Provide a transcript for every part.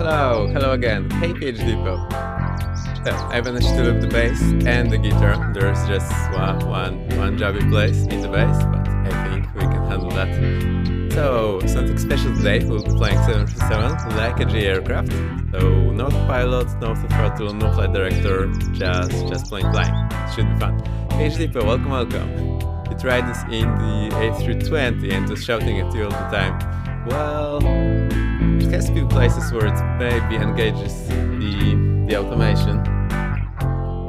Hello again. Hey PhD Depot. So I managed to loop the bass and the guitar. There's just one job in place in the bass, but I think we can handle that. So something special today. We'll be playing 737 like a G aircraft. So no Autopilot, no Autothrot, no flight director, just plain flying. It should be fun. PhD Depot, welcome. You tried this in the A320 and was shouting at you all the time. Well, it has few places where it maybe engages the automation.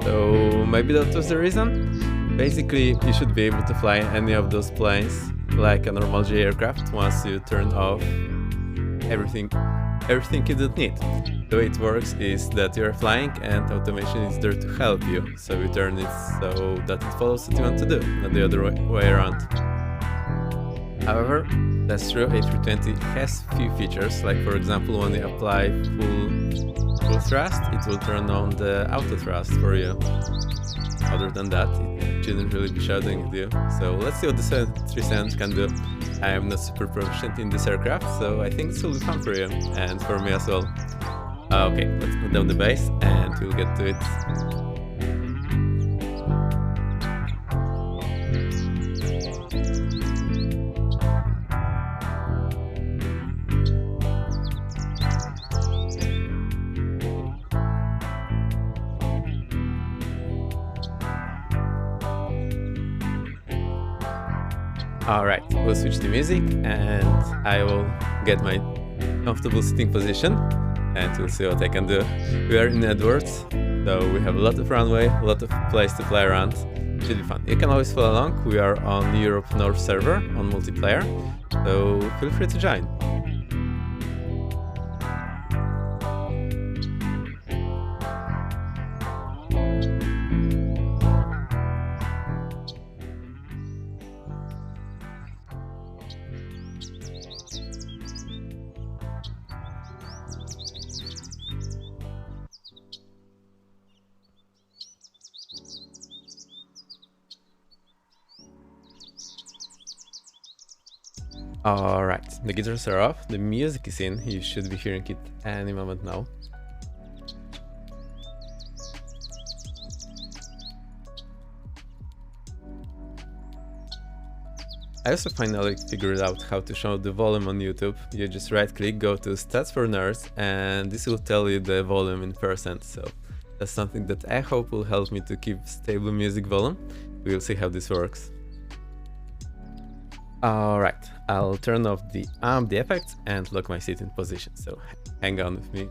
So maybe that was the reason? Basically, you should be able to fly any of those planes like a normal G aircraft once you turn off everything you don't need. The way it works is that you're flying and automation is there to help you. So you turn it so that it follows what you want to do, not the other way around. However, that's true, A320 has few features, like for example when you apply full thrust, it will turn on the auto thrust for you. Other than that, it shouldn't really be shouting at you. So let's see what the 737 can do. I am not super proficient in this aircraft, so I think this will be fun for you, and for me as well. Okay, let's put down the bass and we'll get to it. Alright, we'll switch to music and I will get my comfortable sitting position and we'll see what I can do. We are in Edwards, so we have a lot of runway, a lot of place to fly around. Should be fun. You can always follow along. We are on Europe North server on multiplayer, so feel free to join. Alright, the guitars are off, the music is in, you should be hearing it any moment now. I also finally figured out how to show the volume on YouTube. You just right click, go to Stats for Nerds, and this will tell you the volume in %, so that's something that I hope will help me to keep stable music volume. We'll see how this works. Alright, I'll turn off the effects and lock my seat in position, so hang on with me.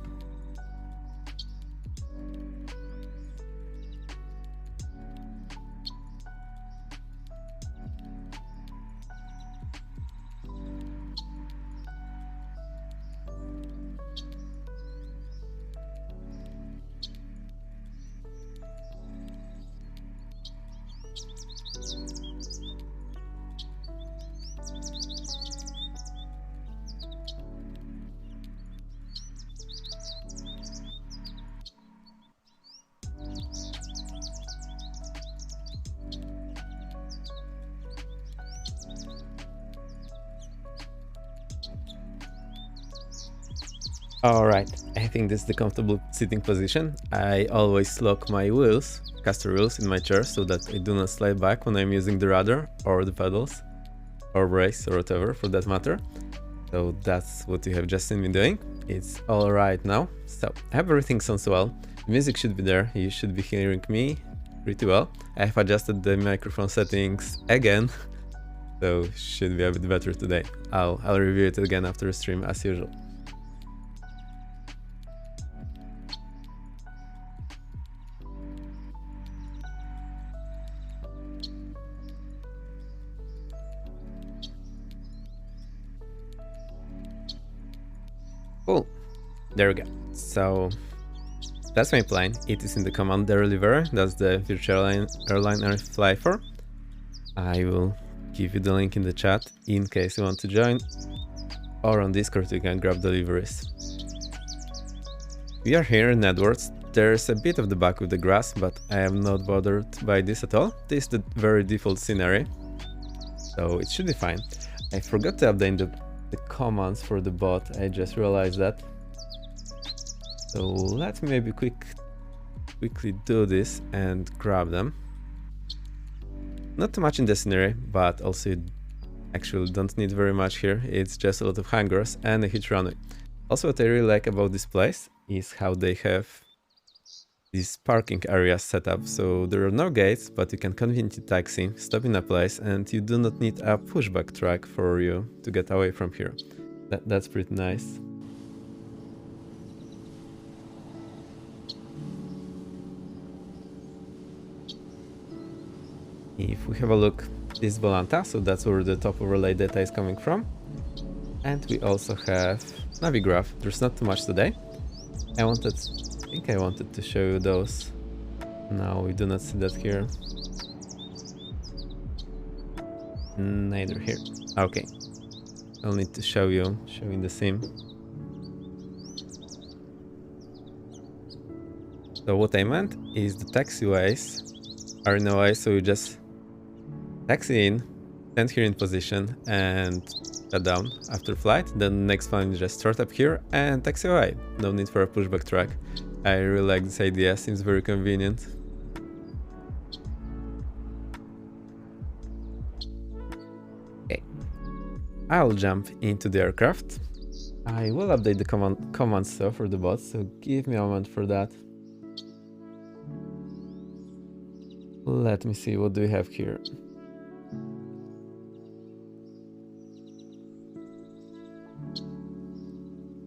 Alright, I think this is the comfortable sitting position. I always lock my wheels, caster wheels, in my chair so that I do not slide back when I'm using the rudder or the pedals or brakes or whatever for that matter. So that's what you have just seen me doing. It's alright now. So I hope everything sounds well. The music should be there, you should be hearing me pretty well. I have adjusted the microphone settings again, so should be a bit better today. I'll review it again after the stream as usual. Cool, there we go. So that's my plane. It is in the command delivery. That's the virtual airline I fly for. I will give you the link in the chat in case you want to join, or on Discord you can grab deliveries. We are here in Edwards. There's a bit of the bug with the grass, but I am not bothered by this at all. This is the very default scenery, so it should be fine. I forgot to update the commands for the bot, I just realized that. So let me maybe quickly do this and grab them. Not too much in the scenery, but also you actually don't need very much here. It's just a lot of hangars and a huge runway. Also, what I really like about this place is how they have these parking areas set up. So there are no gates, but you can conveniently taxi, stop in a place, and you do not need a pushback truck for you to get away from here. That's pretty nice. If we have a look, this Volanta, so that's where the top overlay data is coming from. And we also have Navigraph. There's not too much today. I think I wanted to show you those. No, we do not see that here. Neither here. Okay. I'll need to show you, showing the sim. So what I meant is the taxiways are in a way, so you just taxi in, stand here in position and shut down after flight. Then the next one you just start up here and taxi away. No need for a pushback track. I really like this idea, seems very convenient. Okay, I'll jump into the aircraft. I will update the command stuff for the bots, so give me a moment for that. Let me see, what do we have here?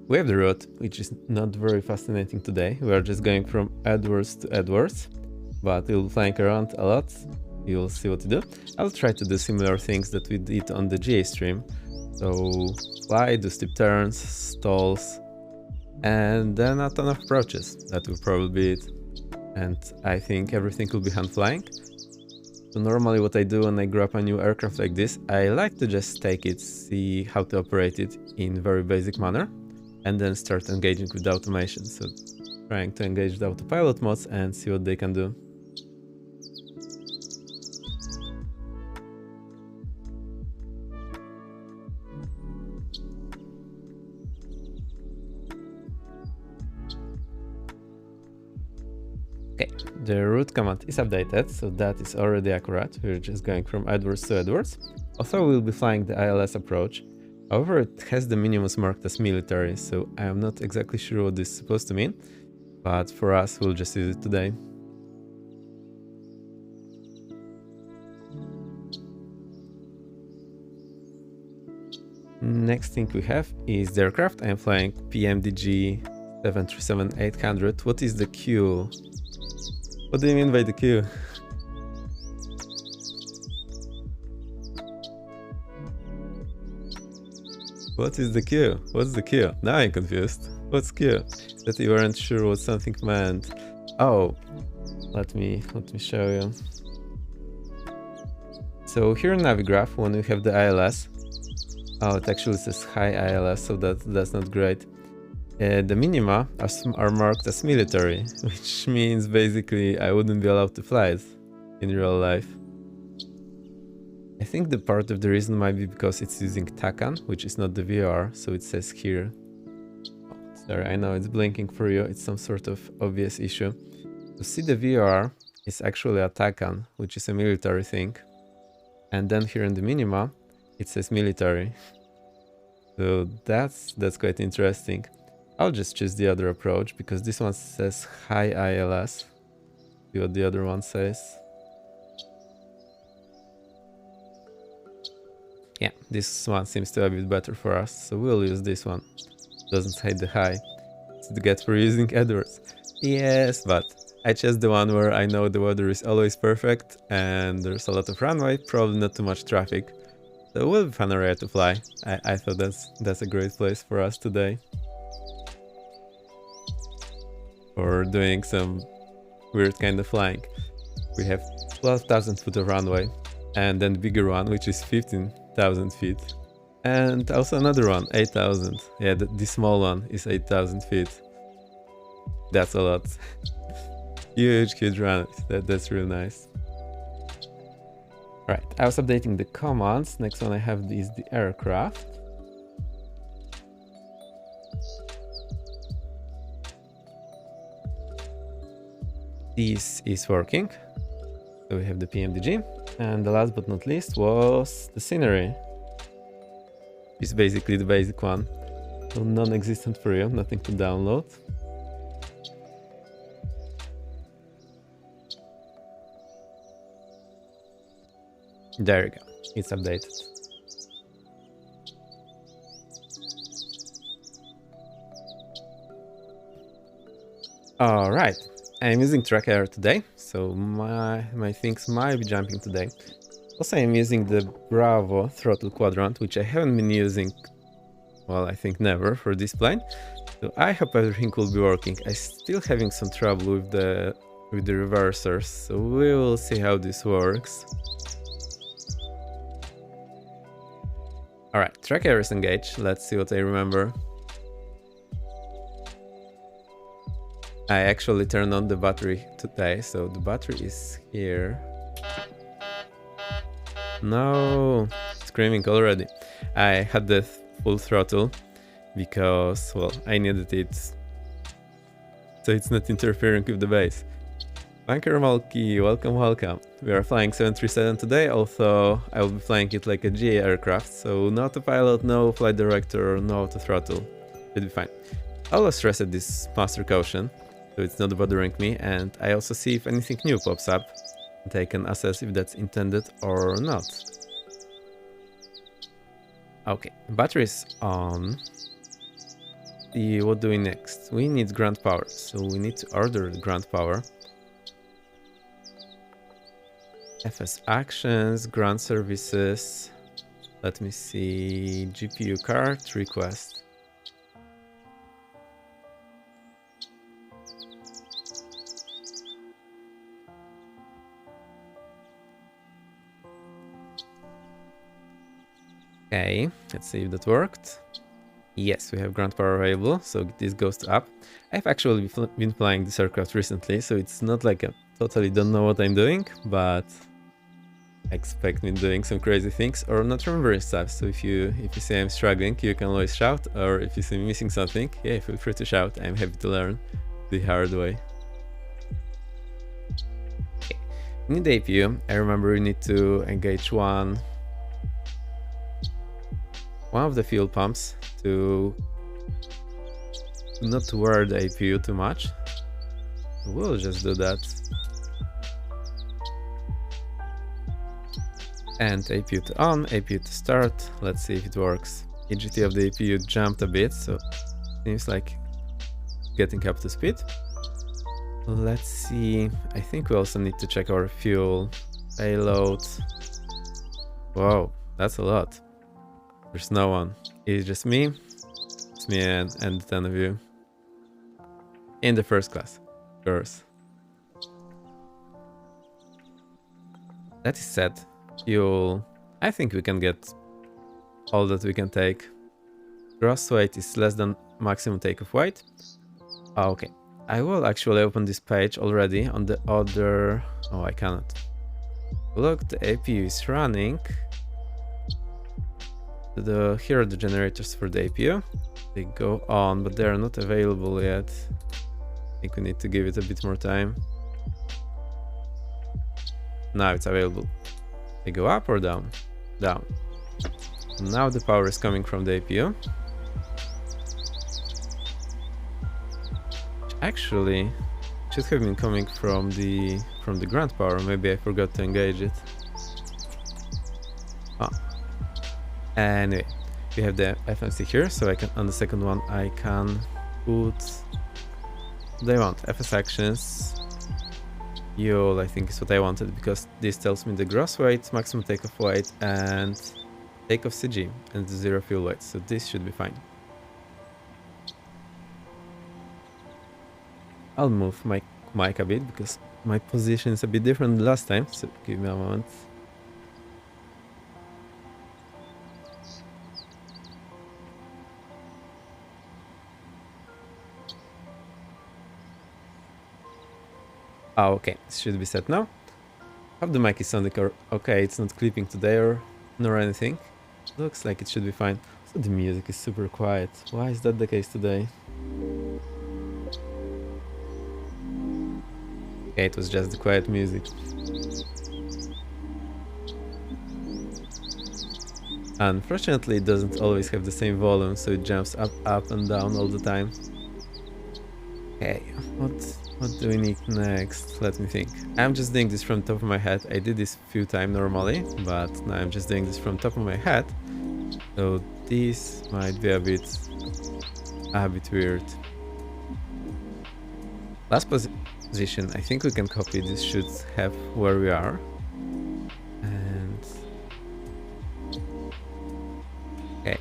We have the route, which is not very fascinating today. We are just going from Edwards to Edwards, but we'll flank around a lot. You'll see what to do. I'll try to do similar things that we did on the GA stream. So fly, do steep turns, stalls, and then a ton of approaches. That will probably be it. And I think everything will be hand flying. So normally what I do when I grab a new aircraft like this, I like to just take it, see how to operate it in very basic manner, and then start engaging with the automation. So trying to engage the autopilot mods and see what they can do. Okay, the route command is updated, so that is already accurate. We're just going from Edwards to Edwards. Also, we'll be flying the ILS approach. However, it has the minimums marked as military, so I am not exactly sure what this is supposed to mean, but for us, we'll just use it today. Next thing we have is the aircraft. I am flying PMDG 737-800. What is the Q? What do you mean by the Q? What is the Q? What's the Q? Now I'm confused. What's Q? That you weren't sure what something meant. Oh, let me show you. So here in Navigraph, when we have the ILS, oh, it actually says high ILS, so that's not great. The minima are marked as military, which means basically I wouldn't be allowed to fly it in real life. I think the part of the reason might be because it's using TACAN, which is not the VOR, so it says here. Oh, sorry, I know it's blinking for you, it's some sort of obvious issue. To see the VOR is actually a TACAN, which is a military thing. And then here in the minima, it says military. So that's quite interesting. I'll just choose the other approach because this one says high ILS. See what the other one says. Yeah, this one seems to be a bit better for us, so we'll use this one. Doesn't say the high. It's the get for using Edwards. Yes, but I chose the one where I know the weather is always perfect and there's a lot of runway, probably not too much traffic. So it will be fun area to fly. I thought that's a great place for us today. For doing some weird kind of flying. We have 12,000 foot of runway and then bigger one, which is 15,000 feet. And also another one, 8,000. Yeah, the small one is 8,000 feet. That's a lot. Huge runway. That's real nice. Right, I was updating the commands. Next one I have is the aircraft. This is working. So we have the PMDG. And the last but not least was the scenery. It's basically the basic one. So non-existent for you, nothing to download. There you go, it's updated. Alright, I'm using tracker today, so my things might be jumping today. Also, I'm using the Bravo throttle quadrant, which I haven't been using, well, I think never for this plane. So I hope everything will be working. I'm still having some trouble with the reversers, so we will see how this works. Alright, tracker is engaged. Let's see what I remember. I actually turned on the battery today, so the battery is here. No, screaming already. I had the full throttle because, well, I needed it so it's not interfering with the base. Banker Malky, welcome, welcome. We are flying 737 today, although I will be flying it like a GA aircraft, so no autopilot, no flight director, no autothrottle. Should be fine. I always reset this master caution, so it's not bothering me, and I also see if anything new pops up, and I can assess if that's intended or not. Okay, battery is on. What do we next? We need ground power, so we need to order the ground power. FS actions, ground services. Let me see. GPU card request. Okay, let's see if that worked. Yes, we have ground power available, so this goes to up. I've actually been flying this aircraft recently, so it's not like I totally don't know what I'm doing, but I expect me doing some crazy things or not remembering stuff. So if you see I'm struggling, you can always shout, or if you see me missing something, yeah, feel free to shout. I'm happy to learn the hard way. Okay. We need the APU. I remember we need to engage one of the fuel pumps to not wear the APU too much. We'll just do that. And APU to on, APU to start. Let's see if it works. EGT of the APU jumped a bit, so seems like getting up to speed. Let's see. I think we also need to check our fuel payload. Wow, that's a lot. There's no one. It's just me. It's me and 10 of you. In the first class, of course. That is set. Fuel. I think we can get all that we can take. Gross weight is less than maximum takeoff weight. Oh, okay. I will actually open this page already on the other... Oh, I cannot. Look, the APU is running. Here are the generators for the APU. They go on, but they are not available yet. I think we need to give it a bit more time. Now it's available. They go up or down? Down. Now the power is coming from the APU. Actually, should have been coming from the ground power. Maybe I forgot to engage it. Oh. Anyway, we have the FMC here, so I can on the second one I can put what I want. FS actions. Fuel, I think is what I wanted, because this tells me the gross weight, maximum takeoff weight, and takeoff CG, and zero fuel weight. So this should be fine. I'll move my mic a bit because my position is a bit different than last time. So give me a moment. Oh, okay, it should be set now. Hope the mic is sounding okay, it's not clipping today nor anything. Looks like it should be fine. So the music is super quiet. Why is that the case today? Okay, it was just the quiet music. Unfortunately, it doesn't always have the same volume, so it jumps up and down all the time. Okay, what do we need next? Let me think. I'm just doing this from top of my head. I did this few times normally, but now I'm just doing this from top of my head. So this might be a bit weird. Last position, I think we can copy. This should have where we are. And okay,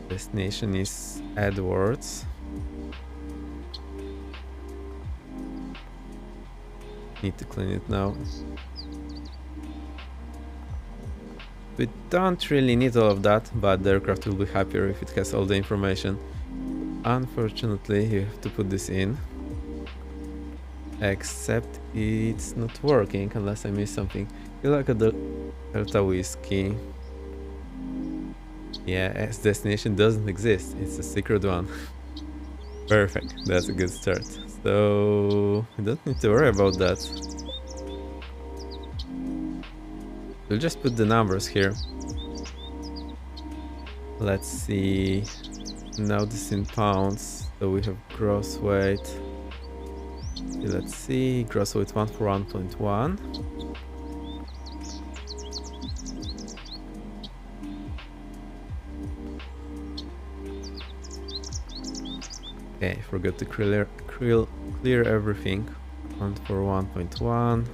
destination is Edwards. Need to clean it now. We don't really need all of that, but the aircraft will be happier if it has all the information. Unfortunately, you have to put this in. Except it's not working unless I miss something. You look at the Delta Whiskey. Yeah, its destination doesn't exist. It's a secret one. Perfect. That's a good start. So we don't need to worry about that. We'll just put the numbers here. Let's see. Now this in pounds. So we have gross weight. Let's see. Gross weight 141.1. Okay, forgot to clear everything. 141.1.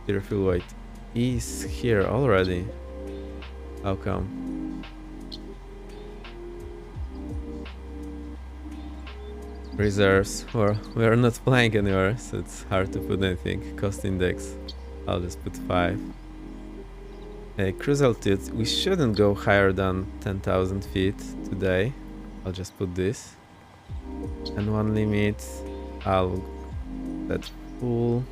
Zero fuel weight is here already. How come? Reserves. Well, we are not flying anywhere, so it's hard to put anything. Cost index. I'll just put 5. Cruise altitude. We shouldn't go higher than 10,000 feet today. I'll just put this. And one limit. I'll set full.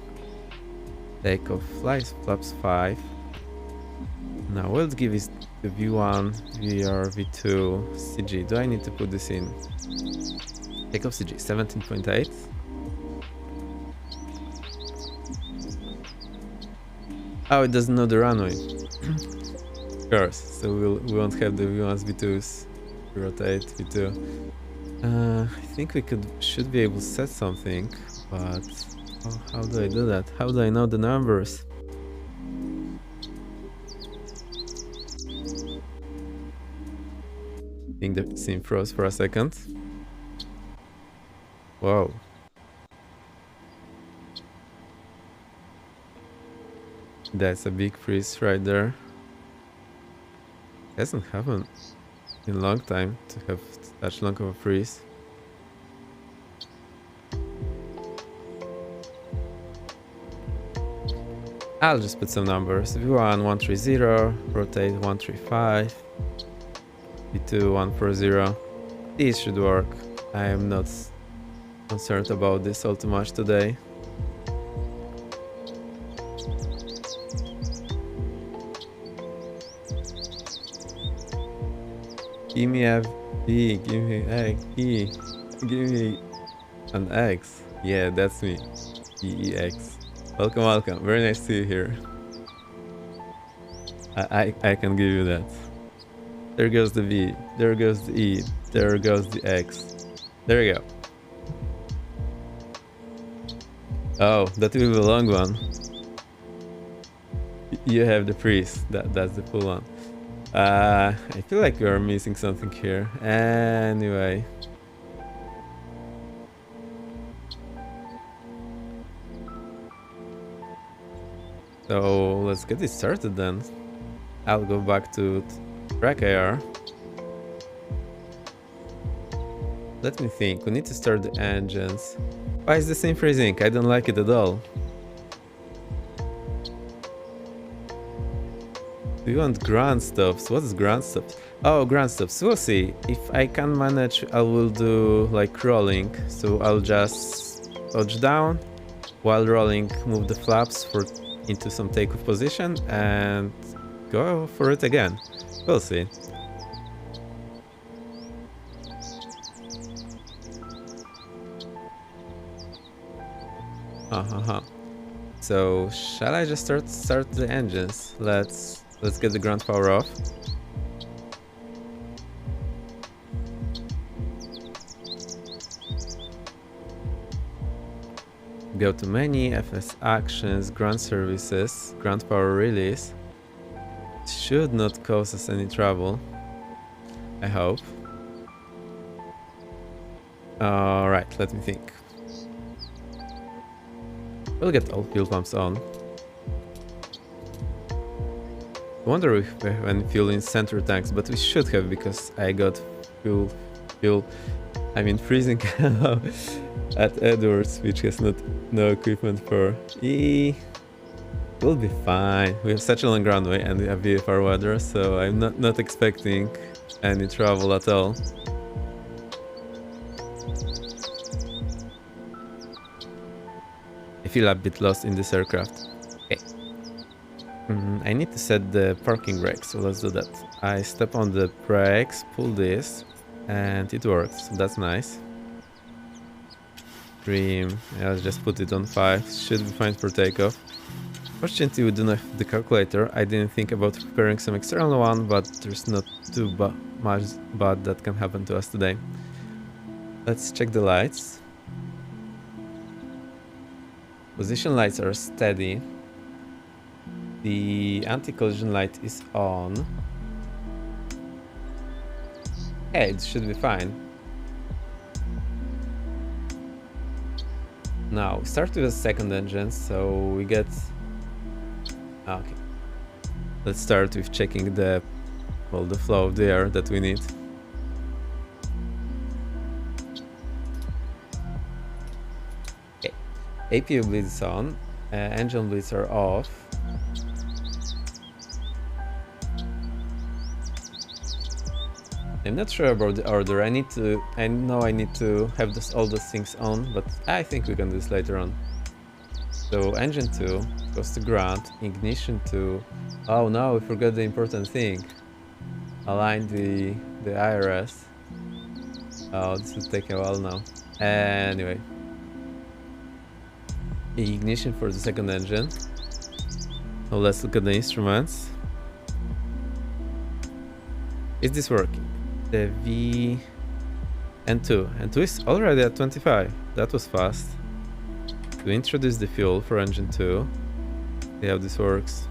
Takeoff flies flaps 5. Now we'll give it the V1, VR, V2, CG. Do I need to put this in? Takeoff CG 17.8. Oh, it doesn't know the runway. Of course, so we won't have the V1s, V2s. Rotate V2. I think we should be able to set something, but how do I do that? How do I know the numbers? I think the scene froze for a second. Whoa. That's a big freeze right there. Hasn't happened in a long time to have such long of a freeze. I'll just put some numbers. V1 130, rotate 135, V2 140. These should work. I am not concerned about this all too much today. Give me a V, give me an egg, E, give me an X. Yeah, that's me. EEX. Welcome, welcome. Very nice to see you here. I can give you that. There goes the V, there goes the E, there goes the X. There we go. Oh, that will be a long one. You have the freeze. That's the full one. I feel like we are missing something here. Anyway. So let's get this started then. I'll go back to track AR. Let me think. We need to start the engines. Why is the same freezing? I don't like it at all. We want ground stops. What is ground stops? Oh, ground stops. We'll see. If I can manage, I will do like rolling. So I'll just touch down while rolling, move the flaps into some takeoff position and go for it again. We'll see. Uh-huh. So shall I just start the engines? Let's get the ground power off. Go to menu, FS actions, ground services, ground power release. It should not cause us any trouble. I hope. Alright, let me think. We'll get all fuel pumps on. I wonder if we have any fuel in center tanks, but we should have because I got fuel, I mean freezing at Edwards, which has no equipment for. We'll be fine. We have such a long runway and we have VFR weather, so I'm not expecting any trouble at all. I feel a bit lost in this aircraft. Okay. I need to set the parking brakes, so let's do that. I step on the brakes, pull this, and it works, so that's nice. Trim, yeah, let's just put it on 5, should be fine for takeoff. Fortunately we do not have the calculator, I didn't think about preparing some external one, but there's not too much bad that can happen to us today. Let's check the lights. Position lights are steady. The anti-collision light is on. Hey, it should be fine. Now, start with the second engine, so we get... Okay. Let's start with checking the flow of the air that we need. Okay. APU bleed is on. Engine bleeds are off. I'm not sure about the order. I know I need to have all those things on, but I think we can do this later on. So engine 2 goes to ground, ignition 2. Oh no, we forgot the important thing. Align the IRS. Oh, this will take a while now. Anyway. Ignition for the second engine. So let's look at the instruments. Is this working? The V and 2 is already at 25. That was fast. To introduce the fuel for engine 2. See how this works.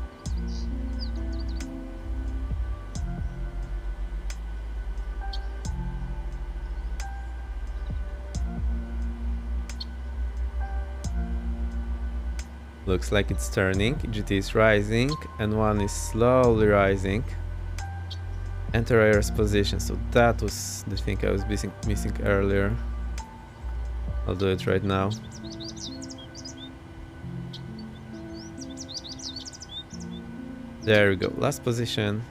Looks like it's turning. GT is rising and 1 is slowly rising. Enter IRS position, so that was the thing I was missing earlier. I'll do it right now. There we go, last position,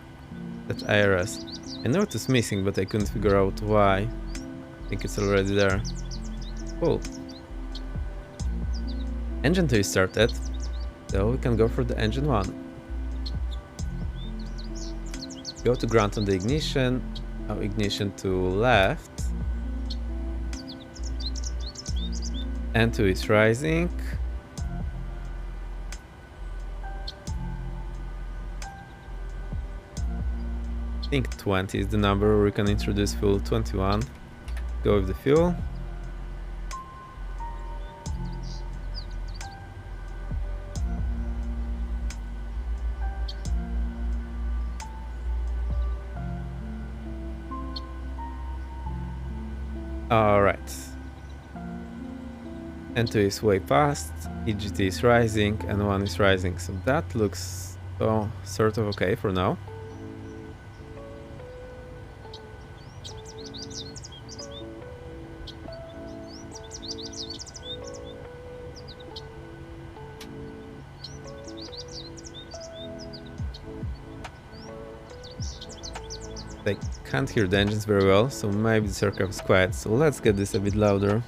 that IRS. I know it was missing, but I couldn't figure out why. I think it's already there. Cool. Engine 2 is started, so we can go for the engine 1. Go to ground on the ignition. Now ignition to left. N2 is rising. I think 20 is the number where we can introduce fuel. 21. Go with the fuel. Alright. N2 is way past, EGT is rising, and 1 is rising, so that looks sort of okay for now. I can't hear the engines very well, so maybe the aircraft is quiet, so let's get this a bit louder.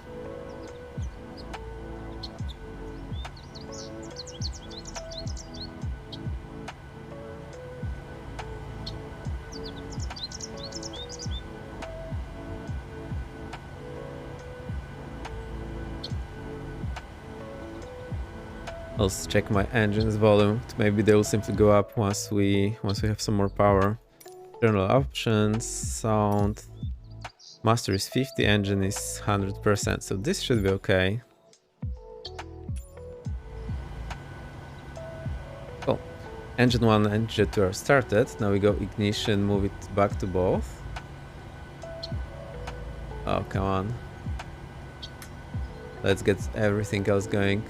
Also check my engine's volume. Maybe they will simply go up once we have some more power. General options, sound. Master is 50, engine is 100%, so this should be okay. Cool. Engine 1 and engine 2 are started. Now we go ignition, move it back to both. Oh, come on. Let's get everything else going.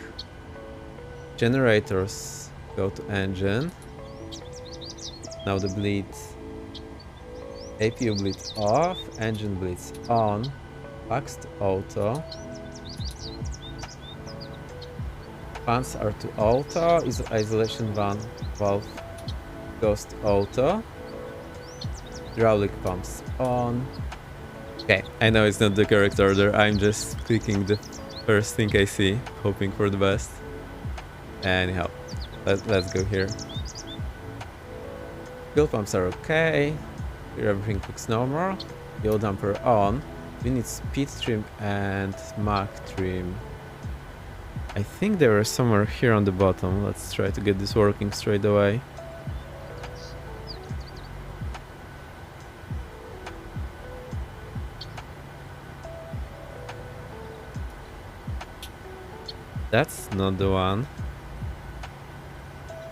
Generators go to engine. Now the bleed. APU bleeds off, engine bleeds on. Packs to auto. Fans are to auto. Isolation valve goes to auto. Hydraulic pumps on. Okay, I know it's not the correct order. I'm just clicking the first thing I see, hoping for the best. Anyhow, let's go here. Fuel pumps are okay. Here everything looks normal. Fuel damper on. We need speed trim and Mach trim. I think they were somewhere here on the bottom. Let's try to get this working straight away. That's not the one.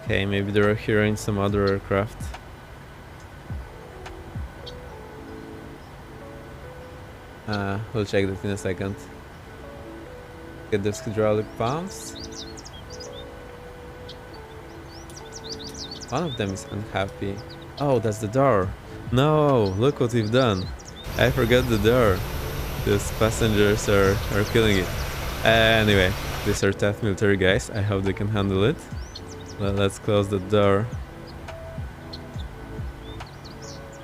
Okay, maybe they are here in some other aircraft. We'll check that in a second. Get those hydraulic pumps. One of them is unhappy. Oh, that's the door. No, look what we've done. I forgot the door. These passengers are killing it. Anyway, these are tough military guys. I hope they can handle it. Let's close the door.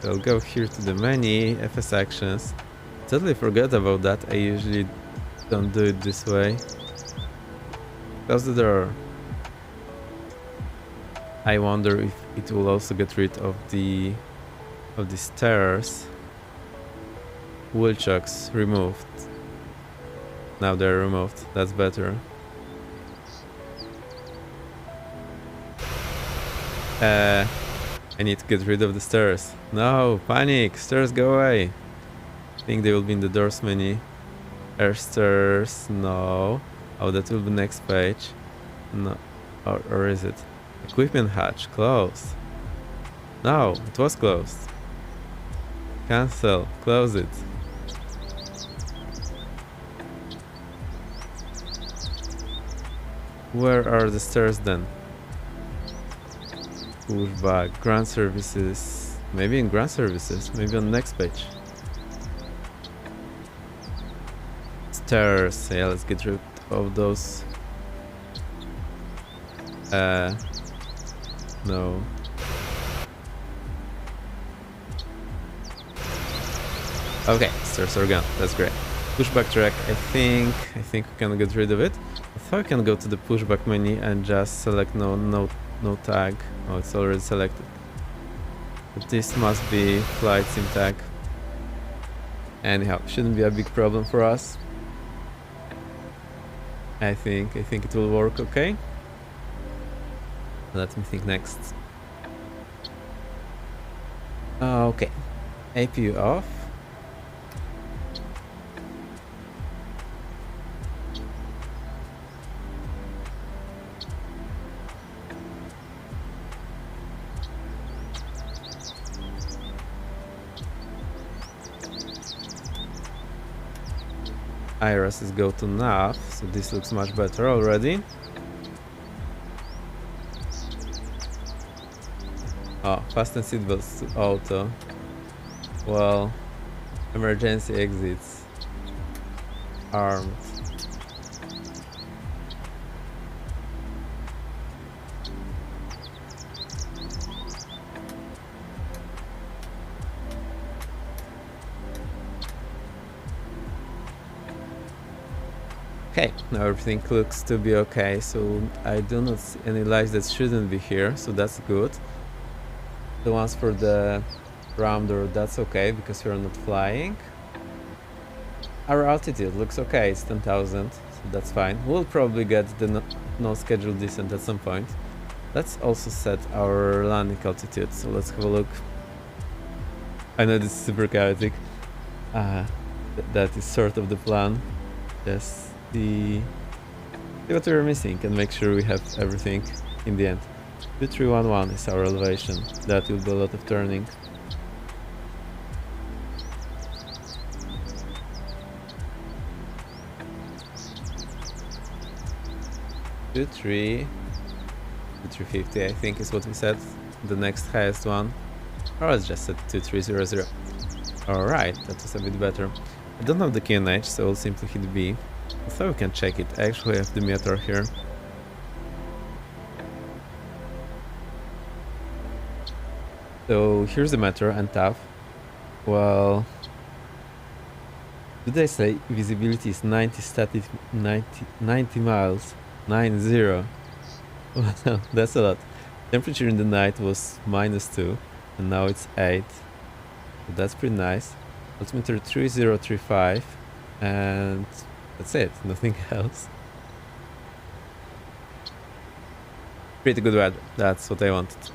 I'll go here to the menu, FS actions. Totally forgot about that. I usually don't do it this way. Close the door. I wonder if it will also get rid of the stairs. Wheel chocks removed. Now they're removed. That's better. I need to get rid of the stairs. No, panic! Stairs go away. I think they will be in the doors menu. Air stairs, no. Oh, that will be next page. No, or is it? Equipment hatch, closed. No, it was closed. Cancel, close it. Where are the stairs then? Pushback, ground services. Maybe in ground services, maybe on the next page. Stairs, yeah, let's get rid of those. No. Okay, stairs are gone, that's great. Pushback track, I think we can get rid of it. I thought I can go to the pushback menu and just select no tag. Oh, it's already selected. But this must be flight sim tag. Anyhow, shouldn't be a big problem for us. I think it will work okay. Let me think next. Okay, APU off. Iris is go to nav, so this looks much better already. Oh, fasten seatbelts to auto. Well, emergency exits. Armed. Okay, now everything looks to be okay, so I do not see any lights that shouldn't be here, so that's good. The ones for the ram door, that's okay, because we're not flying. Our altitude looks okay, it's 10,000, so that's fine. We'll probably get the no scheduled descent at some point. Let's also set our landing altitude, so let's have a look. I know this is super chaotic. That is sort of the plan. Just see what we're missing and make sure we have everything in the end. 2311 is our elevation. That will be a lot of turning. Two 350 I think is what we said. The next highest one. Or let's just set 2300. Alright, that was a bit better. I don't have the QNH, so I'll simply hit B. So we can check it. I actually have the meter here. So here's the meter and TAF. Well, did I say visibility is 90 static 90 miles? 90. Well, that's a lot. Temperature in the night was -2 and now it's 8. So that's pretty nice. Altimeter 3035 and that's it, nothing else. Pretty good weather, that's what I wanted.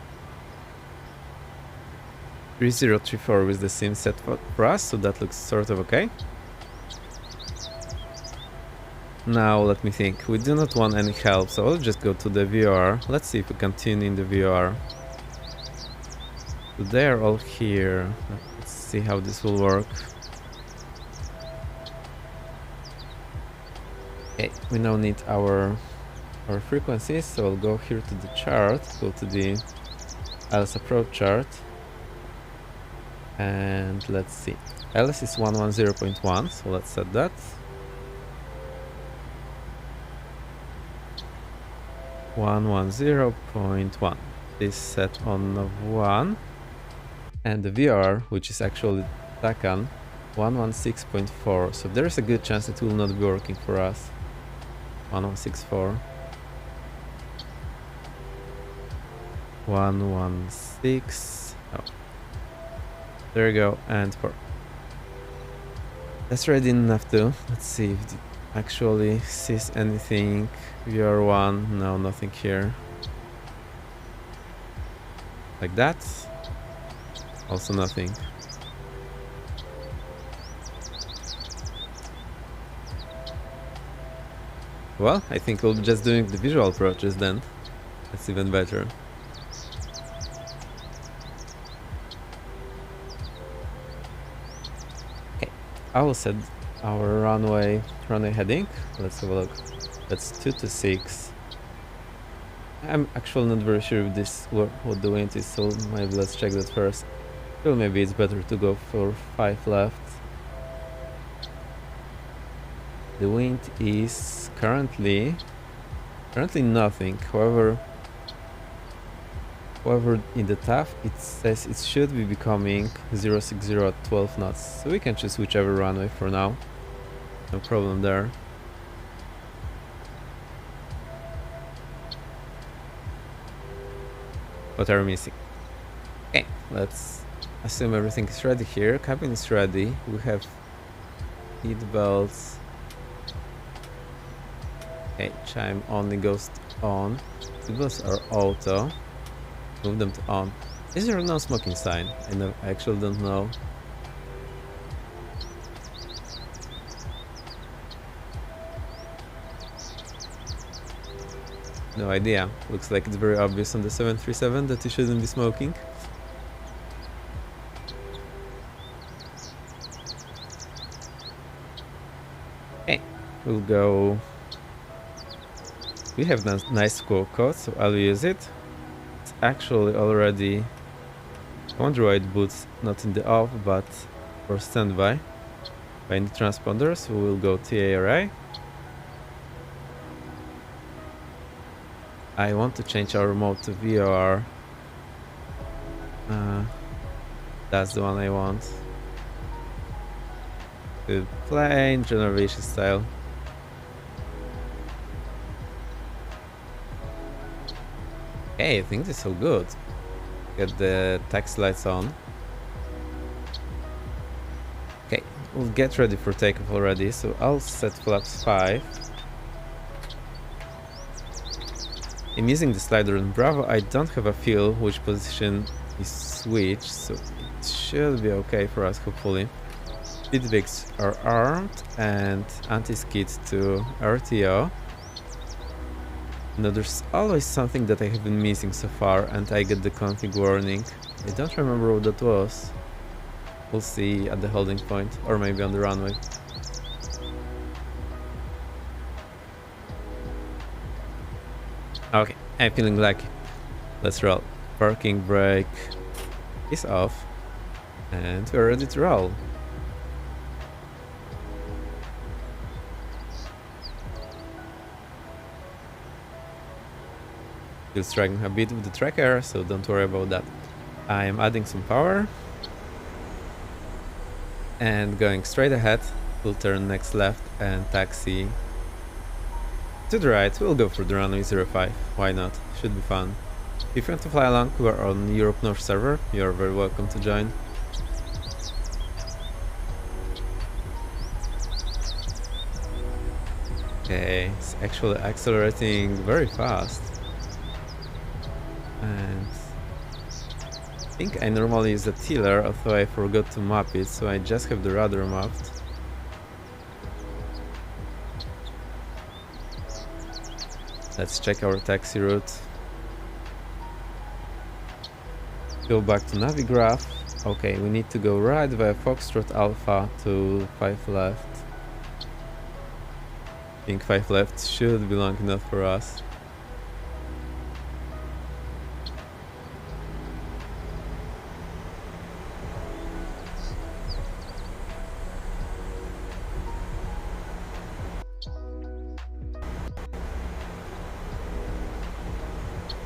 3034 with the sim set for us, so that looks sort of okay. Now let me think, we do not want any help, so I'll just go to the VR. Let's see if we can tune in the VR. So they're all here. Let's see how this will work. Okay, we now need our frequencies, so I'll go here to the chart, go to the LS approach chart. And let's see. LS is 110.1, so let's set that. 110.1 is set on 1, and the VR, which is actually TACAN, 116.4, so there's a good chance it will not be working for us. 1164, 116, oh, there we go, and 4. That's ready enough too. Let's see if it actually sees anything. VR1, no, nothing here. Like that, also nothing. Well, I think we'll be just doing the visual approaches then. That's even better. Okay, I will set our runway heading. Let's have a look. That's 226. I'm actually not very sure if this what the wind is, so maybe let's check that first. Well, maybe it's better to go for 5 left. The wind is currently nothing. However, in the TAF it says it should be becoming 060 at 12 knots. So we can choose whichever runway for now. No problem there. What are we missing? Okay, let's assume everything is ready here. Cabin is ready. We have seat belts. Okay, chime only goes on. Seat belts are auto. Move them to on. Is there no smoking sign? I actually don't know. No idea. Looks like it's very obvious on the 737 that you shouldn't be smoking. Okay, we'll go. We have nice quote code, so I'll use it. It's actually already. I wonder why it boots not in the off, but for standby. By the transponders, we will go TARI. I want to change our mode to VOR. That's the one I want. To plain generation style. Hey, I think this is so good. Get the taxi lights on. Okay, we'll get ready for takeoff already. So I'll set flaps 5. I'm using the slider on Bravo. I don't have a feel which position is switched, so it should be okay for us, hopefully. Speedbigs are armed and anti-skid to RTO. Now there's always something that I have been missing so far, and I get the config warning. I don't remember what that was. We'll see at the holding point, or maybe on the runway. Okay, I'm feeling lucky. Let's roll. Parking brake is off, and we're ready to roll. Still struggling a bit with the tracker, so don't worry about that. I am adding some power and going straight ahead. We'll turn next left and taxi to the right. We'll go for the runway 05. Why not? Should be fun. If you want to fly along, we are on Europe North server. You're very welcome to join. Okay, it's actually accelerating very fast. And I think I normally use a tiller, although I forgot to map it, so I just have the rudder mapped. Let's check our taxi route. Go back to Navigraph. Okay, we need to go right via Foxtrot Alpha to 5 left. I think 5 left should be long enough for us.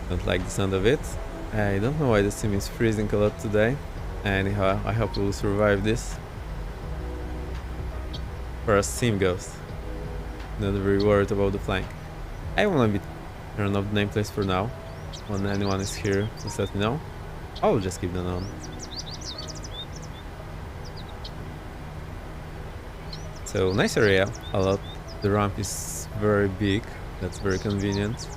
Don't like the sound of it. I don't know why the sim is freezing a lot today. Anyhow, I hope we will survive this. Where as sim goes. Not very worried about the flank. I wanna be turn off the nameplates for now. When anyone is here, just let me know. I'll just keep them on. So nice area, a lot. The ramp is very big. That's very convenient.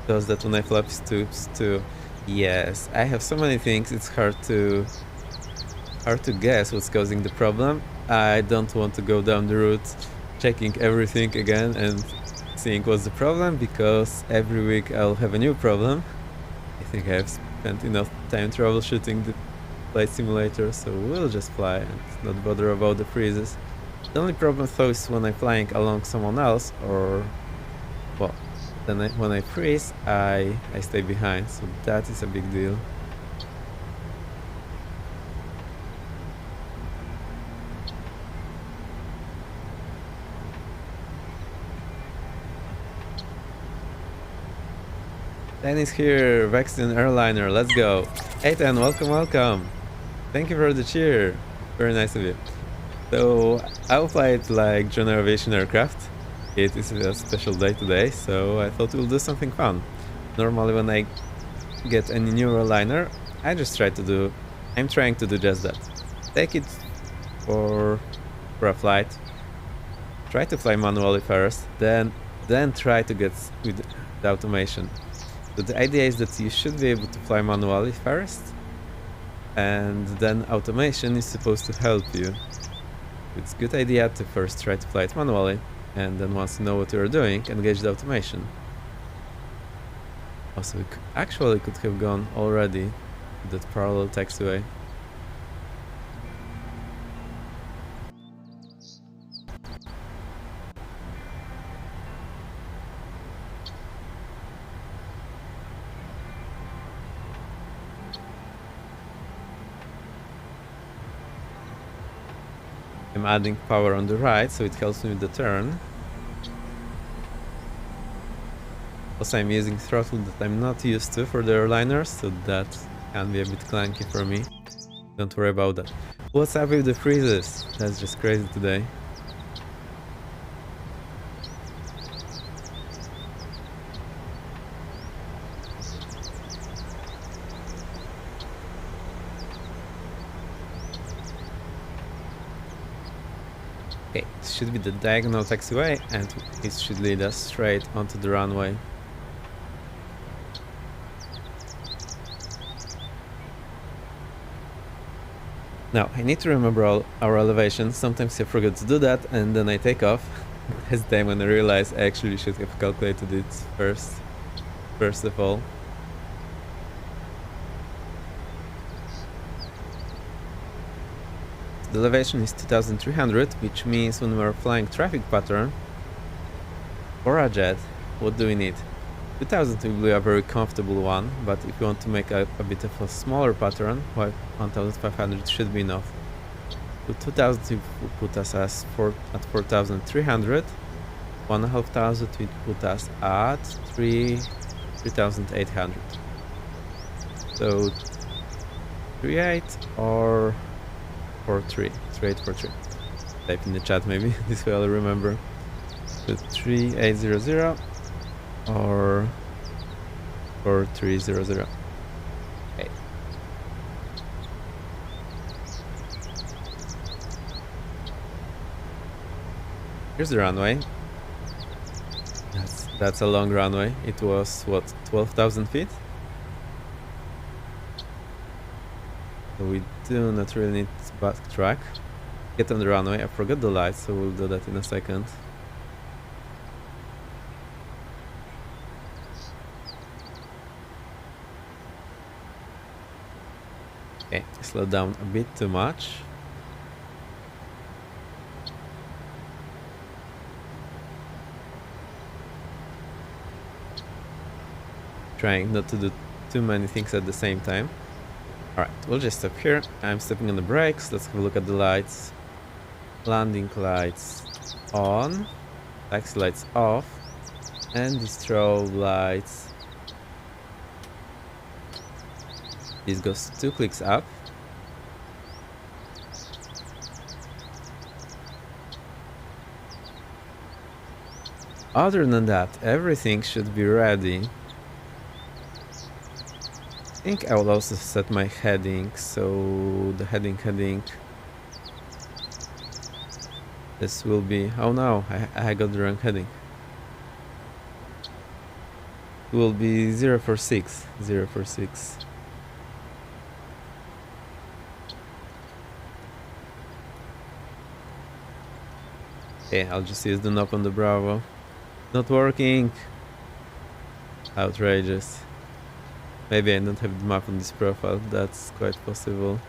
Does that when I flap stoops too? Yes, I have so many things, it's hard to guess what's causing the problem. I don't want to go down the route checking everything again and seeing what's the problem, because every week I'll have a new problem. I think I've spent enough time troubleshooting the flight simulator, so we'll just fly and not bother about the freezes. The only problem though is when I'm flying along someone else, or well, then when I freeze, I stay behind, so that is a big deal. Dennis here, Vexton Airliner, let's go. Ethan, welcome, welcome. Thank you for the cheer. Very nice of you. So, I'll fly it like general aviation aircraft. It is a special day today, so I thought we'll do something fun. Normally when I get any new airliner, I'm trying to do just that. Take it for a flight, try to fly manually first, then try to get with the automation. So the idea is that you should be able to fly manually first, and then automation is supposed to help you. It's a good idea to first try to fly it manually, and then once you know what you're doing, engage the automation. Also, we actually could have gone already to that parallel taxiway. I'm adding power on the right, so it helps me with the turn. Also, I'm using throttle that I'm not used to for the airliners, so that can be a bit clunky for me. Don't worry about that. What's up with the freezes? That's just crazy today. Okay, this should be the diagonal taxiway, and it should lead us straight onto the runway. Now, I need to remember all our elevations. Sometimes I forget to do that, and then I take off. This time when I realize I actually should have calculated it first of all. The elevation is 2300, which means when we're flying traffic pattern for a jet, what do we need? 2000 will be a very comfortable one, but if you want to make a bit of a smaller pattern, 1500 should be enough. So 2000 will put us at 4300, 1500 will put us at 3800. So 38 or 43, 3843. Type in the chat maybe, this way I'll remember. So 3800 or 4300. Okay. Here's the runway. That's a long runway. It was what, 12,000 feet? So we do not really need to backtrack. Get on the runway. I forgot the lights, so we'll do that in a second. Okay, slow down a bit too much. Trying not to do too many things at the same time. Alright, we'll just stop here. I'm stepping on the brakes. Let's have a look at the lights. Landing lights on. Taxi lights off. And the strobe lights. This goes 2 clicks up. Other than that, everything should be ready. I think I will also set my heading, so the heading. This will be, oh no, I got the wrong heading. It will be 046. Okay, I'll just use the knob on the Bravo. Not working. Outrageous. Maybe I don't have the map on this profile. That's quite possible.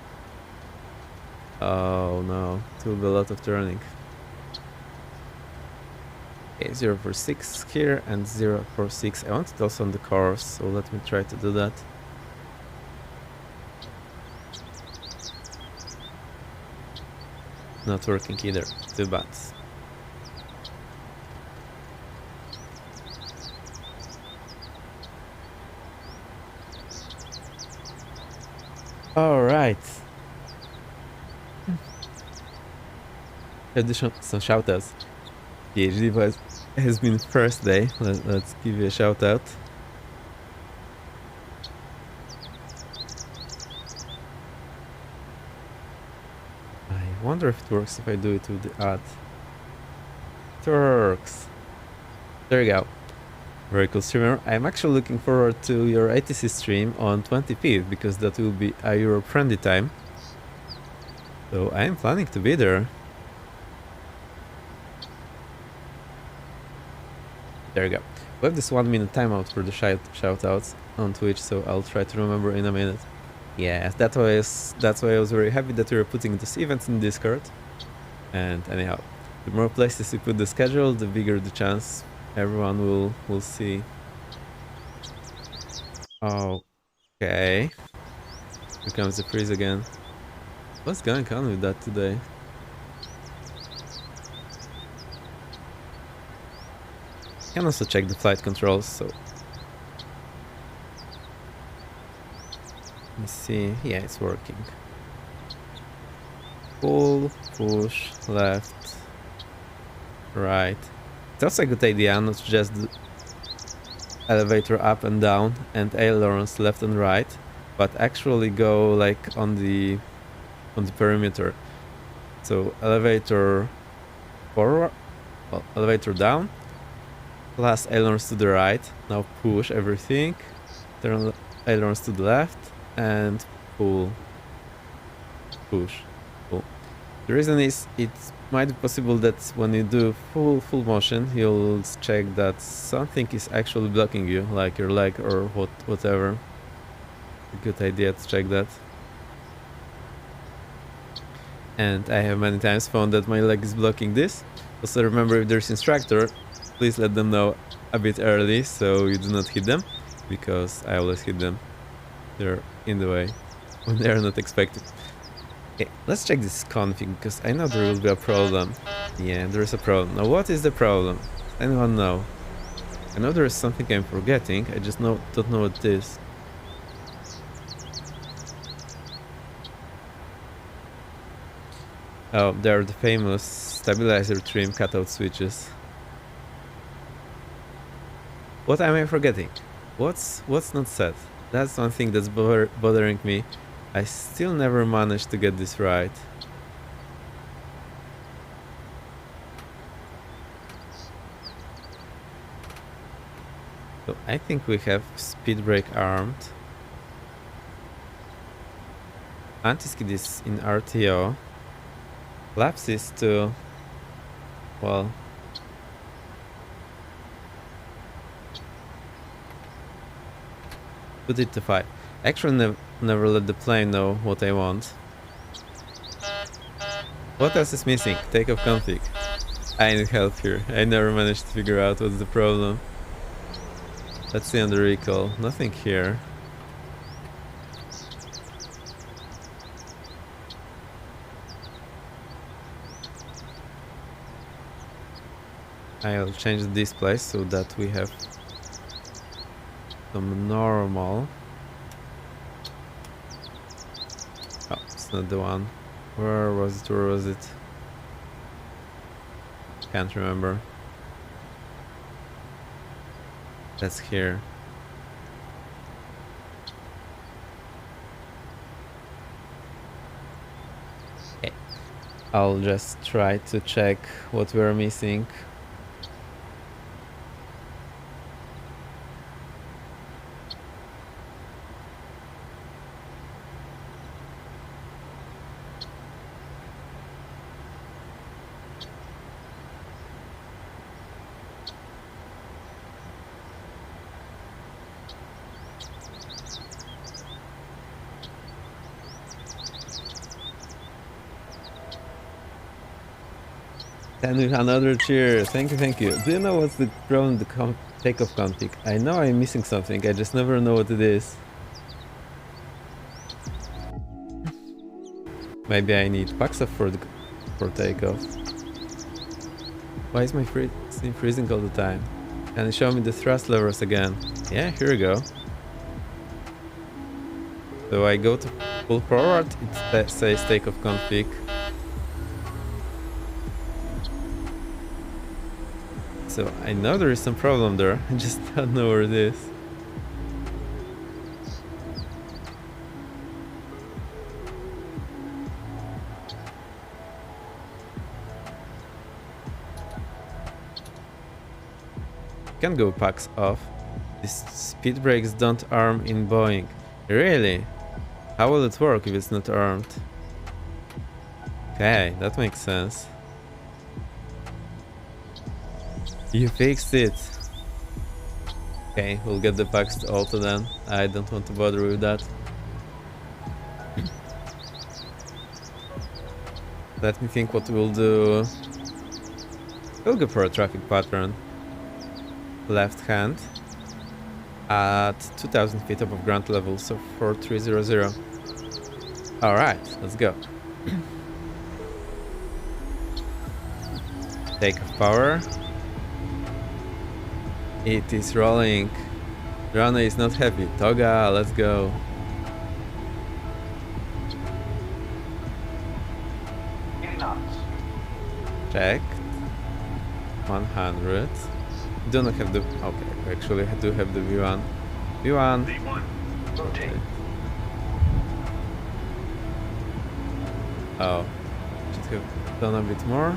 Oh no, it will be a lot of turning. Okay, 046 here and 046. I want it also on the course, so let me try to do that. Not working either. Too bad. Alright. Some shoutouts. PhD has been first day. Let's give you a shout out. I wonder if it works if I do it with the ad. It works. There you go. Very cool streamer. I'm actually looking forward to your ATC stream on 25th because that will be a Europe friendly time. So I am planning to be there. There you go. We have this 1 minute timeout for the shoutouts on Twitch, so I'll try to remember in a minute. Yeah, that's why I was very happy that we were putting these events in Discord. And anyhow, the more places you put the schedule, the bigger the chance everyone will see. Okay. Here comes the freeze again. What's going on with that today? I can also check the flight controls, so let me see. Yeah, it's working. Pull, push, left, right. It's also a good idea not just the elevator up and down and ailerons left and right, but actually go like on the perimeter. So elevator forward, well, elevator down, plus ailerons to the right. Now push everything, turn ailerons to the left, and pull, push, pull. The reason is it might be possible that when you do full motion, you'll check that something is actually blocking you, like your leg or whatever. A good idea to check that. And I have many times found that my leg is blocking this. Also remember, if there's instructor, please let them know a bit early so you do not hit them, because I always hit them. They're in the way when they are not expected. Okay, let's check this config, because I know there will be a problem. Yeah, there is a problem. Now what is the problem? Anyone know? I know there is something I'm forgetting, I just don't know what it is. Oh, they're the famous stabilizer trim cutout switches. What am I forgetting? What's not set? That's one thing that's bothering me. I still never managed to get this right. So I think we have speed brake armed. Anti-skid is in RTO. Flaps is to, well, put it to 5. Actually never let the plane know what I want. What else is missing? Takeoff config. I need help here. I never managed to figure out what's the problem. Let's see on the recall. Nothing here. I'll change the display so that we have some normal. Oh, it's not the one. Where was it? Where was it? Can't remember. That's here. Okay. I'll just try to check what we're missing. And with another cheer. Thank you, thank you. Do you know what's the problem with the takeoff config? I know I'm missing something, I just never know what it is. Maybe I need Paxa for takeoff. Why is my screen freezing all the time? Can you show me the thrust levers again? Yeah, here we go. So I go to pull forward, it says takeoff config. So I know there is some problem there, I just don't know where it is. Can go packs off. These speed brakes don't arm in Boeing. Really? How will it work if it's not armed? Okay, that makes sense. You fixed it. Okay, we'll get the packs to auto then. I don't want to bother with that. Let me think what we'll do. We'll go for a traffic pattern. Left hand at 2000 feet above ground level, so 4300. Alright, let's go. Take power. It is rolling. The runway is not heavy. Toga, let's go. Checked. 100. Do not have the... Okay, actually I do have the V1. V1. Okay. Oh. Should have done a bit more.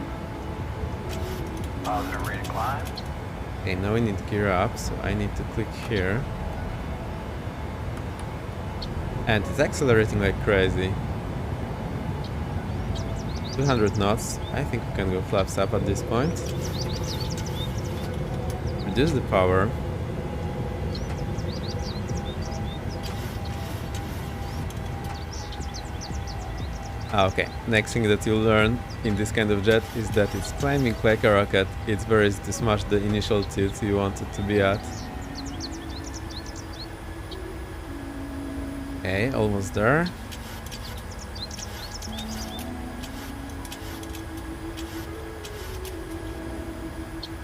Positive rate of climb. Okay, now we need to gear up, so I need to click here. And it's accelerating like crazy. 200 knots. I think we can go flaps up at this point. Reduce the power. Okay, next thing that you'll learn in this kind of jet is that it's climbing like a rocket. It's very easy to smash the initial tilt you want it to be at. Okay, almost there.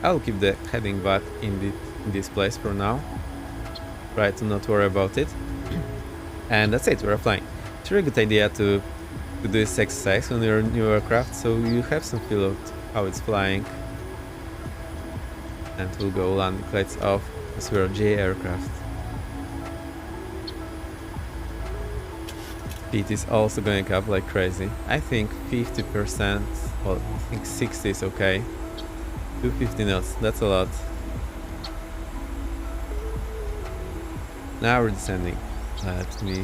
I'll keep the heading back in this place for now. Try to not worry about it. And that's it, we're flying. It's a really good idea to do this exercise on your new aircraft, so you have some feel of how it's flying. And we'll go landing lights off because we're a J aircraft. Speed is also going up like crazy. I think 50%, well, I think 60 is okay. 250 knots, that's a lot. Now we're descending. Let me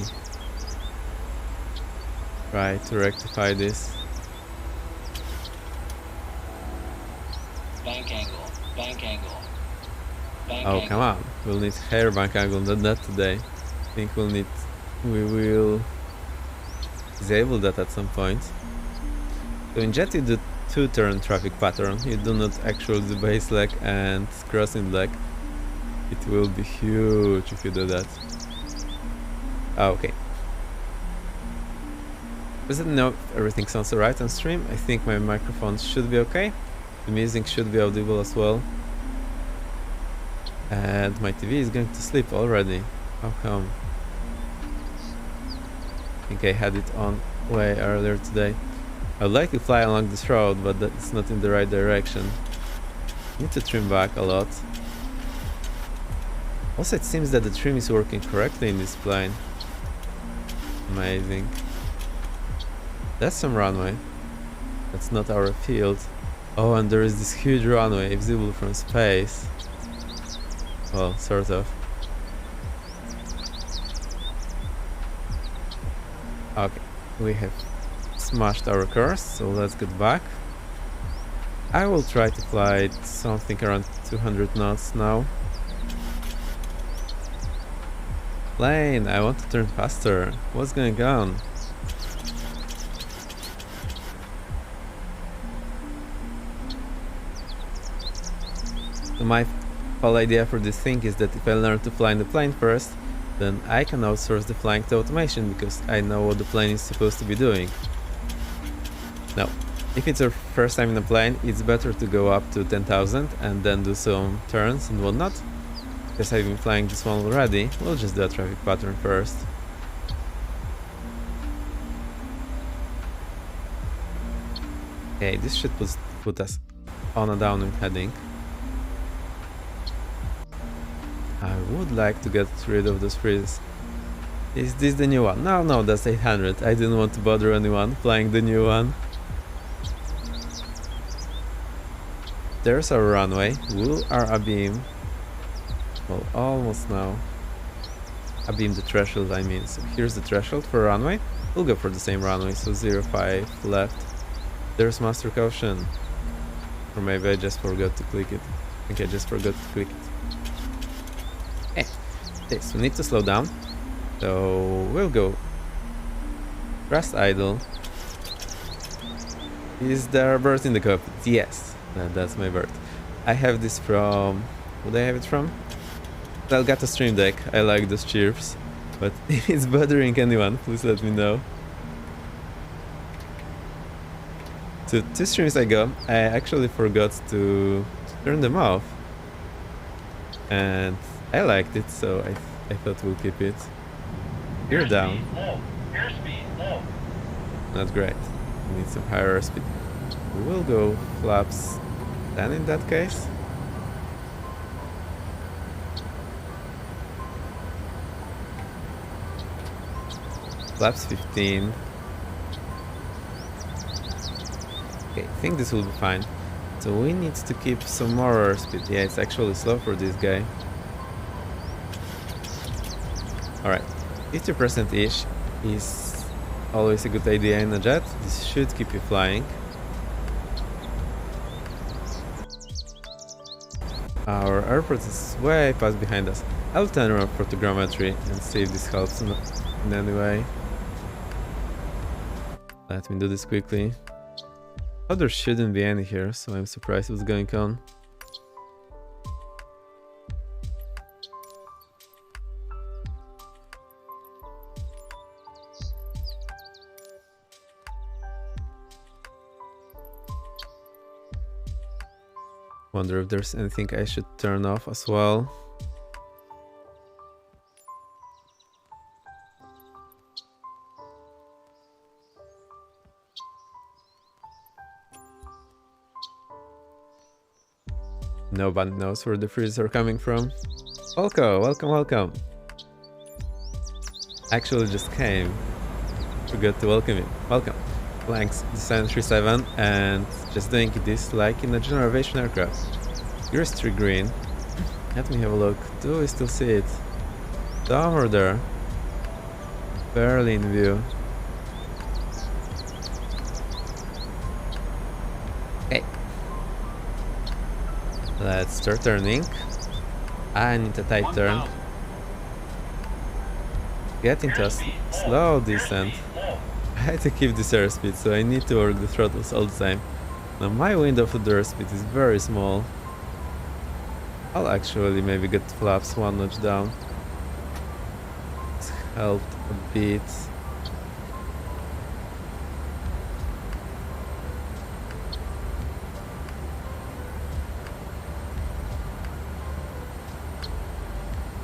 try to rectify this. Bank angle. Bank angle. Bank Oh, angle. come on. We'll need higher bank angle than that today. I think we will disable that at some point. So in jet you do two-turn traffic pattern. You do not actually do base leg and crossing leg. It will be huge if you do that. Okay. Does it know if everything sounds alright on stream? I think my microphone should be okay. The music should be audible as well. And my TV is going to sleep already. How come? I think I had it on way earlier today. I would like to fly along this road, but that's not in the right direction. Need to trim back a lot. Also, it seems that the trim is working correctly in this plane. Amazing. That's some runway. That's not our field. Oh, and there is this huge runway visible from space. Well, sort of. Okay, we have smashed our course, so let's get back. I will try to fly something around 200 knots now. Plane, I want to turn faster. What's going on? So my whole idea for this thing is that if I learn to fly in the plane first, then I can outsource the flying to automation because I know what the plane is supposed to be doing. Now, if it's your first time in a plane, it's better to go up to 10,000 and then do some turns and whatnot. Because I've been flying this one already, we'll just do a traffic pattern first. Okay, this should put us on a downwind heading. I would like to get rid of those freezes. Is this the new one? No, that's 800. I didn't want to bother anyone flying the new one. There's our runway. Will our abeam... Well, almost now. Abeam the threshold, I mean. So here's the threshold for runway. We'll go for the same runway, so 05 left. There's master caution. Or maybe I just forgot to click it. I think I just forgot to click it. Okay, so we need to slow down. So we'll go thrust idle. Is there a bird in the cockpit? Yes, that's my bird. I have this from... Would I have it from? Elgato Stream Deck. I like those chirps. But if it's bothering anyone, please let me know. So 2 streams ago, I actually forgot to turn them off. And I liked it, so I thought we'll keep it. You're down. Airspeed low. Not great. We need some higher speed. We will go flaps 10 in that case. Flaps 15. Okay, I think this will be fine. So we need to keep some more speed. Yeah, it's actually slow for this guy. Alright, 50%-ish is always a good idea in a jet. This should keep you flying. Our airport is way past behind us. I'll turn around photogrammetry and see if this helps in any way. Let me do this quickly. Oh, there shouldn't be any here, so I'm surprised what's going on. Wonder if there's anything I should turn off as well. Nobody knows where the freezes are coming from. Volko, welcome, welcome. Actually just came. Forgot to welcome you. Welcome. Blanks, Design 37, and just doing this like in a general aviation aircraft. Yours 3 green. Let me have a look. Do we still see it? Down or there? Barely in view. Okay. Let's start turning. I need a tight turn. Get into a slow descent. I had to keep this airspeed, so I need to work the throttles all the time. Now my window for the airspeed is very small. I'll actually maybe get flaps 1 notch down. It's helped a bit.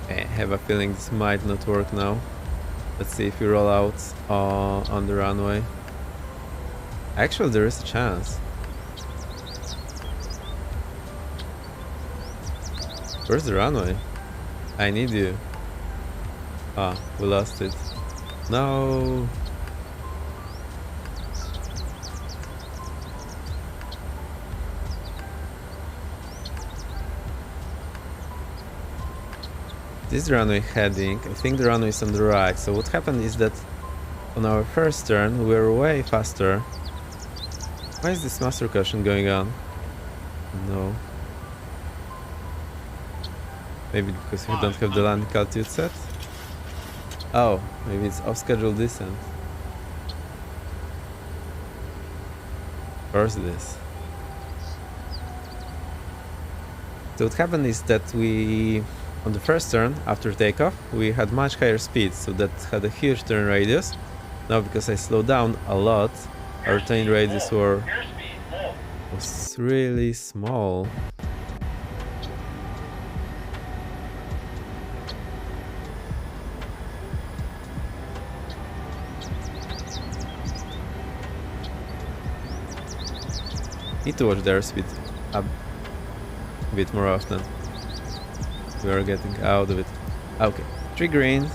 I have a feeling this might not work now. Let's see if we roll out on the runway. Actually, there is a chance. Where's the runway? I need you. Ah, we lost it. No. This runway heading, I think the runway is on the right. So what happened is that on our first turn we were way faster. Why is this master caution going on? No. Maybe because we don't have the landing altitude set? Oh, maybe it's off-schedule descent. Of course it is. So what happened is that we, on the first turn, after takeoff, we had much higher speed, so that had a huge turn radius. Now because I slowed down a lot, our turn radius was really small. Need to watch the airspeed a bit more often. We are getting out of it. Okay, 3 green.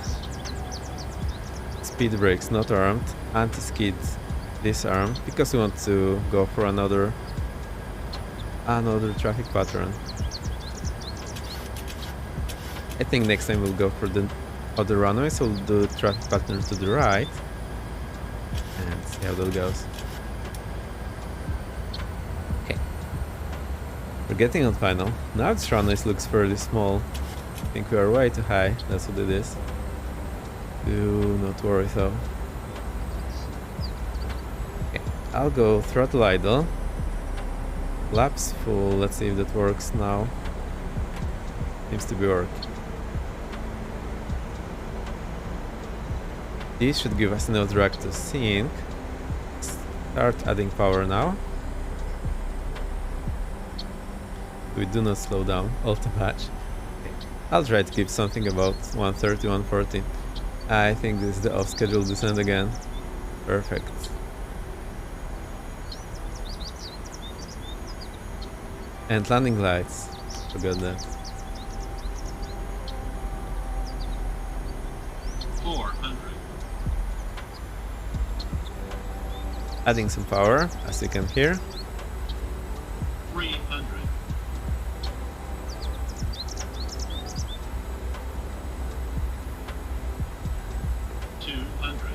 Speed brakes not armed. Anti-skid disarmed because we want to go for another traffic pattern. I think next time we'll go for the other runway, so we'll do traffic pattern to the right and see how that goes. We're getting on final. Now this runway looks fairly small. I think we are way too high, that's what it is. Do not worry though. Okay, I'll go throttle idle. Laps full, let's see if that works now. Seems to be working. This should give us enough drag to sink. Start adding power now. We do not slow down all too much. I'll try to keep something about 130, 140. I think this is the off-schedule descent again. Perfect. And landing lights. Forgot that. 400. Adding some power, as you can hear. 300. 200.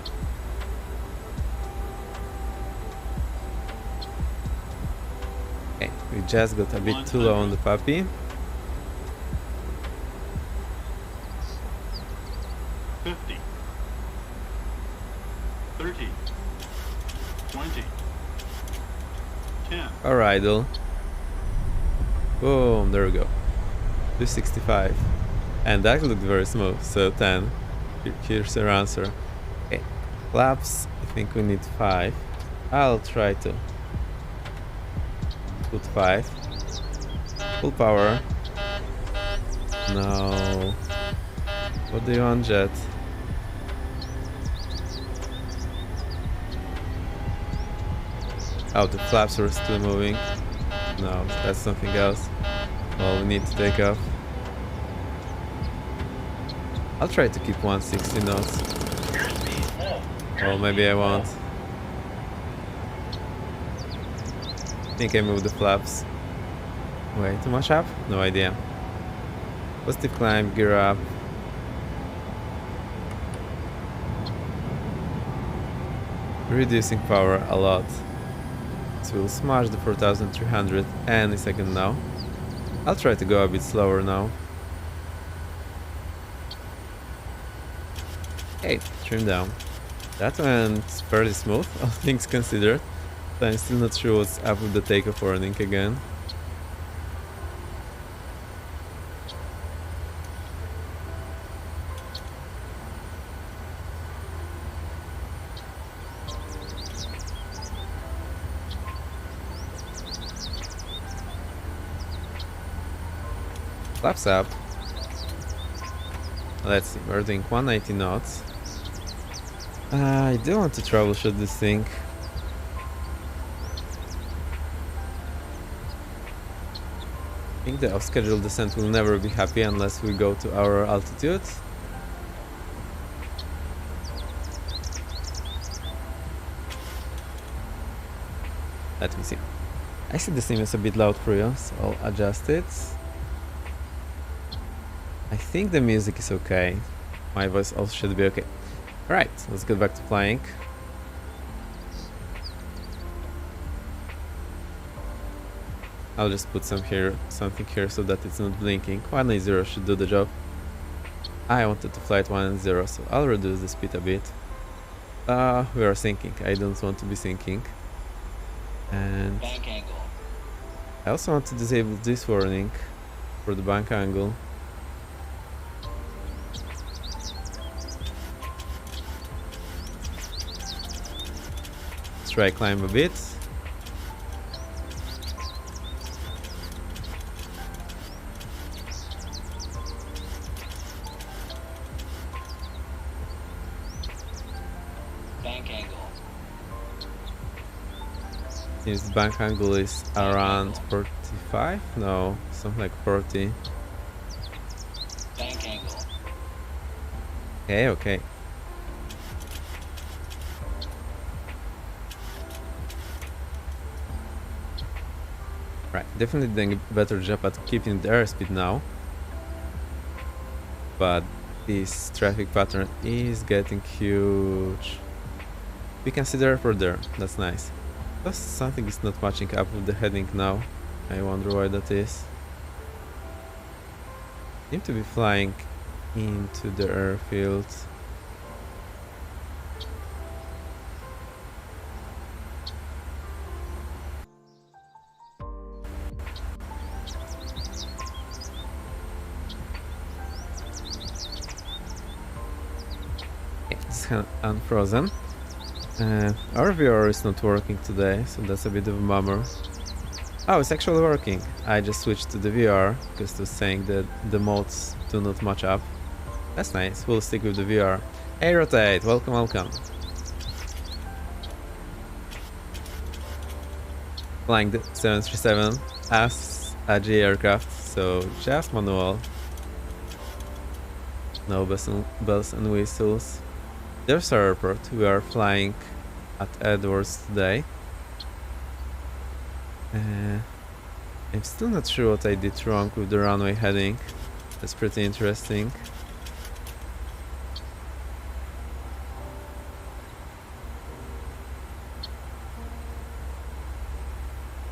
Okay, we just got a bit too low on the puppy. 50. 30. 20. 10. Our idle. Boom, there we go. 265. And that looked very smooth, so 10. Here's our answer. Okay, flaps, I think we need 5. I'll try to put 5. Full power. No. What do you want, Jet? Oh, the flaps are still moving. No, that's something else. Well, we need to take off. I'll try to keep 160 knots. Airspeed low. Well, maybe I won't. I think I moved the flaps. Way too much up? No idea. Positive climb, gear up. Reducing power a lot. So we'll smash the 4300 any second now. I'll try to go a bit slower now. Hey, trim down. That went fairly smooth, all things considered. But I'm still not sure what's up with the takeoff warning again. Flaps up. Let's see, we're doing 190 knots. I do want to troubleshoot this thing. I think the off-schedule descent will never be happy unless we go to our altitude. Let me see. I see the sim is a bit loud for you, so I'll adjust it. I think the music is okay. My voice also should be okay. Alright, let's get back to flying. I'll just put something here so that it's not blinking. 180 should do the job. I wanted to fly at 180, so I'll reduce the speed a bit. We are sinking. I don't want to be sinking. And Bank angle. I also want to disable this warning for the bank angle. Try climb a bit. Bank angle. His bank angle is around 45? No, something like 40. Bank angle. Okay. Right, definitely doing a better job at keeping the airspeed now. But this traffic pattern is getting huge. We can see the airport there, that's nice. But something is not matching up with the heading now. I wonder why that is. Seem to be flying into the airfield. It's unfrozen. Our VR is not working today, so that's a bit of a bummer. Oh, it's actually working. I just switched to the VR because it was saying that the modes do not match up. That's nice. We'll stick with the VR. Hey, Rotate! Welcome. Flying the 737 as a G aircraft, so just manual. No bells and whistles. There's our airport. We are flying at Edwards today. I'm still not sure what I did wrong with the runway heading. That's pretty interesting.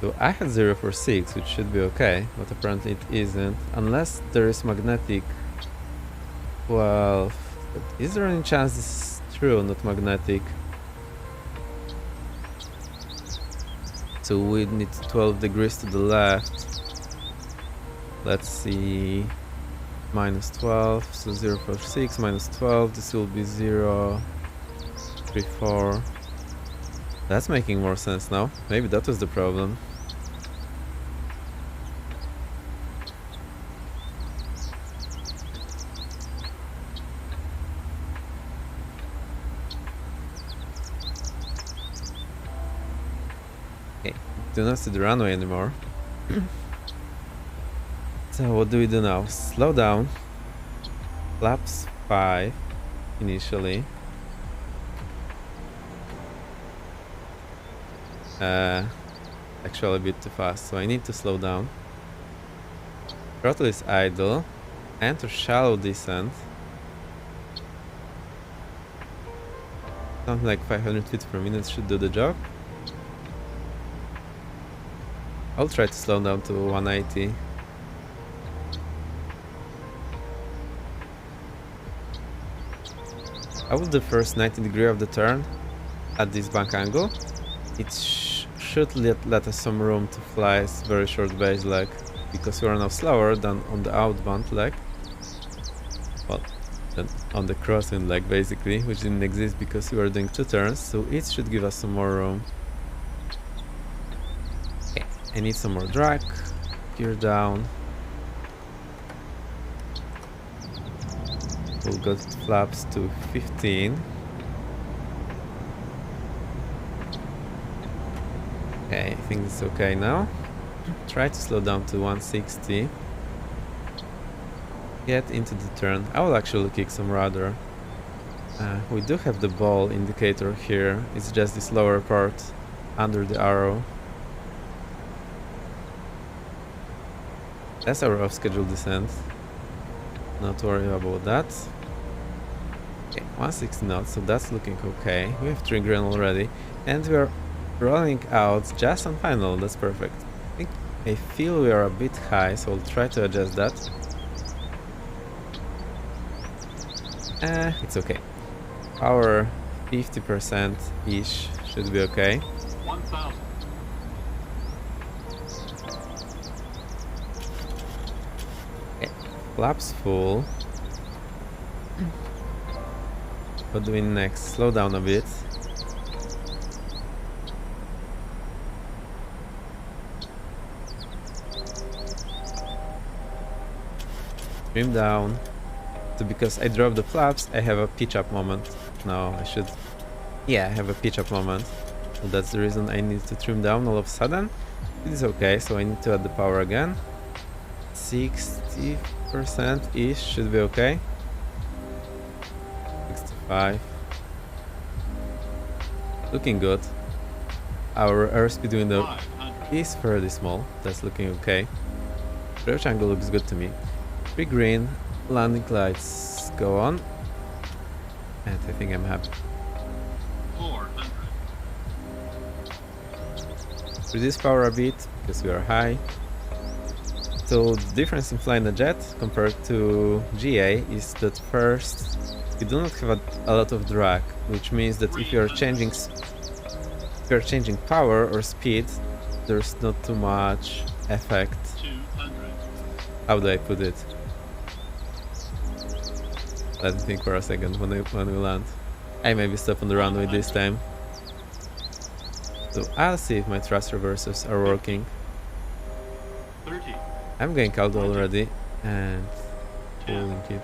So I had 046, which should be okay, but apparently it isn't. Unless there is magnetic 12. But is there any chance this is true, not magnetic? So we need 12 degrees to the left. Let's see. Minus 12, so 046 minus 12. This will be 0, 3, 4. That's making more sense now. Maybe that was the problem. Okay, do not see the runway anymore. So what do we do now? Slow down. Flaps 5 initially. Actually a bit too fast, so I need to slow down. Throttle is idle. Enter shallow descent. Something like 500 feet per minute should do the job. I'll try to slow down to 180. I will do first 90 degree of the turn at this bank angle. It should let us some room to fly very short base leg, because we are now slower than on the outbound leg. Well, than on the crosswind leg basically, which didn't exist because we were doing 2 turns, so it should give us some more room. Okay, I need some more drag. Gear down. We'll go to flaps to 15. Okay, I think it's okay now. Try to slow down to 160. Get into the turn. I will actually kick some rudder. We do have the ball indicator here. It's just this lower part under the arrow. That's our off-schedule descent. Not worry about that. Okay, 160 knots, so that's looking okay. We have triggering already, and we are rolling out just on final. That's perfect. I feel we are a bit high, so I'll try to adjust that. It's okay. Power 50%-ish should be okay. 1,000. Okay, flaps full. What do we next? Slow down a bit. Trim down. So because I dropped the flaps, I have a pitch up moment. No, I should... Yeah, I have a pitch up moment. So that's the reason I need to trim down all of a sudden. It is okay, so I need to add the power again. 60%-ish should be okay. 65. Looking good. Our airspeed window 500. is fairly small. That's looking okay. Approach angle looks good to me. 3 green. Landing lights go on. And I think I'm happy. 400. Reduce power a bit because we are high. So the difference in flying a jet compared to GA is that first you do not have a lot of drag, which means that if you are changing power or speed, there's not too much effect. 200. How do I put it? Let me think for a second when we land. I maybe stop on the runway this time. So I'll see if my thrust reversers are working. 30. I'm going out already and pulling it.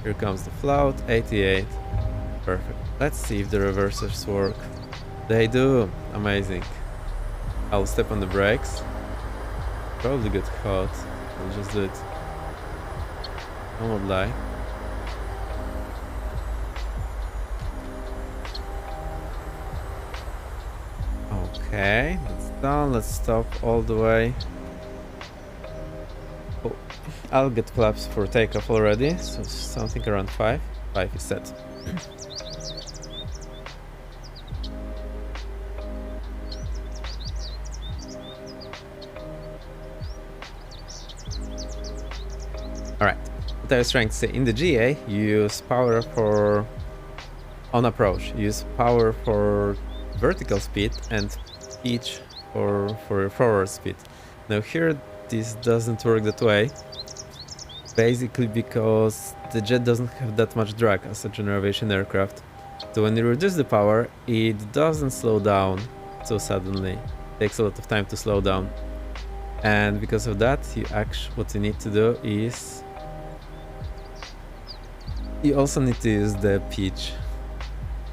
Here comes the float, 88. Perfect. Let's see if the reversers work. They do. Amazing. I'll step on the brakes. Probably get caught. I'll just do it. I won't lie. Oh Okay, that's done. Let's stop all the way. Oh, I'll get flaps for takeoff already, so something around 5. 5 is set. Alright, what I was trying to say, in the GA you use power for on approach, you use power for vertical speed and pitch for your forward speed. Now here this doesn't work that way, basically because the jet doesn't have that much drag as a general aviation aircraft. So when you reduce the power, it doesn't slow down so suddenly. It takes a lot of time to slow down. And because of that, what you need to do is you also need to use the pitch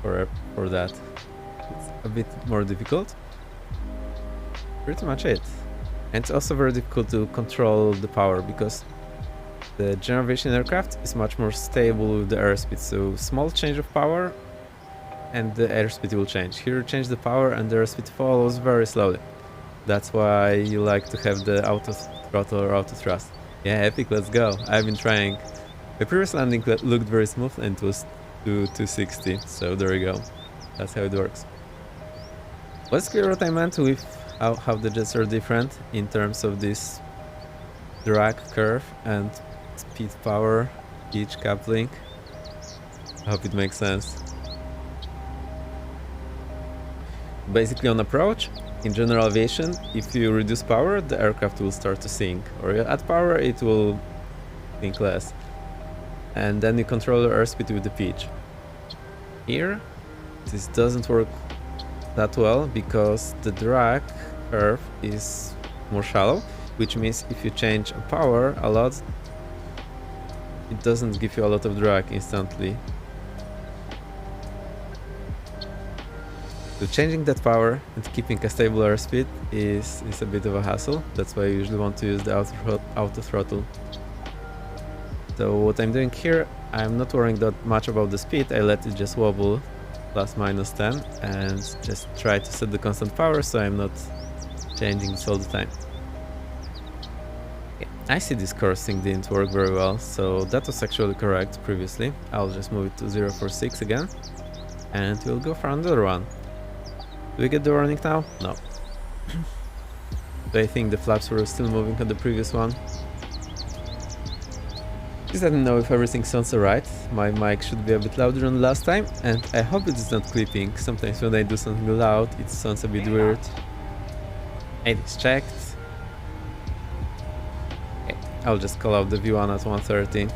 for that. It's a bit more difficult. Pretty much it. And it's also very difficult to control the power because the general aviation aircraft is much more stable with the airspeed. So small change of power and the airspeed will change. Here you change the power and the airspeed follows very slowly. That's why you like to have the Autothrot or Autothrust. Yeah, epic, let's go. I've been trying. The previous landing looked very smooth and it was to 260, so there we go. That's how it works. Let's clear what I meant with how the jets are different in terms of this drag curve and speed power, pitch coupling. I hope it makes sense. Basically on approach, in general aviation, if you reduce power, the aircraft will start to sink, or you add power, it will sink less. And then you control the airspeed with the pitch. Here, this doesn't work that well because the drag curve is more shallow, which means if you change a power a lot, it doesn't give you a lot of drag instantly. So changing that power and keeping a stable airspeed is a bit of a hassle. That's why I usually want to use the auto throttle. So what I'm doing here, I'm not worrying that much about the speed. I let it just wobble plus minus 10 and just try to set the constant power so I'm not changing this all the time. Okay. I see this course thing didn't work very well, so that was actually correct previously. I'll just move it to 046 again and we'll go for another one. Do we get the warning now? No. Do I think the flaps were still moving on the previous one? Please let me know if everything sounds alright. My mic should be a bit louder than last time, and I hope it is not clipping. Sometimes when I do something loud, it sounds a bit weird. It is checked. Okay, I'll just call out the V1 at 130.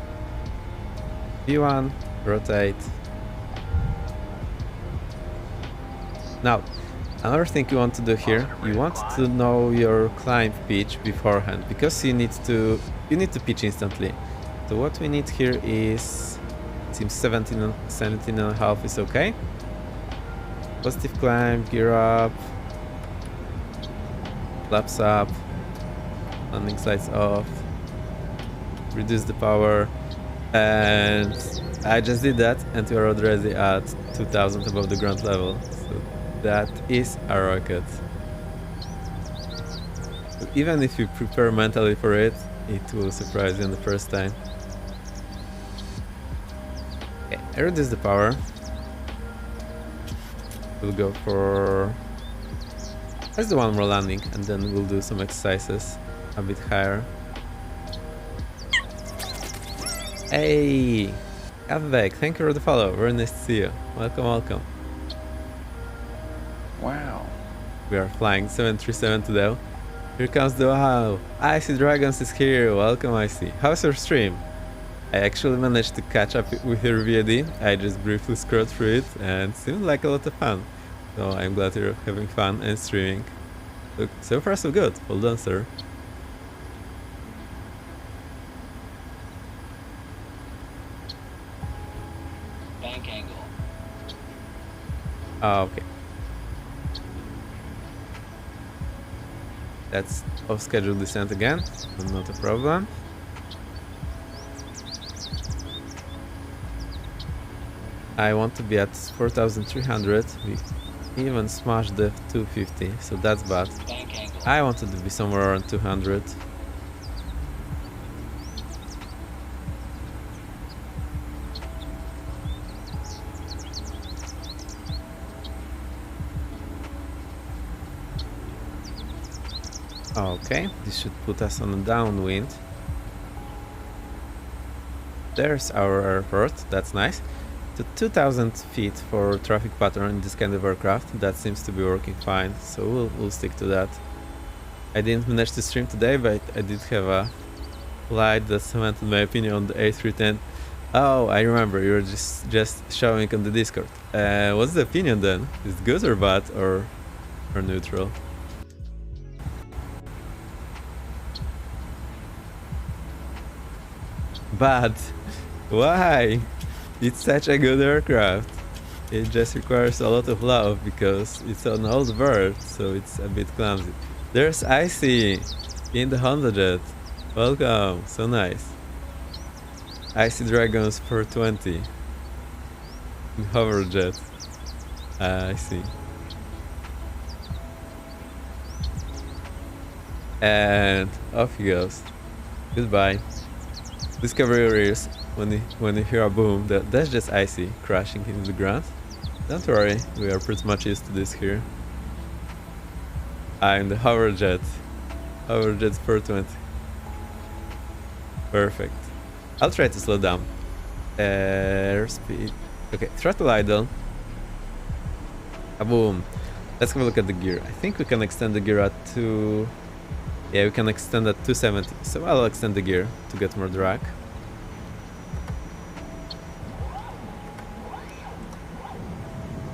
V1, rotate. Now, another thing you want to do here, you want to know your climb pitch beforehand, because you need to pitch instantly. So what we need here is, it seems 17 and a half is okay. Positive climb, gear up, flaps up, landing slides off, reduce the power, and I just did that and we are already at 2000 above the ground level. So that is a rocket. So even if you prepare mentally for it, it will surprise you on the first time. Okay, I reduce the power. We'll go for... let's do one more landing and then we'll do some exercises a bit higher. Hey! Back. Thank you for the follow. Very nice to see you. Welcome, welcome. Wow. We are flying 737 today. Here comes the wow. Icy Dragons is here. Welcome, Icy. How's your stream? I actually managed to catch up with your VOD. I just briefly scrolled through it and it seemed like a lot of fun. So I'm glad you're having fun and streaming. Look, so far so good. Well done, sir. Bank angle. Ah, okay. That's off schedule descent again, so not a problem. I want to be at 4,300 with even smashed the 250, so that's bad. Bank angle. I wanted to be somewhere around 200. Okay, this should put us on a downwind. There's our airport, that's nice. To 2000 feet for traffic pattern in this kind of aircraft, that seems to be working fine, so we'll stick to that. I didn't manage to stream today, but I did have a flight that cemented my opinion on the A310. Oh, I remember, you were just showing on the Discord. What's the opinion then? Is it good or bad or neutral? But why? It's such a good aircraft. It just requires a lot of love because it's an old bird, so it's a bit clumsy. There's Icy in the Honda Jet. Welcome, so nice. Icy Dragons per 20 in hover jet. I see. And off he goes. Goodbye. Discovery areas. When you hear a boom, that's just Icy crashing into the ground. Don't worry, we are pretty much used to this here. I'm the hover jet. Hover jet per 20. Perfect. I'll try to slow down. Airspeed. Okay, throttle idle. A boom. Let's have a look at the gear. I think we can extend the gear at 2. Yeah, we can extend at 270. So I'll extend the gear to get more drag.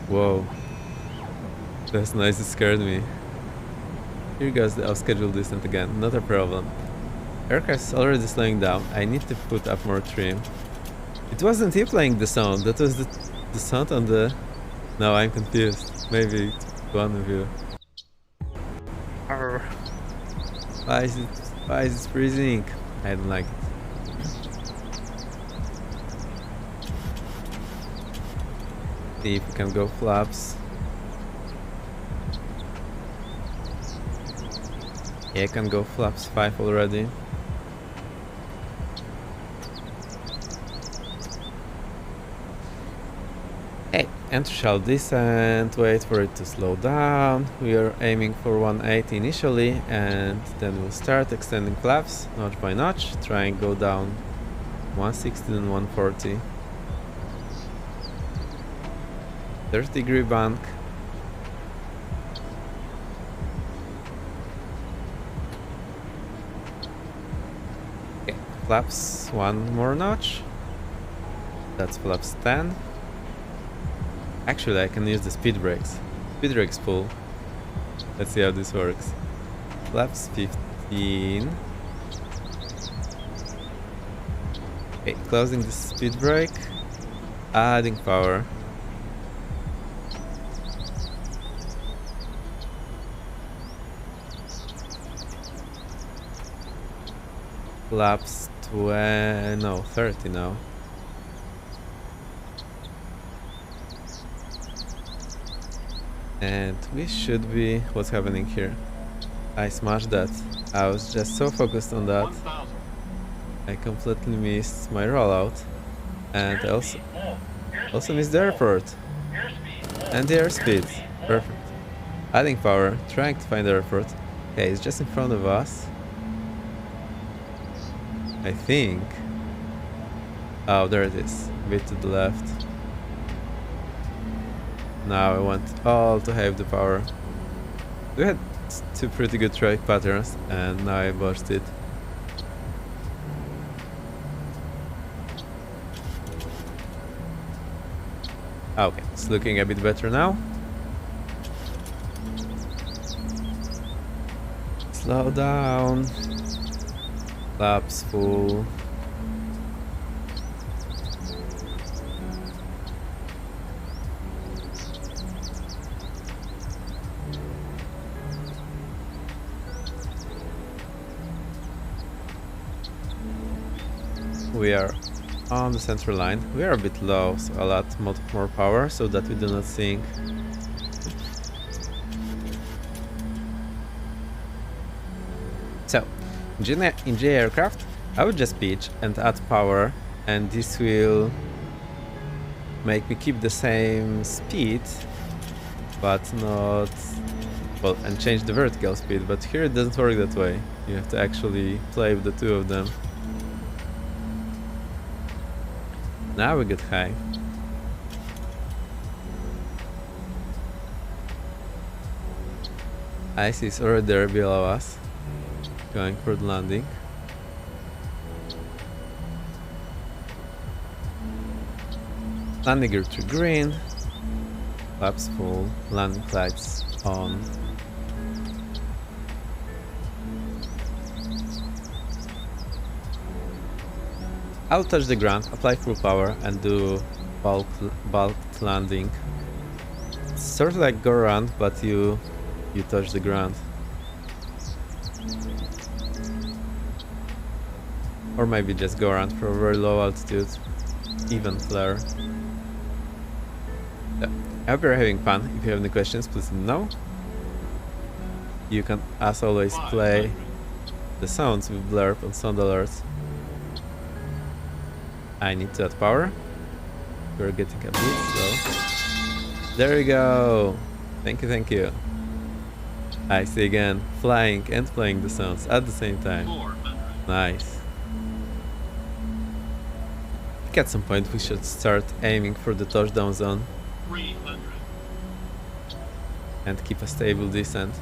Whoa. That's nice, it scared me. Here goes the off-schedule descent again, not a problem. Aircraft is already slowing down, I need to put up more trim. It wasn't he playing the sound, that was the sound on the... No, I'm confused. Maybe it's one of you. Arr. Why is it freezing? I don't like it. See if we can go flaps. Yeah, I can go flaps 5 already. Hey, and shall descend, wait for it to slow down. We are aiming for 180 initially, and then we'll start extending flaps, notch by notch, try and go down 160 and 140. 30-degree bank. Okay, flaps 1 more notch. That's flaps 10. Actually, I can use the speed brakes. Speed brakes pull. Let's see how this works. Flaps 15. Okay, closing the speed brake. Adding power. Flaps 20, no, 30 now. And we should be... What's happening here? I smashed that. I was just so focused on that. 1,000. I completely missed my rollout. And I also missed the airport. And the airspeed. Perfect. Adding power, trying to find the airport. Okay, it's just in front of us. I think. Oh, there it is. A bit to the left. Now I want all to have the power. We had 2 pretty good traffic patterns, and now I botched it. Okay, it's looking a bit better now. Slow down. Flaps full. We are on the center line. We are a bit low, so a lot more power so that we do not sink. In G aircraft, I would just pitch and add power, and this will make me keep the same speed, but not... well, and change the vertical speed, but here it doesn't work that way. You have to actually play with the two of them. Now we get high. Ice is already there below us, going for the landing. Landing gear to green, flaps full, landing lights on. I'll touch the ground, apply full power, and do bulk landing. It's sort of like go around, but you touch the ground. Or maybe just go around for a very low altitude, even flare. Yeah. I hope you're having fun. If you have any questions, please let me know. You can, as always, play the sounds with blurb on sound alerts. I need to add power. We're getting a bit slow. There we go! Thank you, thank you. I see again, flying and playing the sounds at the same time. 400. Nice. I think at some point we should start aiming for the touchdown zone 300. and keep a stable descent.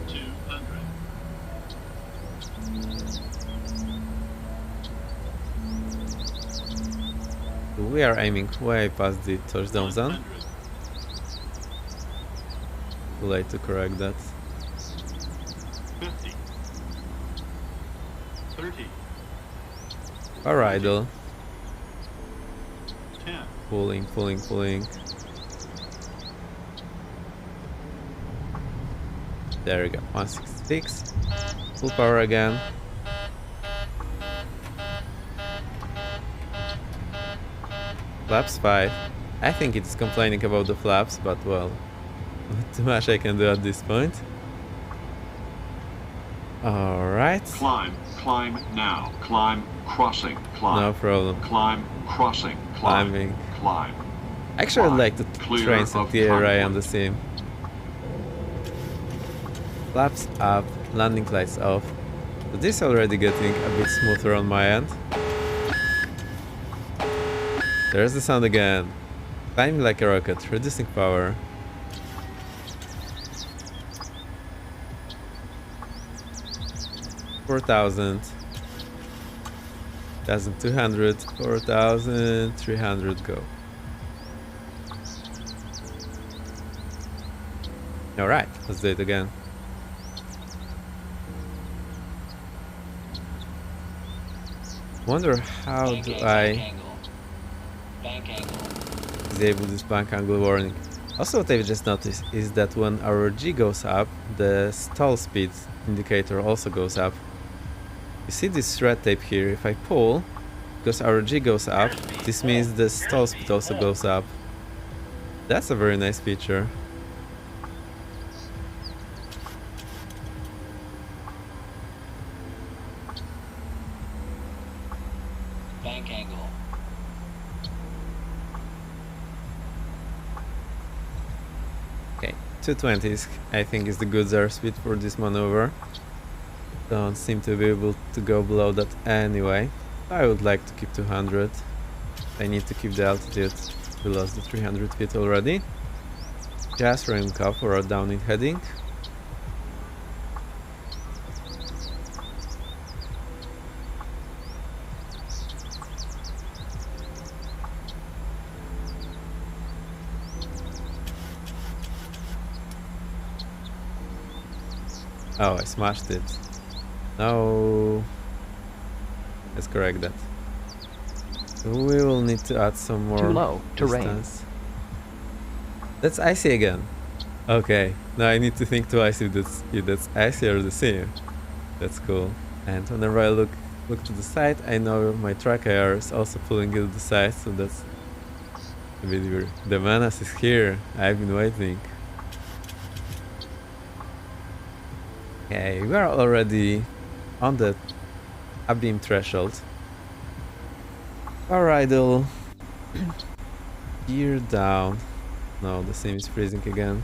200. We are aiming way past the touchdown zone. 100. Too late to correct that. 50. 30. Power idle. 10. Pulling. There we go. 166. Full power again. Flaps 5. I think it's complaining about the flaps, but well, not too much I can do at this point. Alright. Climb now. Climb, crossing, climb. No problem. Climb, crossing, climb. Climbing. Climb. Actually, I'd like to Clear train some of TRI on the conflict. sim. Flaps up, landing lights off. So this is already getting a bit smoother on my end. There's the sound again. Climbing like a rocket, reducing power. $4,000. 1,200, 4,300 go. Alright, let's do it again. Wonder how do I Bank angle. disable this bank angle warning. Also, what I've just noticed is that when our G goes up, the stall speed indicator also goes up. You see this red tape here? If I pull, because our G goes up, this means the stall speed also goes up. That's a very nice feature. Bank angle. Okay, 220s I think is the good airspeed for this maneuver. Don't seem to be able to go below that anyway. I would like to keep 200. I need to keep the altitude. We lost the 300 feet already. Just running off for a downwind heading. Oh, I smashed it. No. Let's correct that. We will need to add some more Too low, terrain. distance. That's icy again. Okay, now I need to think twice if that's icy or the sea. That's cool. And whenever I look to the side, I know my track IR is also pulling it to the side, so that's a bit weird. The menace is here. I've been waiting. Okay, we are already on the abeam threshold. Power idle. Gear down. No, the sim is freezing again.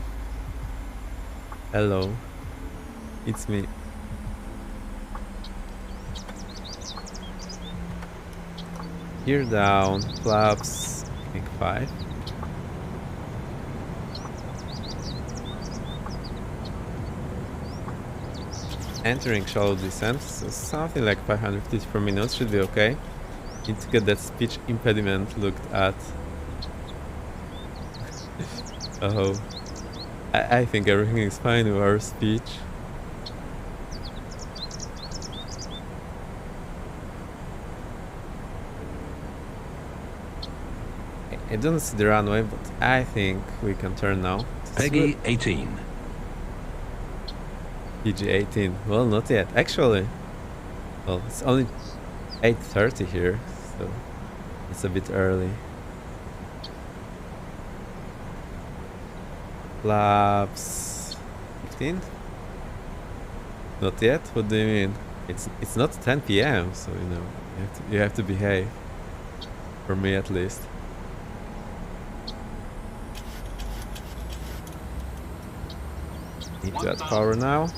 Hello. It's me. Gear down. Flaps. I think 5. Entering shallow descent, so something like 550 per minute should be okay. Need to get that speech impediment looked at. Oh, I think everything is fine with our speech. I don't see the runway, but I think we can turn now. Peggy 18. PG-18. Well, not yet. Actually, well, it's only 8:30 here, so it's a bit early. Flaps 15? Not yet? What do you mean? It's not 10 p.m., so you know you have to behave. For me, at least. Need to add power now.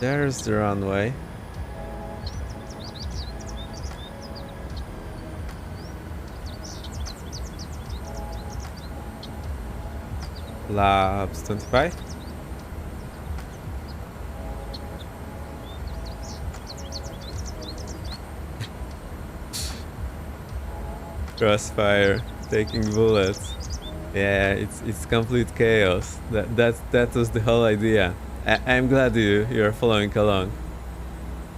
There's the runway. Laps 25. Crossfire, taking bullets. Yeah, it's complete chaos. That was the whole idea. I'm glad you're following along,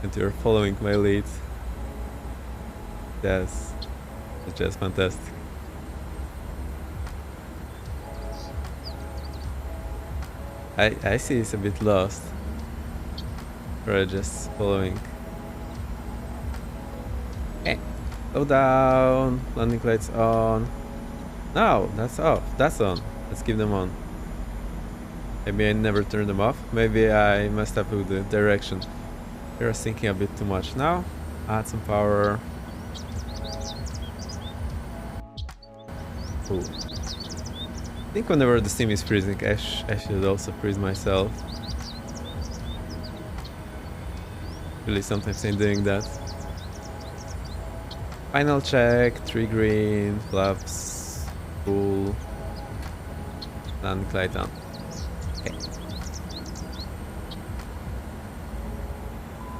and you're following my lead. That's just fantastic. I see it's a bit lost. We're just following. Okay, slow down. Landing lights on. No, that's off. That's on. Let's keep them on. Maybe I never turned them off. Maybe I messed up with the direction. You're thinking a bit too much now. Add some power. Cool. I think whenever the sim is freezing, I should also freeze myself. Really, sometimes I'm doing that. Final check. 3 green. Flaps. Cool. And glide down. Okay.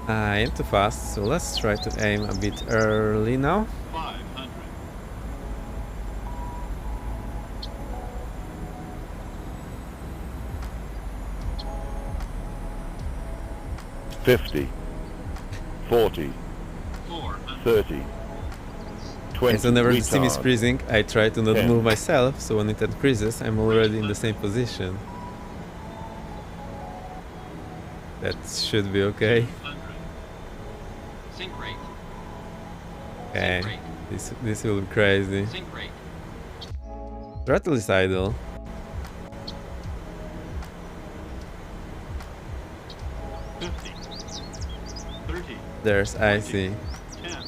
I am too fast, so let's try to aim a bit early now. 500. 50, 40, 400. 30, 20. And so whenever the sim is retard. freezing, I try to not 10. move myself, so when it unfreezes, I'm already in the same position. That should be okay. 100. Sink rate. Okay, Sink rate. this will be crazy. Sink rate. Throttle is idle. 50. 30. There's icy. 10.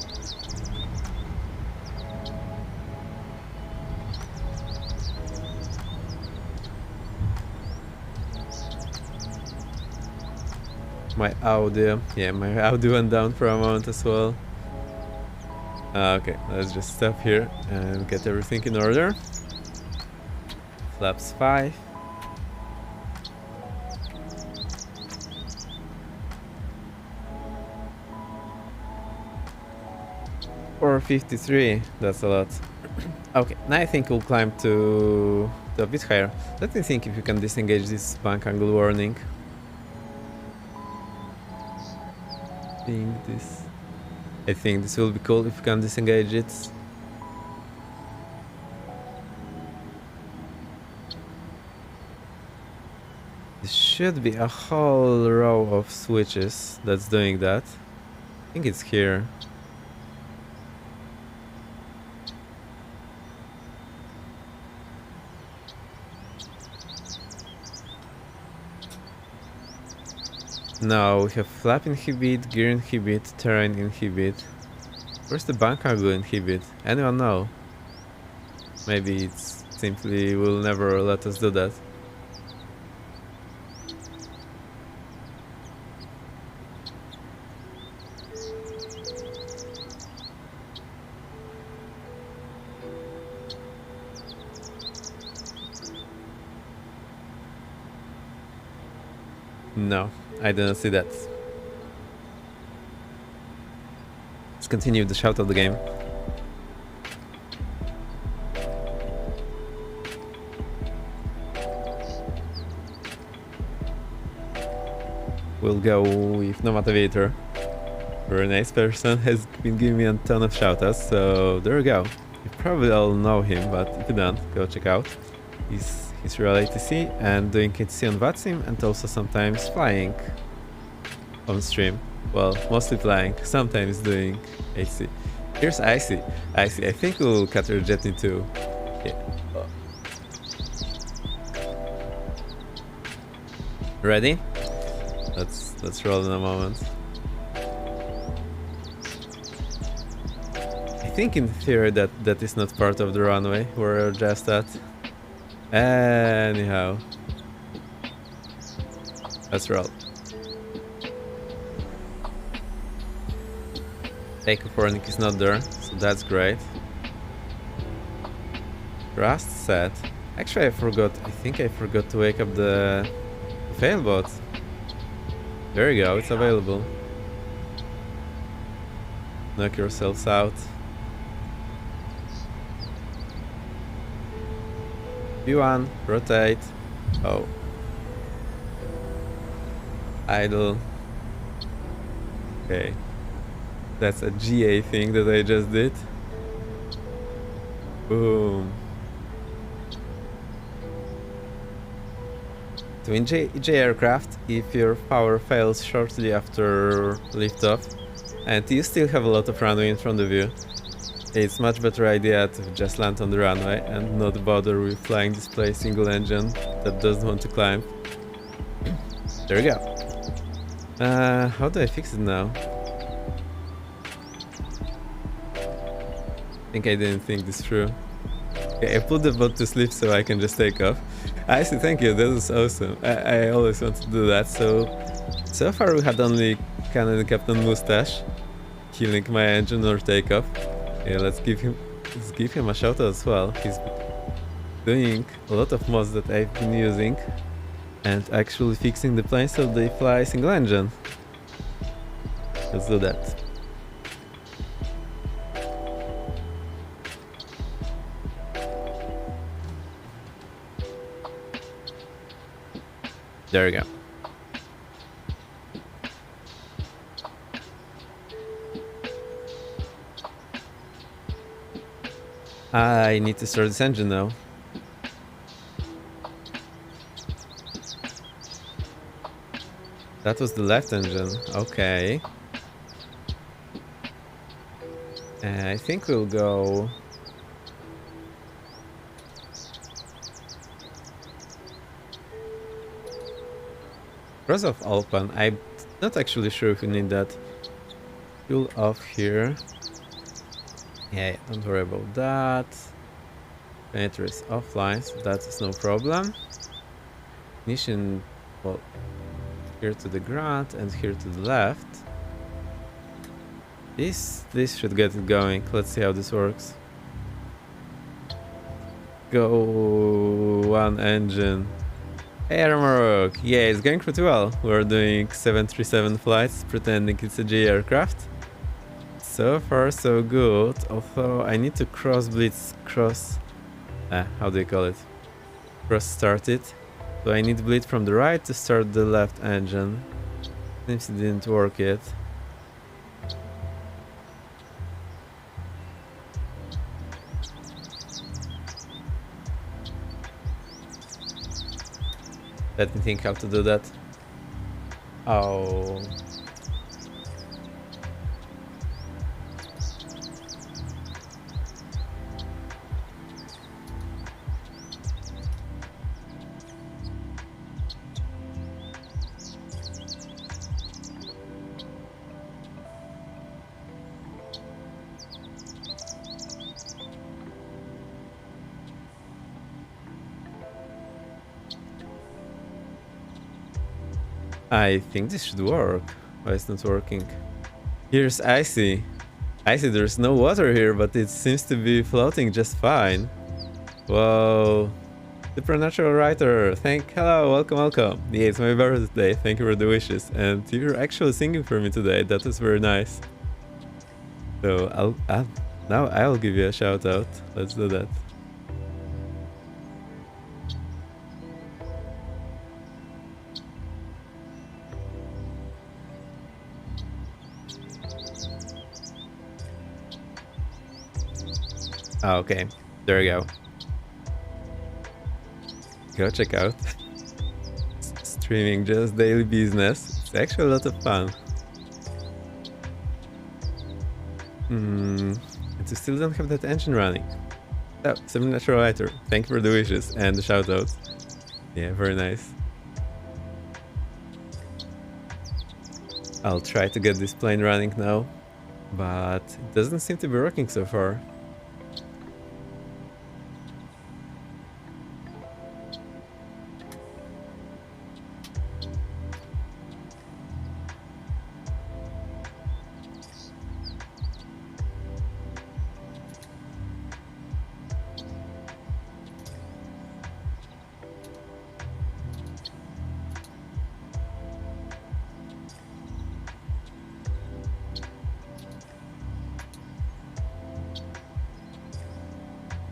My audio, yeah, my audio went down for a moment as well. Okay, let's just stop here and get everything in order. Flaps 5. Or 53, that's a lot. Okay, now I think we'll climb to a bit higher. Let me think if you can disengage this bank angle warning. I think this will be cool if you can disengage it. There should be a whole row of switches that's doing that. I think it's here. No, we have flap inhibit, gear inhibit, terrain inhibit. Where's the bank cargo inhibit? Anyone know? Maybe it's simply will never let us do that. No, I didn't see that. Let's continue the shout of the game. We'll go with Nomad Aviator. Very nice person, has been giving me a ton of shoutouts, so there we go. You probably all know him, but if you don't, go check out. He's real ATC and doing ATC on VATSIM and also sometimes flying on stream. Well, mostly flying, sometimes doing ATC. Here's Icy. Icy, I think we'll cut your jet into... Yeah. Ready? Let's roll in a moment. I think in theory that is not part of the runway we're just at. Anyhow, let's roll. Takeoff warning is not there, so that's great. Thrust set. Actually, I think I forgot to wake up the failbot. There you go, it's available. Knock yourselves out. V1, rotate. Oh. Idle. Okay. That's a GA thing that I just did. Boom. So in J aircraft, if your power fails shortly after liftoff, and you still have a lot of runway in front of you, it's much better idea to just land on the runway and not bother with flying display single engine that doesn't want to climb. There we go. How do I fix it now? I think I didn't think this through. Okay, I put the bot to sleep so I can just take off. I see, thank you, that was awesome. I always want to do that. So far we had only Canon Captain Mustache killing my engine or takeoff. Yeah, let's give him a shout out as well. He's doing a lot of mods that I've been using and actually fixing the planes so they fly single engine. Let's do that. There we go. I need to start this engine now. That was the left engine. Okay. I think we'll go... Cross off open. I'm not actually sure if we need that. Fuel off here. Yeah, don't worry about that. Penetrator is offline, so that is no problem. Ignition, well, here to the ground and here to the left. This should get it going. Let's see how this works. Go one engine. Hey Armorok! Yeah, it's going pretty well. We're doing 737 flights, pretending it's a J aircraft. So far so good, although I need to cross how do you call it? Cross start it. So I need bleed from the right to start the left engine. Seems it didn't work yet. Let me think how to do that. Oh. I think this should work. Why it's not working? Here's Icy. Icy, there's no water here, but it seems to be floating just fine. Whoa. Supernatural writer, hello, welcome. Yeah, it's my birthday, thank you for the wishes. And you're actually singing for me today, that was very nice. So now I'll give you a shout out. Let's do that. Oh, okay, there we go. Go check out. Streaming just daily business. It's actually a lot of fun. And you still don't have that engine running. Oh, Supernatural Writer, thank you for the wishes and the shoutouts. Yeah, very nice. I'll try to get this plane running now, but it doesn't seem to be working so far.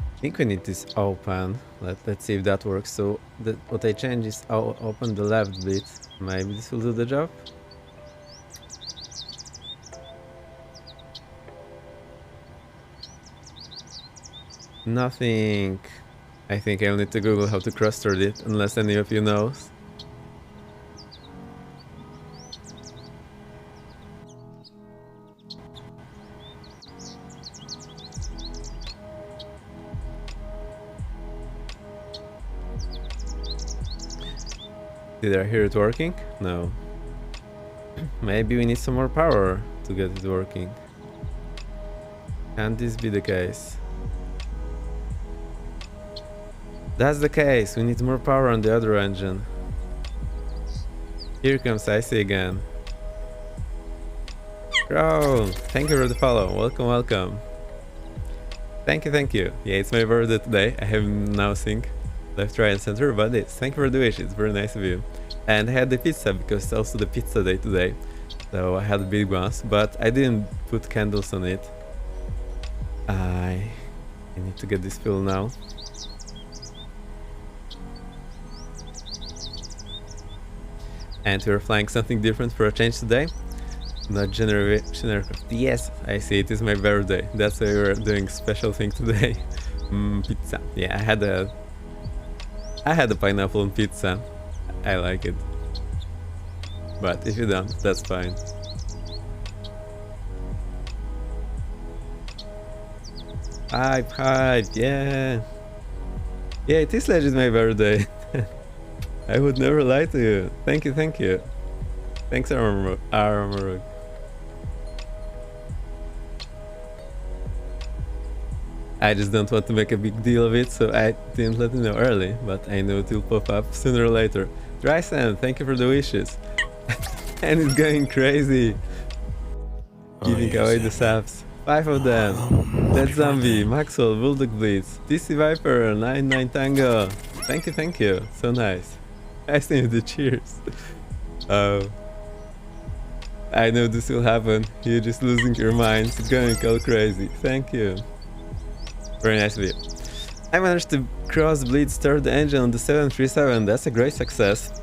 I think we need this open. Let's see if that works. So what I change is I'll open the left bit. Maybe this will do the job. Nothing. I think I'll need to Google how to cross-thread it, unless any of you knows. Did I hear it working? No. Maybe we need some more power to get it working. Can this be the case? That's the case. We need more power on the other engine. Here comes Icy again. Crow! Thank you for the follow. Welcome. Thank you. Yeah, it's my birthday today. I have now sync left, right, and center, but thank you for the wish. It's very nice of you. And I had the pizza because it's also the pizza day today. So I had big ones, but I didn't put candles on it. I need to get this fuel now. And we're flying something different for a change today. Not generation aircraft. Yes, I see, it is my birthday. That's why we're doing special thing today. Pizza. Yeah, I had a pineapple on pizza. I like it. But if you don't, that's fine. Hype, yeah. Yeah, it is legit my birthday. I would never lie to you. Thank you. Thanks, Armor. I just don't want to make a big deal of it, so I didn't let you know early, but I know it will pop up sooner or later. Drysan, thank you for the wishes. And it's going crazy. Giving away the subs. 5 of them. Dead Zombie, Maxwell, Bulldog Blitz, DC Viper, 99 Tango. Thank you. So nice. I see the cheers. Oh. I know this will happen. You're just losing your minds, going all crazy. Thank you. Very nice of you. I managed to cross-bleed third engine on the 737. That's a great success.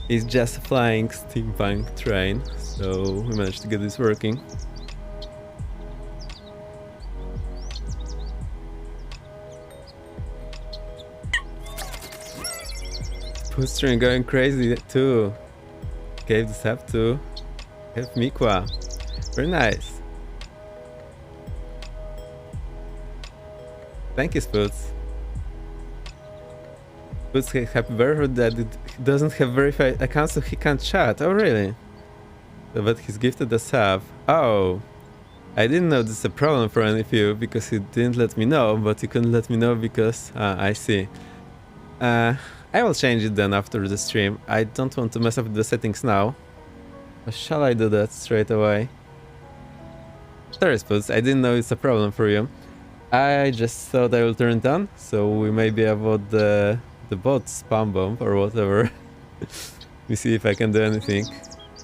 It's just a flying steampunk train, so we managed to get this working. Food string going crazy too. Gave this up to have Mikwa. Very nice. Thank you, Spoots. Spoots, happy birthday that it doesn't have verified account, so he can't chat. Oh, really? But he's gifted a sub. Oh. I didn't know this is a problem for any of you because he didn't let me know, but he couldn't let me know because... I see. I will change it then after the stream. I don't want to mess up the settings now, Or shall I do that straight away? Sorry, Spoots, I didn't know it's a problem for you. I just thought I will turn it on, so we maybe avoid the bot spam bomb or whatever. We see if I can do anything.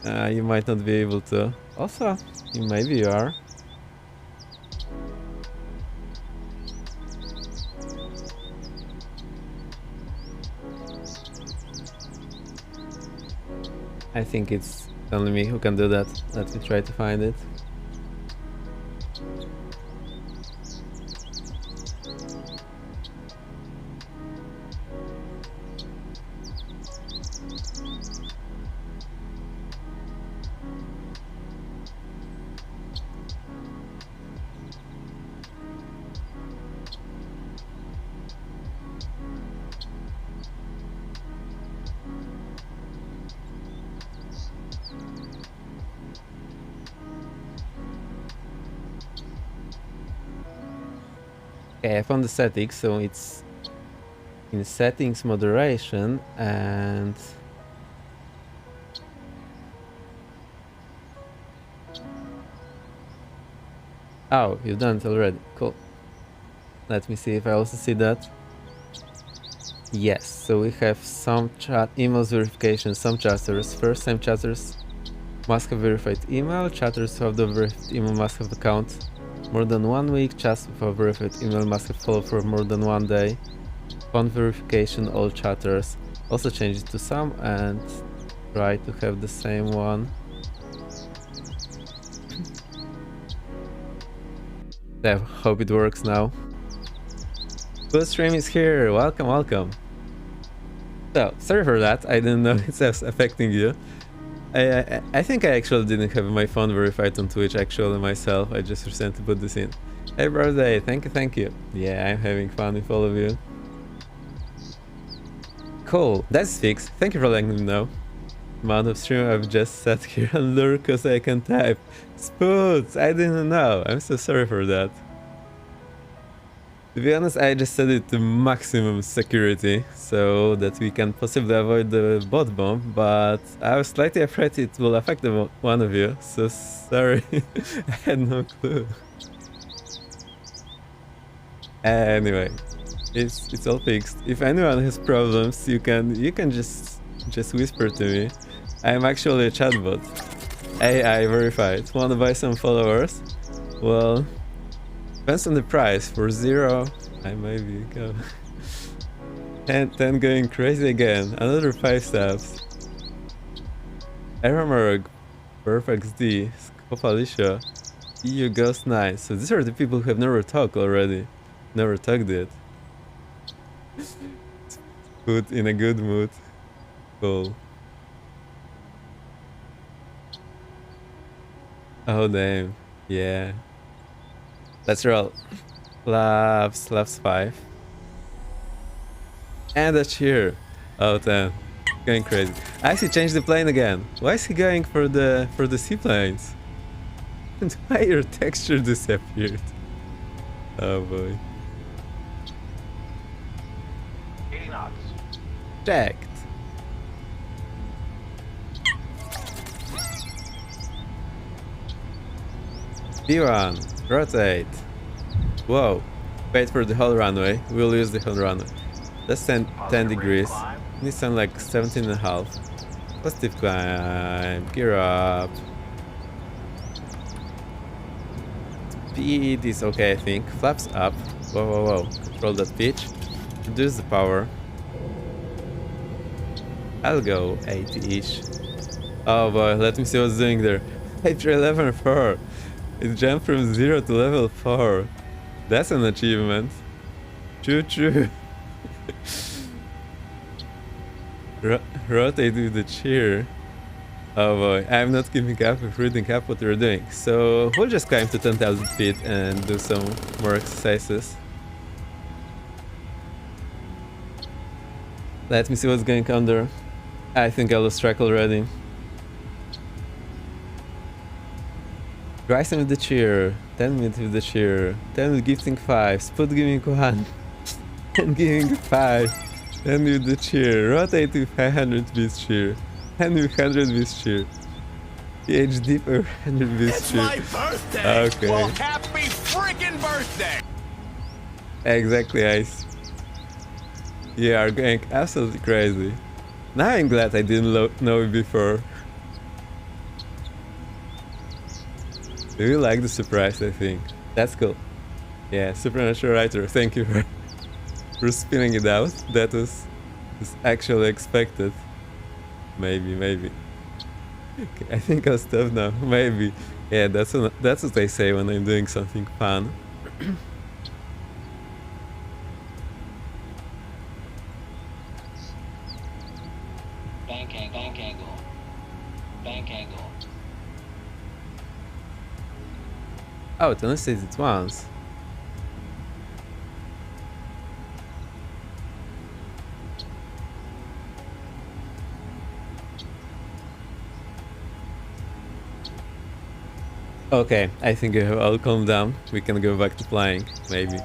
You might not be able to. Also, maybe you are. I think it's only me who can do that. Let me try to find it. Okay, I found the settings, so it's in settings moderation and oh, you've done it already. Cool. Let me see if I also see that. Yes, so we have some chat emails verification, some chatters. First time chatters must have verified email. Chatters who have the verified email must have account more than 1 week. Chats with a verified email must have followed for more than 1 day. Upon verification, all chatters. Also change it to some and try to have the same one. I hope it works now. Full stream is here. Welcome, welcome. So, sorry for that. I didn't know it's affecting you. I think I actually didn't have my phone verified on Twitch actually myself. I just recently put this in. Hey birthday, thank you, thank you. Yeah, I'm having fun with all of you. Cool, that's fixed. Thank you for letting me know. Amount of stream I've just sat here and lurk cause I can type. Spoots, I didn't know. I'm so sorry for that. To be honest, I just set it to maximum security so that we can possibly avoid the bot bomb, but I was slightly afraid it will affect one of you, so sorry. I had no clue. Anyway, it's all fixed. If anyone has problems, you can just whisper to me. I'm actually a chatbot. AI verified. Wanna buy some followers? Well, depends on the price. For 0, I maybe go. 10 going crazy again. Another 5 stabs. Eramerg, Perfect D, Scopalicia, EU Ghost 9. So these are the people who have never talked already. Never talked it. Put in a good mood. Cool. Oh damn. Yeah. Let's roll. Slaps 5. And a cheer. Oh damn. Going crazy. I actually changed the plane again. Why is he going for the seaplanes? And why your texture disappeared? Oh boy. 80 knots. Checked. B1. Rotate. Whoa. Wait for the whole runway. We'll use the whole runway. That's 10 degrees. Needs some like 17.5. Positive climb. Gear up. Speed is okay, I think. Flaps up. Whoa, whoa, whoa. Control that pitch. Reduce the power. I'll go 80-ish. Oh boy, let me see what's doing there. H3 level 4. It jumped from 0 to level 4. That's an achievement. Choo choo. Rotate with the cheer. Oh boy, I'm not keeping up with reading up what we're doing. So we'll just climb to 10,000 feet and do some more exercises. Let me see what's going on there. I think I lost track already. Bryson with the cheer, 10 minutes with the cheer, 10 with gifting 5, Spot giving 1, 10 giving 5, 10 with the cheer, rotate with 500 with cheer, 10 with 100 with cheer. PhD per 100 It's my BSP. birthday! Okay. Well, happy freaking birthday! Exactly, Ice. You are going absolutely crazy. Now I'm glad I didn't know it before. Do you like the surprise, I think? That's cool. Yeah, Supernatural Writer, thank you for spinning it out. That was actually expected. Maybe. Okay, I think I'll stop now. Maybe. Yeah, that's what I say when I'm doing something fun. Bank angle. Bank angle. Oh, it only says it once. Okay, I think we have all calmed down. We can go back to flying, maybe.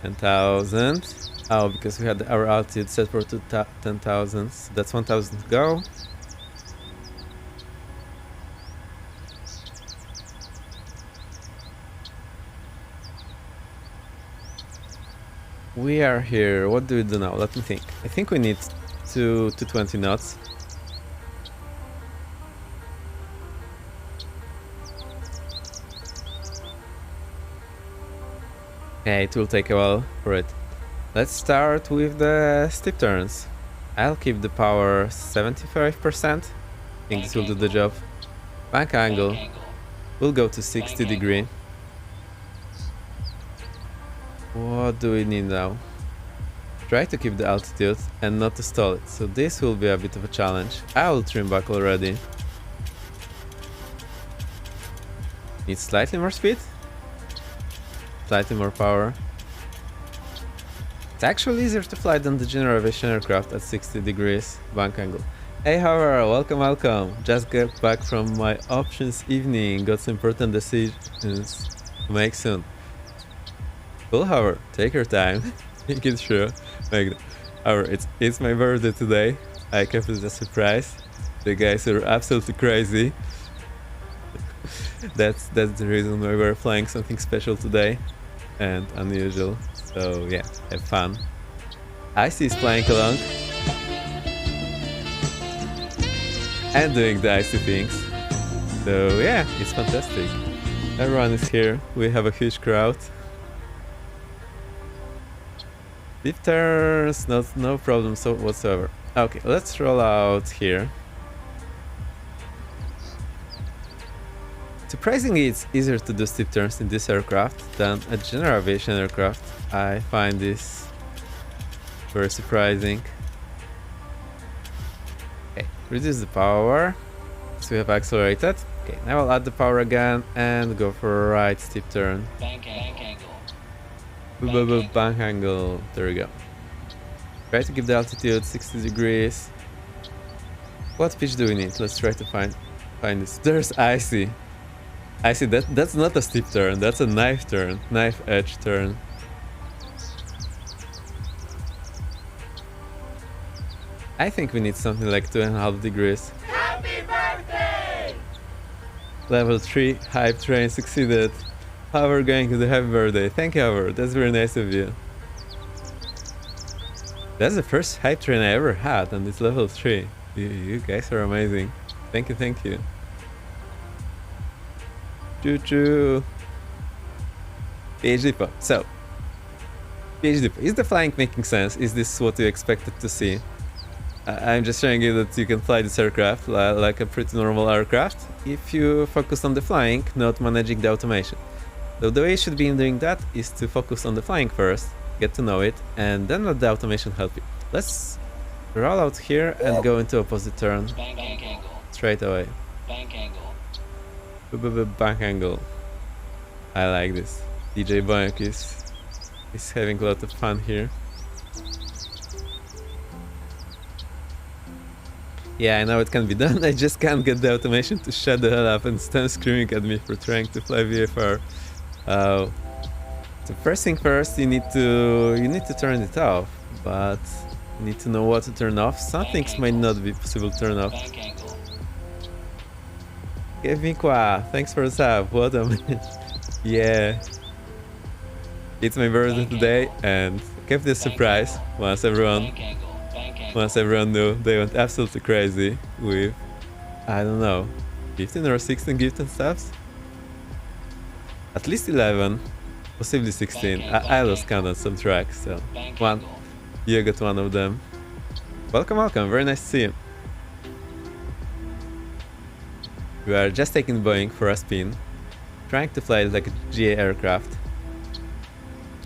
10,000. Oh, because we had our altitude set for 10,000. So that's 1,000 to go. We are here. What do we do now? Let me think. I think we need to 20 knots. Okay, it will take a while for it. Let's start with the steep turns. I'll keep the power 75%. I think this will do the job. Bank angle. We'll go to 60 degree. What do we need now? Try to keep the altitude and not to stall it. So this will be a bit of a challenge. I will trim back already. Need slightly more speed. Slightly more power. It's actually easier to fly than the general aviation aircraft at 60 degrees bank angle. Hey Howard, welcome. Just got back from my options evening. Got some important decisions to make soon. Cool, Howard. Take your time. Think it through. Howard, it's my birthday today. I kept it a surprise. The guys are absolutely crazy. That's the reason why we're flying something special today and unusual. So yeah, have fun. Icy is flying along and doing the icy things. So yeah, it's fantastic. Everyone is here. We have a huge crowd. Deep turns, no problem whatsoever. Okay, let's roll out here. Surprisingly, it's easier to do steep turns in this aircraft than a general aviation aircraft. I find this very surprising. Okay, reduce the power. So we have accelerated. Okay, now I'll add the power again and go for a right steep turn. Bank angle. Bank angle. There we go. Try to keep the altitude 60 degrees. What pitch do we need? Let's try to find this. There's icy. I see that's not a steep turn, that's a knife turn, knife edge turn. I think we need something like 2.5 degrees. Happy birthday! Level 3 hype train succeeded. Howard going to the happy birthday. Thank you, Howard, that's very nice of you. That's the first hype train I ever had and it's level 3. You guys are amazing. Thank you. Choo-choo. PhD pop. So, PhD pop. Is the flying making sense? Is this what you expected to see? I'm just showing you that you can fly this aircraft like a pretty normal aircraft if you focus on the flying, not managing the automation. So the way you should be doing that is to focus on the flying first, get to know it, and then let the automation help you. Let's roll out here and go into opposite turn. Bank angle. Straight away. Bank angle. Bank angle. I like this. DJ Boink is having a lot of fun here. Yeah, I know it can be done. I just can't get the automation to shut the hell up and stand screaming at me for trying to fly VFR. So first thing first, you need to turn it off, but you need to know what to turn off. Some things might not be possible to turn off. Bank angle. Kevin Kwa, thanks for the sub. What a yeah. It's my birthday today and kept this surprise once everyone knew. They went absolutely crazy with, I don't know, 15 or 16 gifted subs? At least 11, possibly 16. I lost count on some tracks, so one, you got one of them. Welcome, welcome, very nice to see you. We are just taking Boeing for a spin, trying to fly it like a GA aircraft.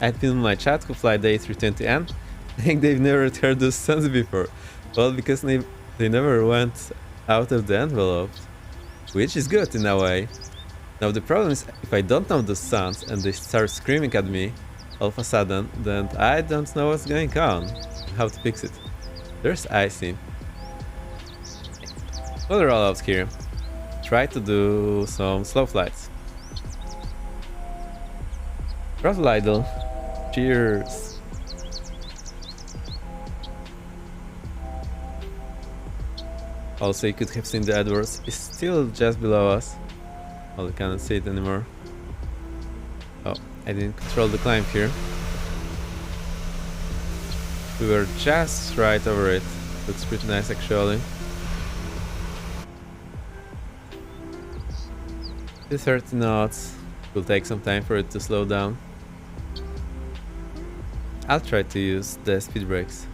I had people in my chat who fly the A320N, saying they've never heard those sounds before. Well, because they never went out of the envelope, which is good in a way. Now the problem is, if I don't know those sounds and they start screaming at me all of a sudden, then I don't know what's going on, how to fix it. There's Icy. We'll roll out here. Try to do some slow flights. Throttle idle. Cheers. Also, you could have seen the Edwards. It's still just below us. Well, I cannot see it anymore. Oh, I didn't control the climb here. We were just right over it. Looks pretty nice actually. 30 knots. Will take some time for it to slow down. I'll try to use the speed brakes.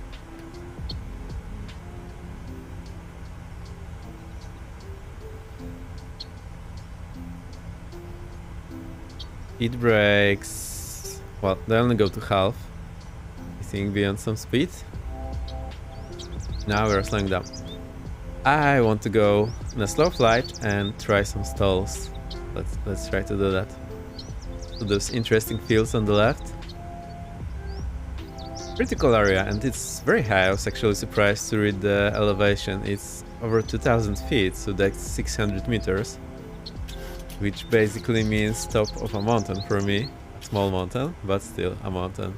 Speed brakes. Well, they only go to half. I think beyond some speed. Now we're slowing down. I want to go in a slow flight and try some stalls. Let's try to do that. So those interesting fields on the left. Pretty cool area, and it's very high. I was actually surprised to read the elevation. It's over 2000 feet, so that's 600 meters. Which basically means top of a mountain for me. A small mountain, but still a mountain.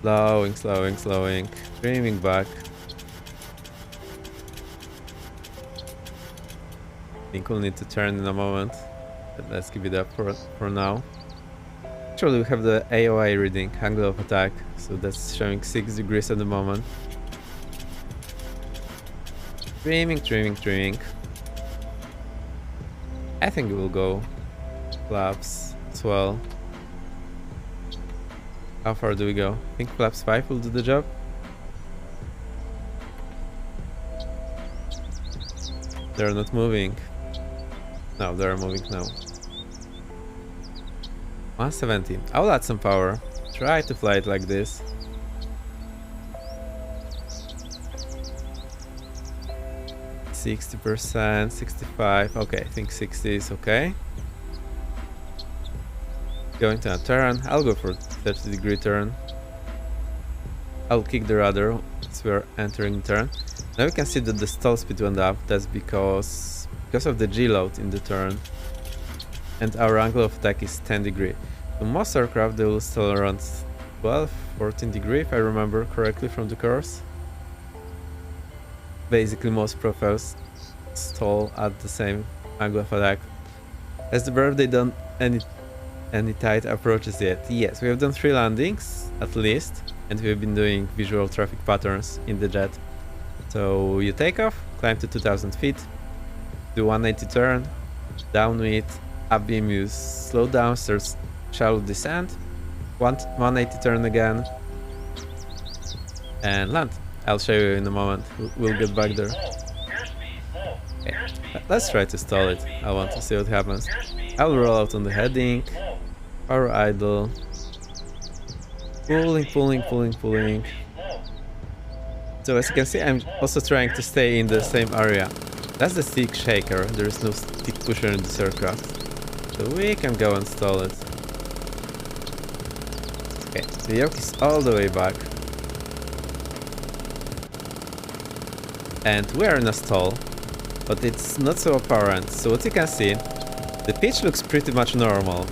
Slowing, slowing, slowing. Dreaming back. I think we'll need to turn in a moment. But let's keep it up for now. Actually, we have the AOI reading, angle of attack. So that's showing 6 degrees at the moment. Dreaming, dreaming, dreaming. I think it will go. Flaps as well. How far do we go? I think flaps 5 will do the job. They're not moving. No, they're moving now. 170. I'll add some power. Try to fly it like this. %, 65. Okay, I think 60 is okay. Going to a turn. I'll go for 30-degree turn. I'll kick the rudder as we're entering the turn. Now we can see that the stall speed went up. That's because of the G-load in the turn. And our angle of attack is 10 degree. So most aircraft, they will stall around 12, 14 degree if I remember correctly from the course. Basically most profiles stall at the same angle of attack. Has the birthday done any tight approaches yet? Yes, we have done 3 landings at least, and we've been doing visual traffic patterns in the jet. So you take off, climb to 2000 feet, do 180 turn, downwind, upbeam, you slow down, start shallow descent, 180 turn again, and land. I'll show you in a moment. We'll get back there. Okay. Let's try to stall it. I want to see what happens. I'll roll out on the heading, power idle, pulling, pulling, pulling, pulling. So as you can see, I'm also trying to stay in the same area. That's the stick shaker. There is no stick pusher in this aircraft, so we can go and stall it. Okay, the yoke is all the way back. And we are in a stall, but it's not so apparent. So what you can see, the pitch looks pretty much normal.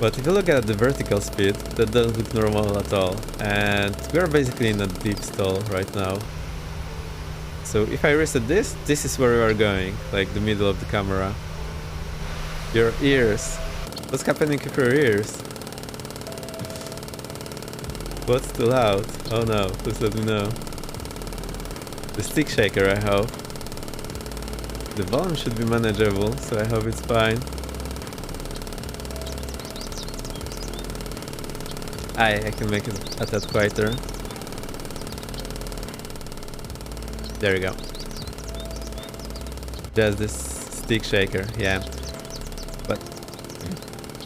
But if you look at the vertical speed, that doesn't look normal at all. And we are basically in a deep stall right now. So if I reset this, this is where we are going, like the middle of the camera. Your ears. What's happening with your ears? What's too loud? Oh no, please let me know. The stick shaker, I hope. The volume should be manageable, so I hope it's fine. I can make it a tad quieter. There we go. Just this stick shaker, yeah. But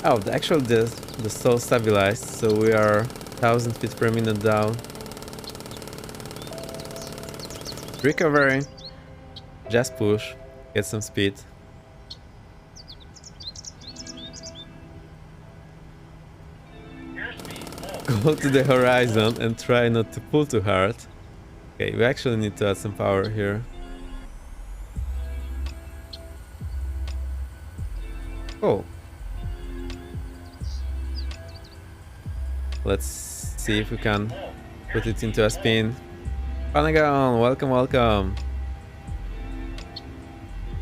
oh, the stall stabilized, so we are 1000 feet per minute down. Recovery. Just push, get some speed. Go to the horizon and try not to pull too hard. Okay, we actually need to add some power here. Oh. Let's see if we can put it into a spin. Panagon, welcome, welcome.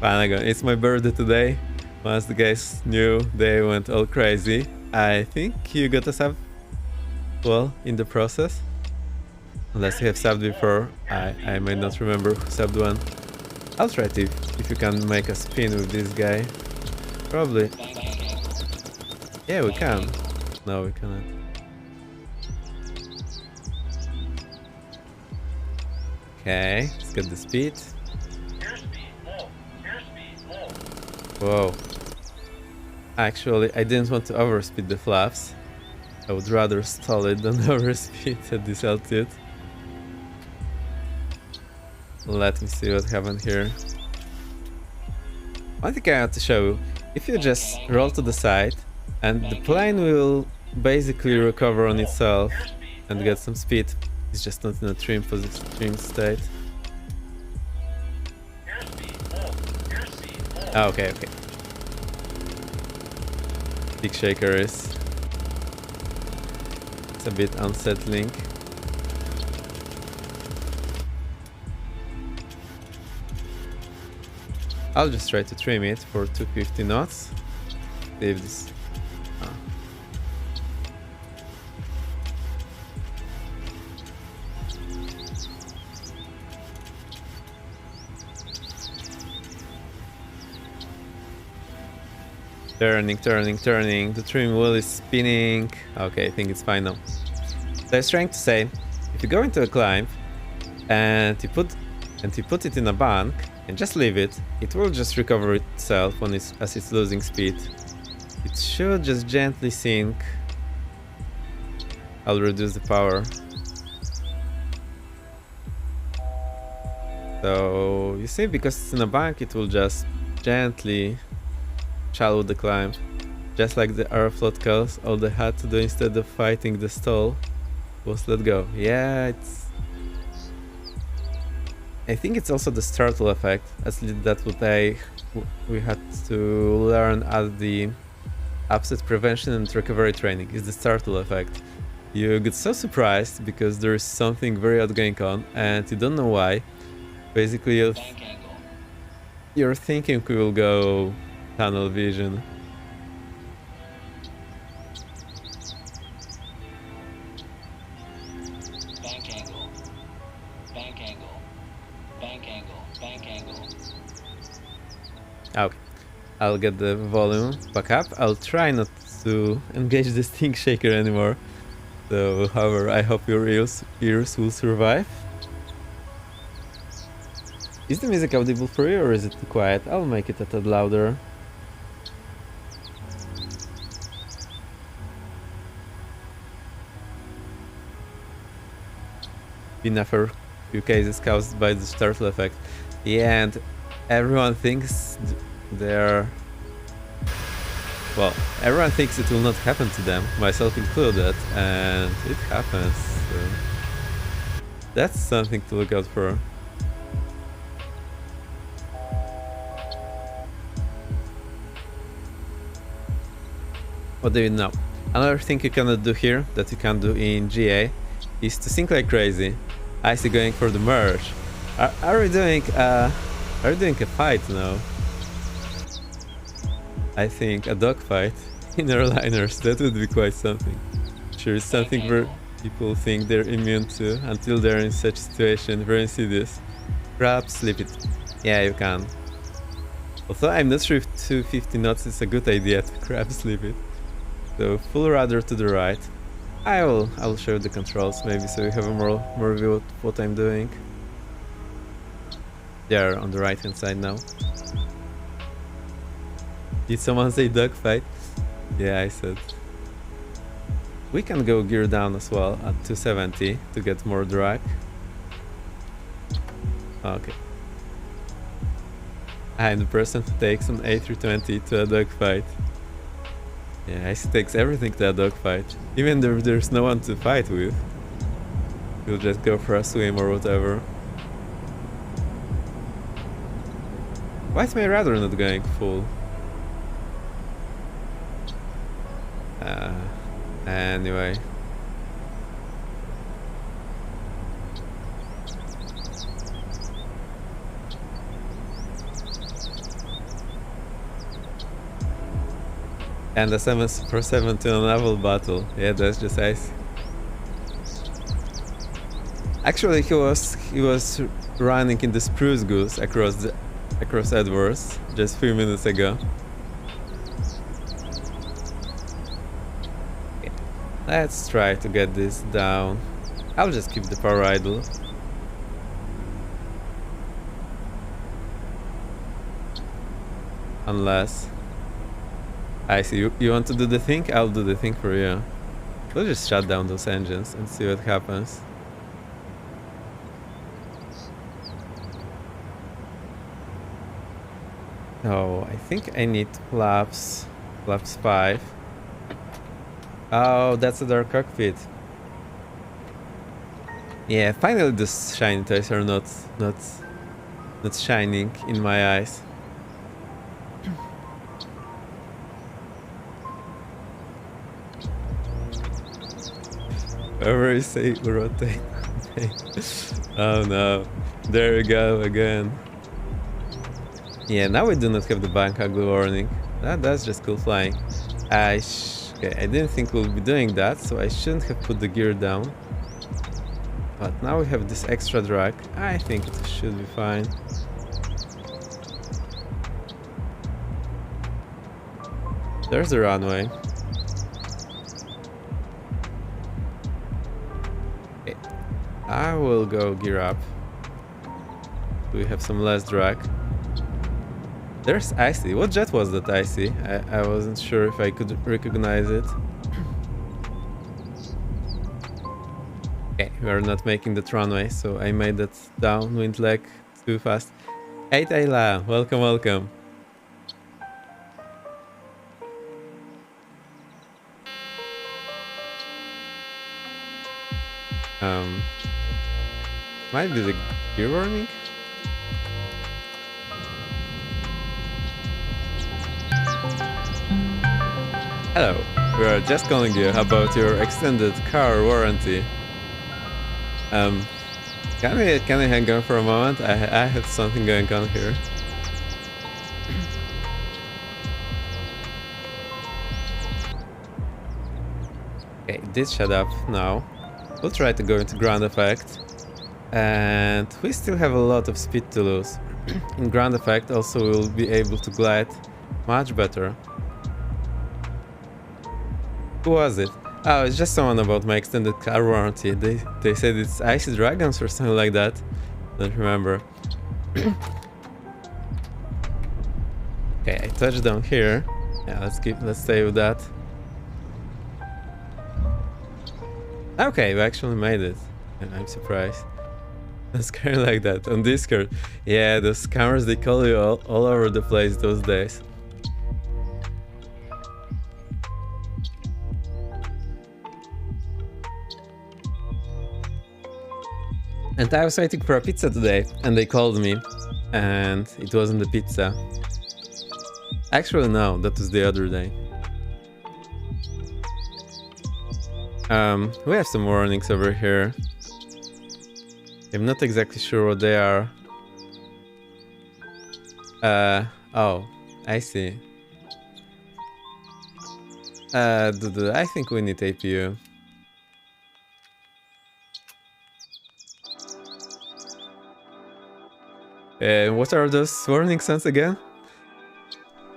Panagon, it's my birthday today. Once the guys knew, they went all crazy. I think you got a sub, well, in the process. Unless you have subbed before, I might not remember who subbed one. I'll try to, if you can make a spin with this guy. Probably. Yeah, we can. No, we cannot. Okay, let's get the speed. Whoa. Actually, I didn't want to overspeed the flaps. I would rather stall it than overspeed at this altitude. Let me see what happened here. One thing I have to show you, if you just roll to the side and the plane will basically recover on itself and get some speed. It's just not in a trim state. Oh, okay. Stick shaker is... it's a bit unsettling. I'll just try to trim it for 250 knots. See if this... oh. Turning. The trim wheel is spinning. Okay, I think it's fine now. So I was trying to say, if you go into a climb and you put it in a bank and just leave it, it will just recover itself when as it's losing speed. It should just gently sink. I'll reduce the power. So you see, because it's in a bank, it will just gently shallow the climb, just like the Autothrot kills. All they had to do instead of fighting the stall was let go. Yeah, I think it's also the startle effect. At least that's what we had to learn at the upset prevention and recovery training, is the startle effect. You get so surprised because there is something very odd going on and you don't know why. Basically you're thinking we will go tunnel vision. Okay, I'll get the volume back up. I'll try not to engage the stink shaker anymore. So, however, I hope your ears will survive. Is the music audible for you or is it too quiet? I'll make it a tad louder. Been a few cases caused by the startle effect. Yeah, and everyone thinks everyone thinks it will not happen to them, myself included, and it happens. So that's something to look out for. What do you know? Another thing you cannot do here, that you can do in GA, is to think like crazy. Icy going for the merge. Are we doing a fight now? I think a dogfight in airliners, that would be quite something. Sure, it's something where people think they're immune to until they're in such situation. Very insidious. Grab, slip it. Yeah, you can. Although I'm not sure if 250 knots is a good idea to grab slip it. So full rudder to the right. I'll show the controls maybe so you have a more view of what I'm doing. They're on the right hand side now. Did someone say dogfight? Yeah, I said. We can go gear down as well at 270 to get more drag. Okay. And the person who takes an A320 to a dogfight. Yeah, Icy takes everything to a dogfight. Even if there's no one to fight with. He'll just go for a swim or whatever. Why is my radar not going full? Anyway. And a 747 to a naval battle. Yeah, that's just icy. Actually, he was running in the Spruce Goose across Edwards just a few minutes ago. Okay. Let's try to get this down. I'll just keep the power idle. Unless I see you want to do the thing? I'll do the thing for you. We'll just shut down those engines and see what happens. Oh, I think I need flaps 5. Oh, that's a dark cockpit. Yeah, finally those shiny toys are not shining in my eyes. Wherever you say rotate. Oh no, there we go again. Yeah, now we do not have the bank angle warning. That's just cool flying. Okay, I didn't think we'll be doing that, so I shouldn't have put the gear down. But now we have this extra drag. I think it should be fine. There's the runway. Okay, I will go gear up. We have some less drag. There's Icy. What jet was that Icy? I wasn't sure if I could recognize it. Okay, we are not making that runway, so I made that downwind leg too fast. Hey Tayla, welcome, welcome. Might be the gear warning? Hello, we are just calling you about your extended car warranty. Can we hang on for a moment? I have something going on here. Okay, it did shut up now. We'll try to go into ground effect. And we still have a lot of speed to lose. In ground effect also we'll be able to glide much better. Who was it? Oh, it's just someone about my extended car warranty. They said it's Icy Dragons or something like that. Don't remember. Okay, I touched down here. Yeah, let's stay with that. Okay, we actually made it. And I'm surprised. That's kind of like that on Discord. Yeah, those cameras, they call you all over the place those days. And I was waiting for a pizza today, and they called me, and it wasn't the pizza. Actually, no, that was the other day. We have some warnings over here. I'm not exactly sure what they are. Oh, I see. I think we need APU. What are those warning sounds again?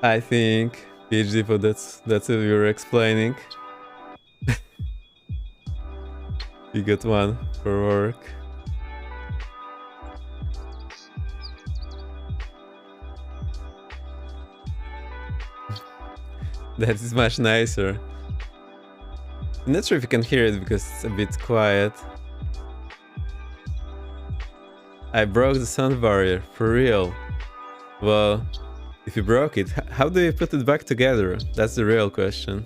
I think PhD, but that's what you were explaining. You got one for work. That is much nicer. I'm not sure if you can hear it because it's a bit quiet. I broke the sound barrier, for real. Well, if you broke it, how do you put it back together? That's the real question.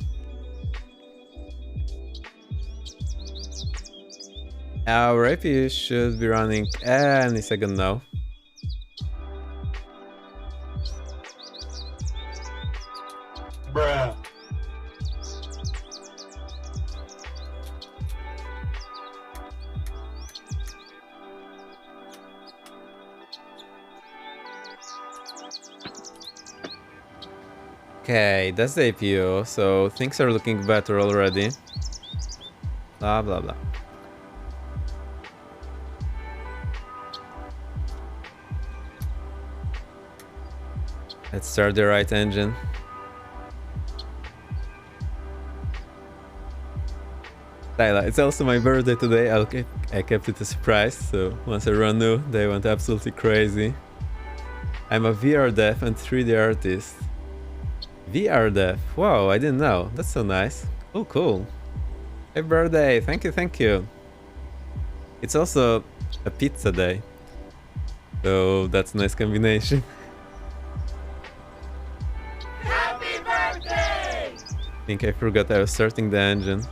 Our APU should be running any second now. Bruh. Okay, that's the APU, so things are looking better already. Blah blah blah. Let's start the right engine. Tyler, it's also my birthday today. I kept it a surprise, so once everyone knew, they went absolutely crazy. I'm a VR dev and 3D artist. VR dev? Wow, I didn't know. That's so nice. Oh, cool. Happy birthday! Thank you, thank you. It's also a pizza day, so that's a nice combination. Happy birthday! I think I forgot I was starting the engine.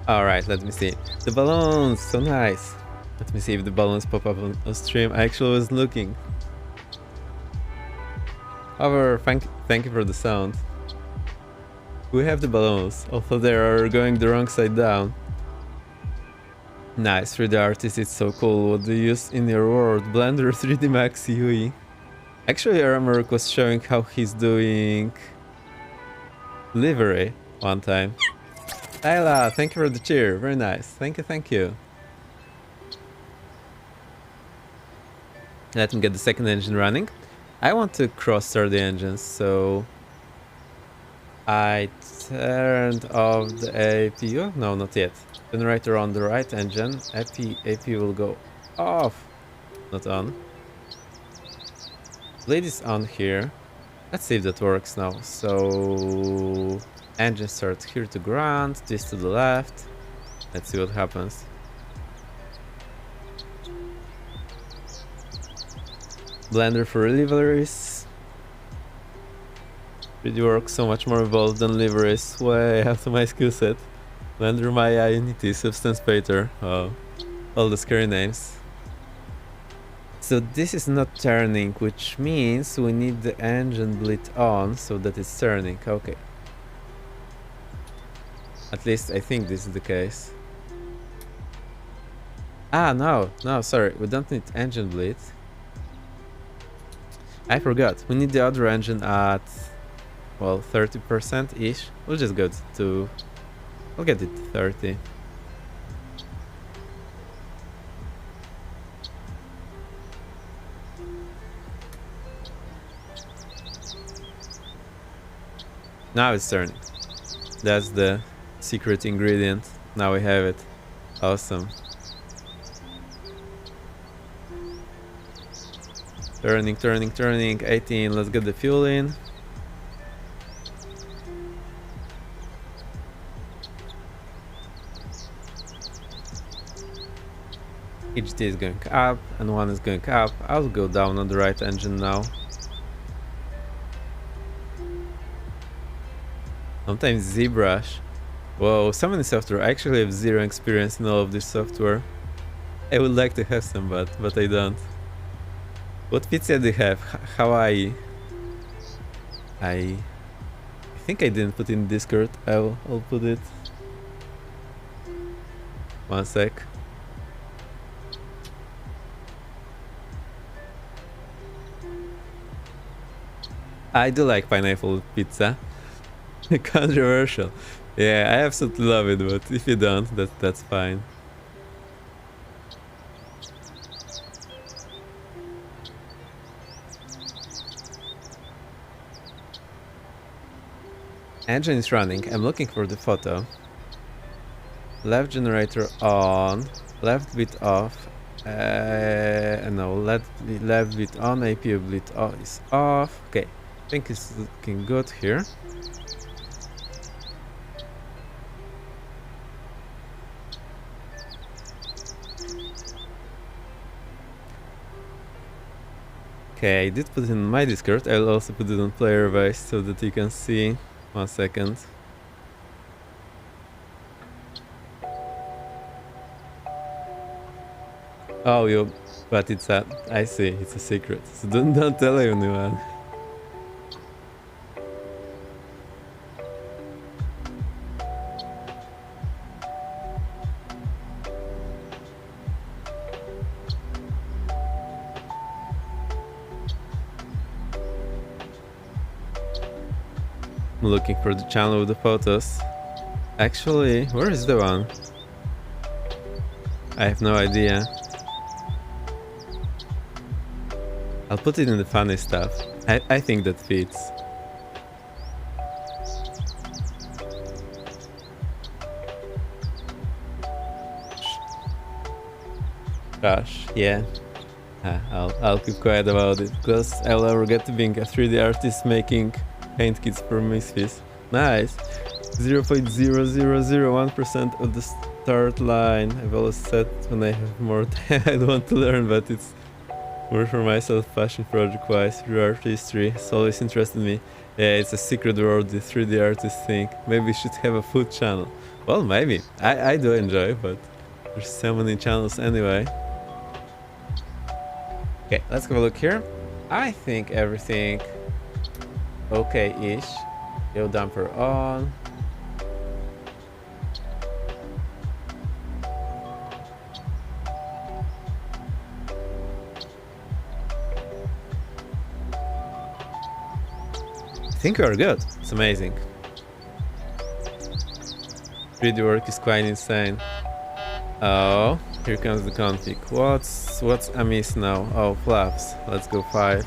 Alright, let me see. The balloons! So nice! Let me see if the balloons pop up on stream. I actually was looking. However, thank you for the sound. We have the balloons, although they are going the wrong side down. Nice, 3D artist, it's so cool. What do you use in your world? Blender 3D Max UE. Actually, Aramark was showing how he's doing livery one time. Ayla, thank you for the cheer. Very nice. Thank you, thank you. Let me get the second engine running. I want to cross-start the engines, so I turned off the APU. No, not yet. Generator on the right engine. APU will go off. Not on. Bleed is on here. Let's see if that works now. So engine start here to ground, this to the left. Let's see what happens. Blender for liveries. Really works so much more evolved than liveries. Way out of my skill set. Blender, Maya, Unity, Substance Painter. Oh, all the scary names. So this is not turning, which means we need the engine bleed on so that it's turning. Okay. At least I think this is the case. Ah, no, sorry. We don't need engine bleed. I forgot. We need the other engine at, well, 30%-ish. We'll just go to... We'll get it to 30. Now it's turning. That's the secret ingredient. Now we have it. Awesome. Turning, turning, turning. 18. Let's get the fuel in. HT is going up and 1 is going up. I'll go down on the right engine now. Sometimes ZBrush. Whoa, so many software. I actually have zero experience in all of this software. I would like to have some, but I don't. What pizza do you have? Hawaii. I think I didn't put in Discord. I'll put it. 1 sec. I do like pineapple pizza. Controversial. Yeah, I absolutely love it, but if you don't, that's fine. Engine is running. I'm looking for the photo. Left generator on, left bit off. No, left bit on, APU bit off is off. Okay, I think it's looking good here. Okay, I did put it in my Discord. I'll also put it on player base so that you can see. 1 second. Oh, but it's a, I see, it's a secret. So don't tell anyone. I'm looking for the channel with the photos. Actually, where is the one? I have no idea. I'll put it in the funny stuff. I think that fits. Gosh, yeah. I'll keep quiet about it because I'll never get to being a 3D artist making paint kits for Misfits. Nice. 0.0001% of the start line. I've always said when I have more time I want to learn, but it's more for myself, passion project wise, through art history. It's always interested me. Yeah, it's a secret world, the 3D artist thing. Maybe we should have a food channel. Well, maybe. I do enjoy, but there's so many channels anyway. Okay, let's have a look here. I think everything okay-ish. Yo, damper on. I think we are good. It's amazing. 3D work is quite insane. Oh, here comes the config. What's amiss now? Oh, flaps. Let's go 5.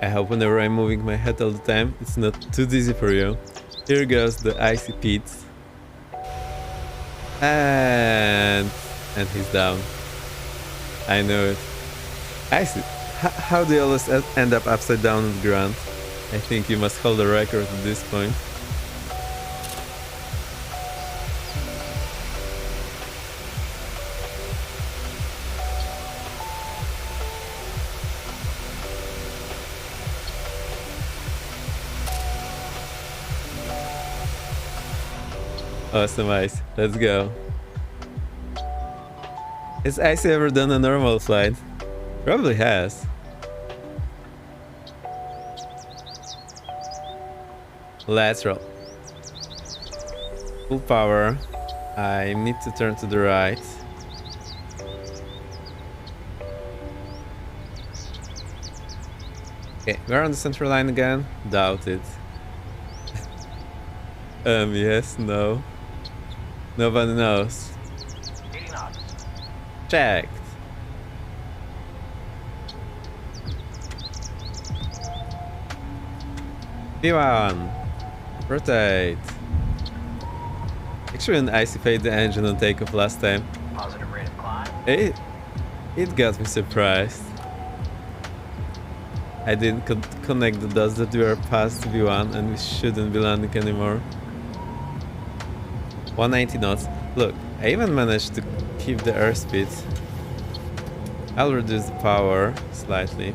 I hope whenever I'm moving my head all the time, it's not too dizzy for you. Here goes the icy pits. And he's down. I know it. Icy. How do you always end up upside down on the ground? I think you must hold a record at this point. Awesome ice. Let's go. Has Icy ever done a normal flight? Probably has. Let's roll. Full power. I need to turn to the right. Okay, we're on the center line again. Doubt it. Yes, no. Nobody knows. Checked. P1. Rotate. Actually, when Icy fade the engine on takeoff last time, Positive rate of climb. it got me surprised. I didn't connect the dots that we are past V1 and we shouldn't be landing anymore. 190 knots. Look, I even managed to keep the airspeed. I'll reduce the power slightly.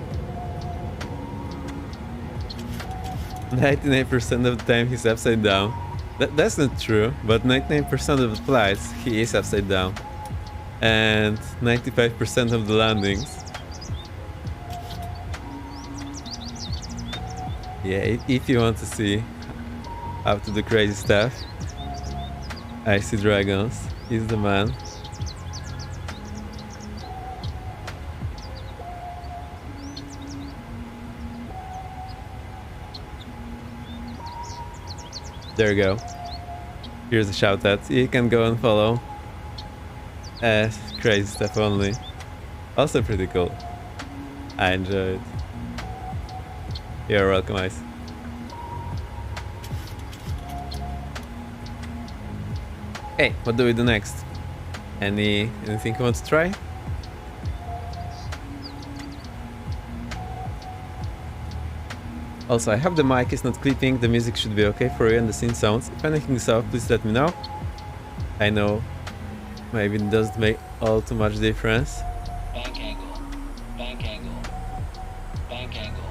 99% of the time he's upside down. That's not true, but 99% of the flights he is upside down. And 95% of the landings. Yeah, if you want to see how to do crazy stuff, I see dragons. He's the man. There you go. Here's a shout out. You can go and follow. Crazy stuff only. Also pretty cool. I enjoy it. You're welcome, Ice. Hey, what do we do next? Anything you want to try? Also, I hope the mic is not clipping, the music should be okay for you and the scene sounds. If anything is off, please let me know. I know maybe it doesn't make all too much difference. Bank angle. Bank angle. Bank angle.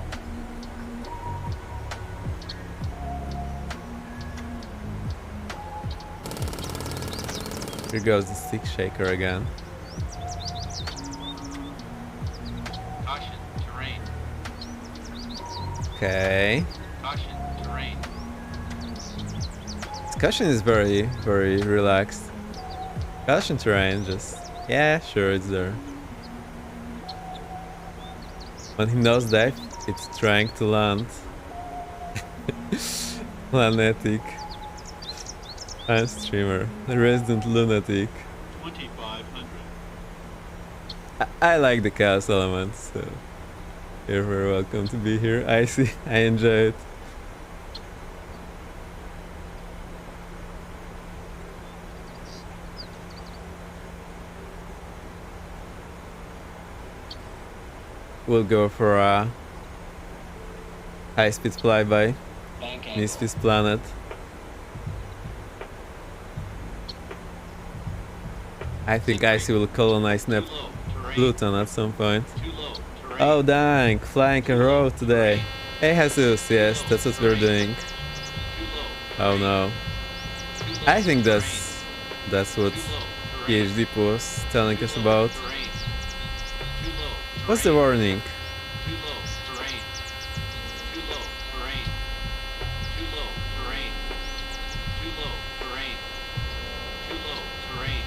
Here goes the stick shaker again. Caution, terrain. Okay. Caution, terrain. Discussion is very, very relaxed. Caution terrain, just... yeah, sure, it's there. When he knows that, it's trying to land. Planetic. I'm streamer. The resident lunatic. 2,500. I like the chaos elements, so... you're very welcome to be here. I see. I enjoy it. We'll go for a high-speed flyby. Bank angle. Misfits planet. I think Icy will colonize Too low, terrain. Pluton at some point. Too low, terrain. Oh dang, flying a row today. Hey Jesus, yes, that's what we're doing. Too low, Oh no. too low, I think terrain. that's what Too low, terrain. PhD was telling us about. Terrain. Too low, What's the terrain. warning? Too low, terrain. Too low, terrain. Too low, terrain. Too low, terrain. Too low, terrain.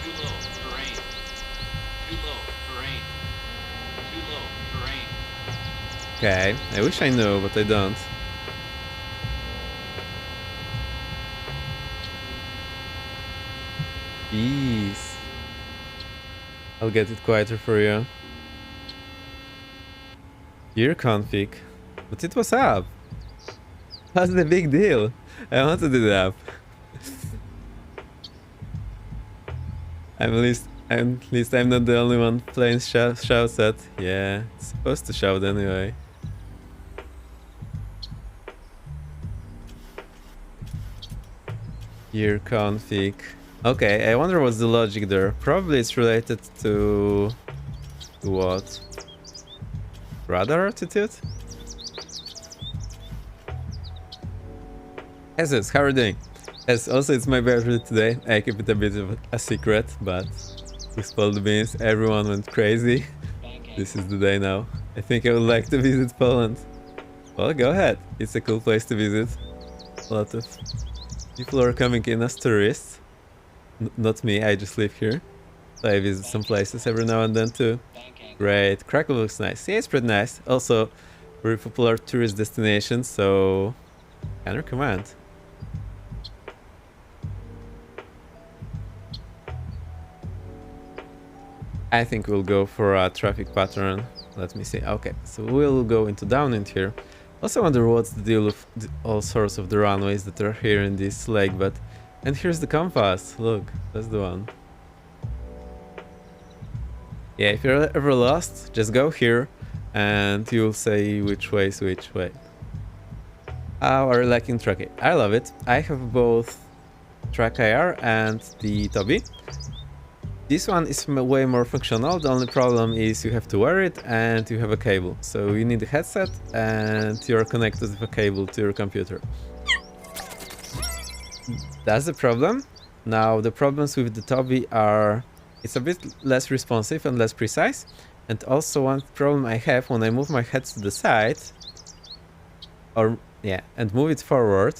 Too low, terrain. Too low, terrain. Too low, terrain. Okay, I wish I knew, but I don't. Jeez. I'll get it quieter for you. Gear config. But it was up. What's the big deal? I wanted it up. At least I'm not the only one playing shouts at. Yeah, it's supposed to shout anyway. Gear config. Okay, I wonder what's the logic there. Probably it's related to what? Radar altitude? Jesus, how are you doing? Yes, also it's my birthday today. I keep it a bit of a secret, but we spilled the beans. Everyone went crazy. Bank angle. This is the day now. I think I would like to visit Poland. Well, go ahead. It's a cool place to visit. A lot of people are coming in as tourists. Not me, I just live here. So I visit some places every now and then too. Bank angle. Great. Krakow looks nice. Yeah, it's pretty nice. Also, very popular tourist destination, so can recommend. I think we'll go for a traffic pattern. Let me see. Okay, so we'll go into downwind here. Also wonder what's the deal with all sorts of the runways that are here in this lake, but... And here's the compass. Look, that's the one. Yeah, if you're ever lost, just go here and you'll say which way is which way. Our lacking track AR. I love it. I have both track AR and the Toby. This one is way more functional. The only problem is you have to wear it and you have a cable. So you need a headset and you're connected with a cable to your computer. That's the problem. Now the problems with the Toby are it's a bit less responsive and less precise. And also one problem I have when I move my head to the side and move it forward,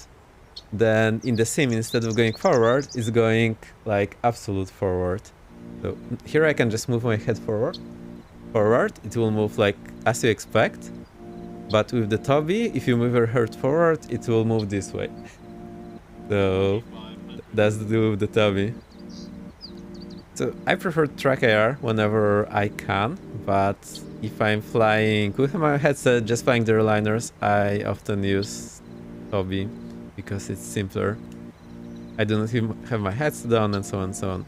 then in the sim instead of going forward it's going like absolute forward. So here I can just move my head forward, it will move like as you expect, but with the Toby, if you move your head forward, it will move this way. So that's the deal with the Toby. So I prefer track AR whenever I can, but if I'm flying with my headset, just flying the airliners, I often use Toby because it's simpler. I do not have my headset on and so on and so on.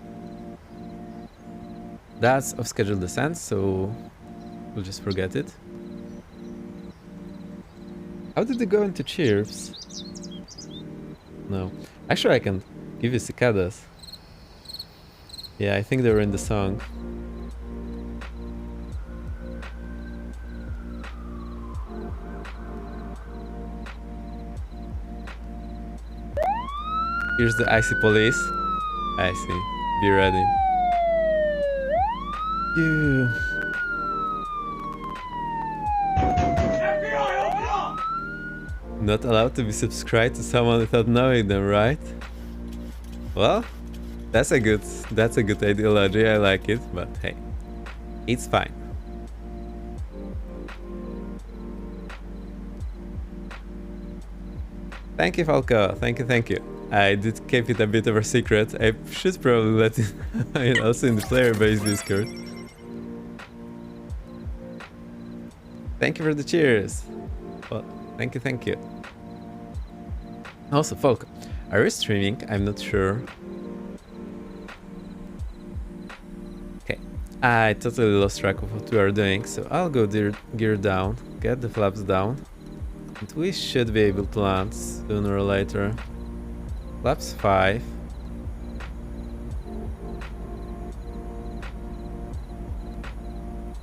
That's off schedule descent, so we'll just forget it. How did it go into chirps? No. Actually, I can give you cicadas. Yeah, I think they were in the song. Here's the icy police. I see. Be ready. You. FBI, open up! Not allowed to be subscribed to someone without knowing them, right? Well, that's a good ideology. I like it, but hey, it's fine. Thank you, Falco. Thank you. I did keep it a bit of a secret. I should probably let it also in the player base Discord. Thank you for the cheers. Well, thank you. Also, Falco, are you streaming? I'm not sure. Okay, I totally lost track of what we are doing, so I'll go gear down, get the flaps down, and we should be able to land sooner or later. Flaps 5.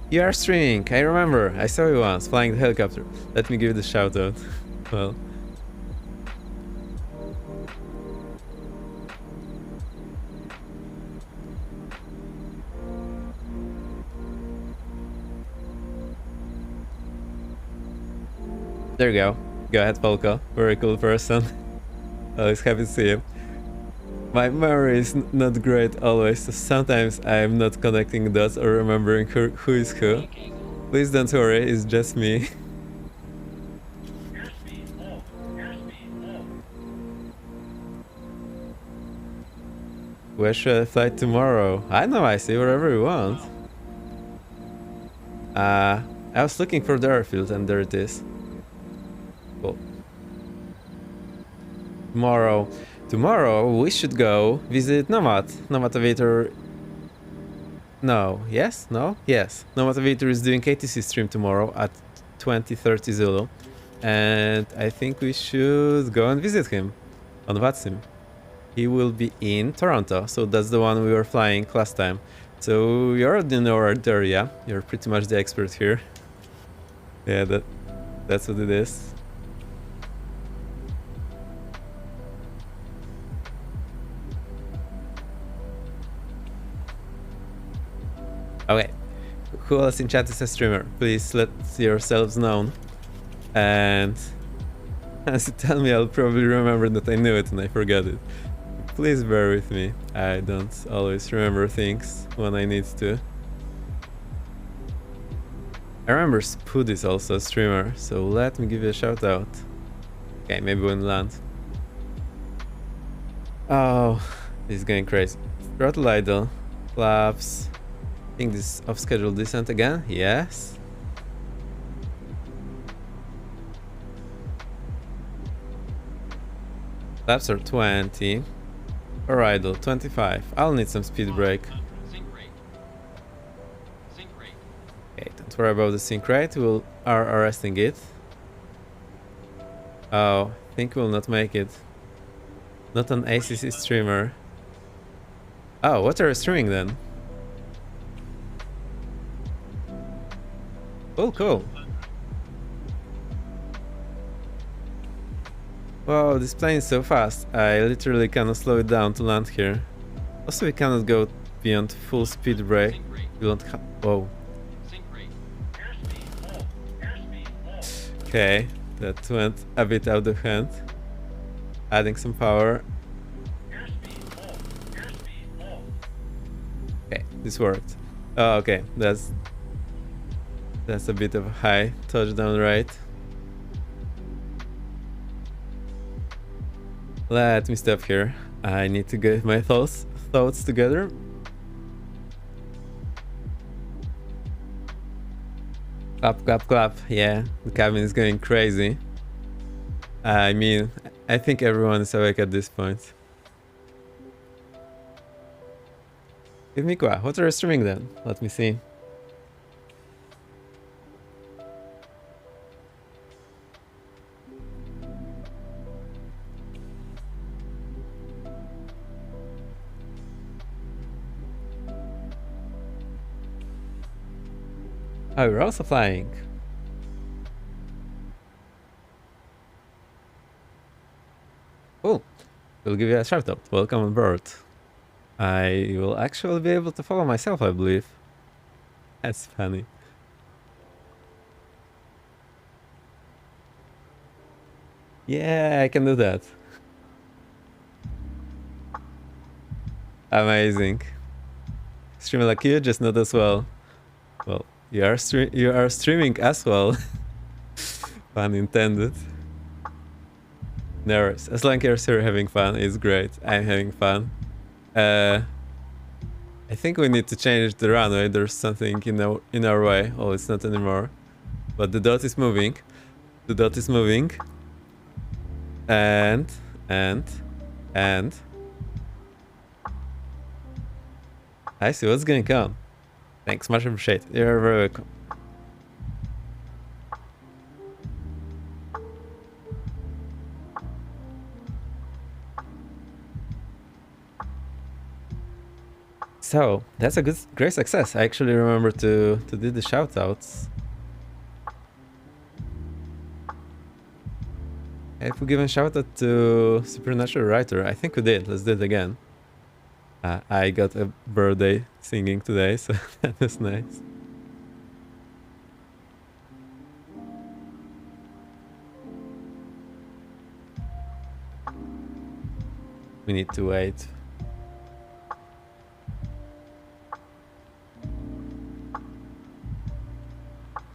You are streaming, I remember. I saw you once flying the helicopter. Let me give you the shout out. Well. There you go. Go ahead, Polka. Very cool person. Always happy to see you. My memory is not great always, so sometimes I'm not connecting dots or remembering who is who. Please don't worry, it's just me. Airspeed low. Airspeed low. Where should I fly tomorrow? I know, I see wherever you want. I was looking for the airfield and there it is. Cool. Tomorrow we should go visit Nomad Aviator. No, yes, no, yes. Nomad Aviator is doing KTC stream tomorrow at 20:30 Zulu, and I think we should go and visit him on Vatsim. He will be in Toronto, so that's the one we were flying last time. So you already know our area. You're pretty much the expert here. Yeah, that's what it is. Okay, who else in chat is a streamer? Please let yourselves known. And as you tell me, I'll probably remember that I knew it and I forgot it. Please bear with me. I don't always remember things when I need to. I remember Spood is also a streamer, so let me give you a shout out. Okay, maybe when we land. Oh, this is going crazy. Throttle idle, flaps. I think this is off schedule descent again. Yes. Flaps are 20. Or idle 25. I'll need some speed brake. Sink rate. Sink rate. Okay, Don't worry about the sync rate, we are arresting it. Oh, I think we'll not make it. Not an ACC streamer. Oh, what are you streaming then? Oh, cool. Wow, this plane is so fast. I literally cannot slow it down to land here. Also, we cannot go beyond full speed brake. Sync rate. We don't have. Whoa. Sync rate. Airspeed full. Airspeed full. Okay, that went a bit out of hand. Adding some power. Airspeed full. Airspeed full. Okay, this worked. Oh, okay, that's a bit of a high touchdown rate. Let me stop here. I need to get my thoughts together. Clap, clap, clap. Yeah, the cabin is going crazy. I mean, I think everyone is awake at this point. Give me qua. What are you streaming then? Let me see. Oh, we're also flying. Cool. We'll give you a shout out. Welcome on board. I will actually be able to follow myself, I believe. That's funny. Yeah, I can do that. Amazing. Stream like you, just not as well. Well, you are streaming as well. Pun intended. No worries. As long as you're having fun, it's great. I'm having fun. I think we need to change the runway. There's something in our way. Oh, it's not anymore. But the dot is moving. The dot is moving. And I see what's going on. Thanks, much appreciated. You're very welcome. So that's a great success. I actually remember to do the shoutouts. If we give a shout out to Supernatural Writer, I think we did. Let's do it again. I got a birthday singing today, so that was nice. We need to wait.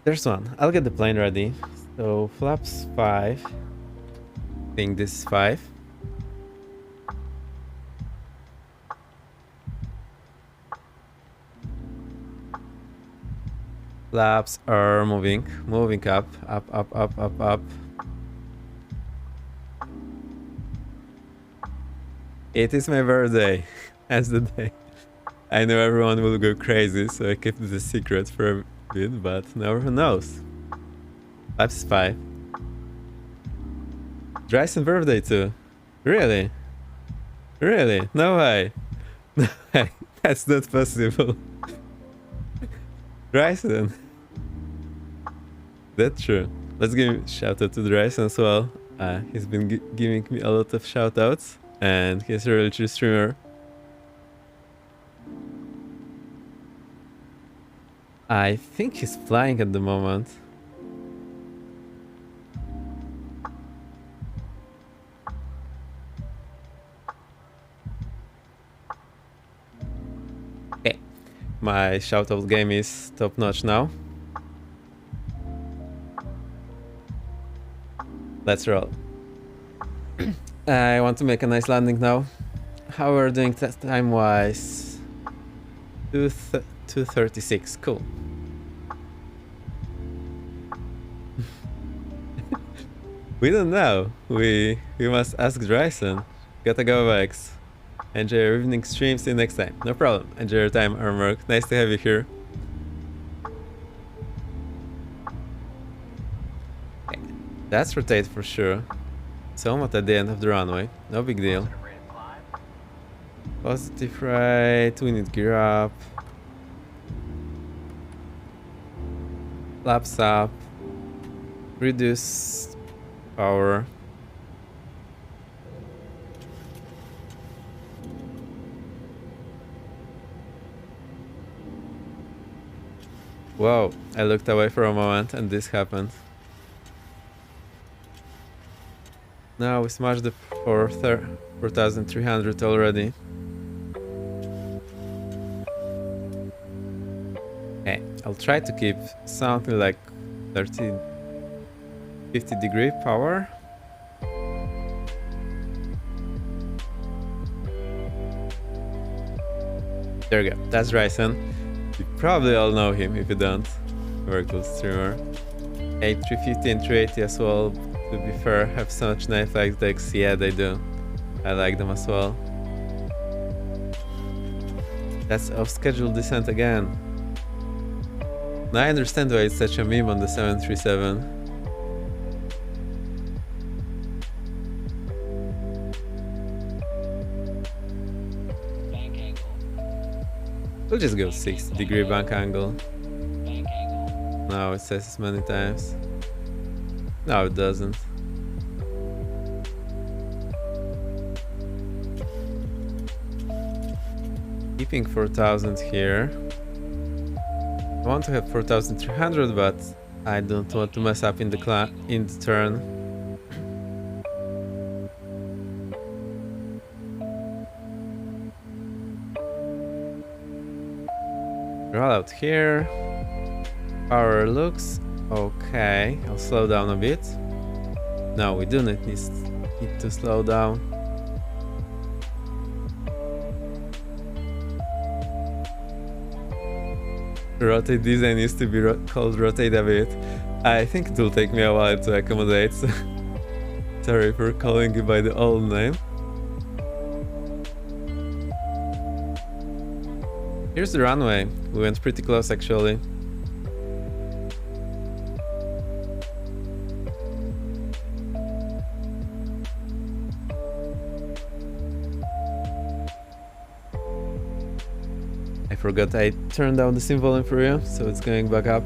There's one. I'll get the plane ready. So flaps 5. I think this is 5. Flaps are moving up. It is my birthday. That's the day. I know everyone will go crazy, so I kept it a secret for a bit, but now who knows? Flaps 5. Dryson birthday too. Really? Really? No way. No way. That's not possible. Dryson. That's true. Let's give a shout out to Dryson as well. He's been giving me a lot of shout outs, and he's a really true streamer. I think he's flying at the moment. Okay, my shoutout game is top notch now. Let's roll. I want to make a nice landing now. How are we doing time wise? 2:36. Cool. We don't know. We must ask Dryson. Gotta go, Vex. Enjoy your evening stream. See you next time. No problem. Enjoy your time, Armork. Nice to have you here. That's rotate for sure. So I'm at the end of the runway. No big deal. Positive right. We need gear up. Flaps up. Reduce power. Whoa, I looked away for a moment and this happened. Now we smashed the 4,300 already. Okay, I'll try to keep something like 50 degree power. There we go, that's Ryzen. You probably all know him if you don't. Very cool streamer. 350 and 380 as well. To be fair, have so much knife like decks. Yeah, they do. I like them as well. That's off schedule descent again. Now I understand why it's such a meme on the 737. Bank angle. We'll just go 60 degree bank angle. Bank angle. No, it says this many times. No, it doesn't. Keeping 4,000 here. I want to have 4,300, but I don't want to mess up in the turn. Roll out here. Power looks okay. I'll slow down a bit. No, we do not need to slow down. Rotate design used to be called rotate a bit. I think it will take me a while to accommodate. So sorry for calling it by the old name. Here's the runway. We went pretty close actually. I forgot I turned down the sim volume for you, so it's going back up.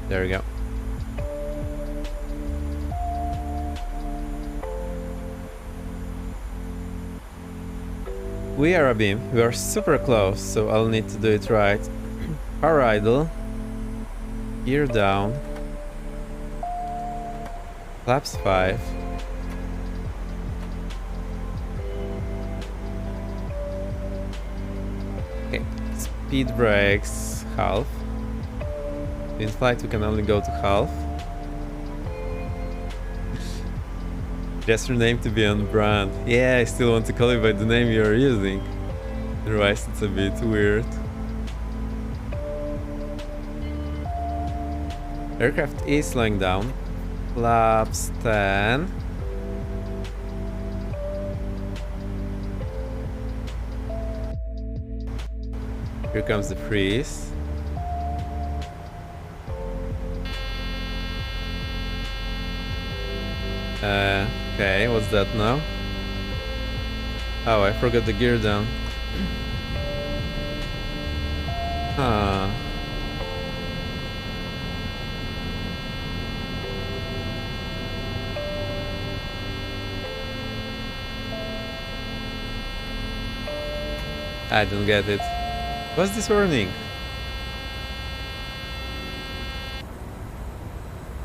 There we go. We are a beam. We are super close, so I'll need to do it right. Power idle. Gear down. Flaps 5. Okay, speed brakes half. In flight we can only go to half. Just your name to be on brand. Yeah, I still want to call you by the name you're using. Otherwise it's a bit weird. Aircraft is slowing down. Flaps 10. Here comes the freeze. Okay, what's that now? Oh, I forgot the gear down. Huh. I don't get it. What's this warning?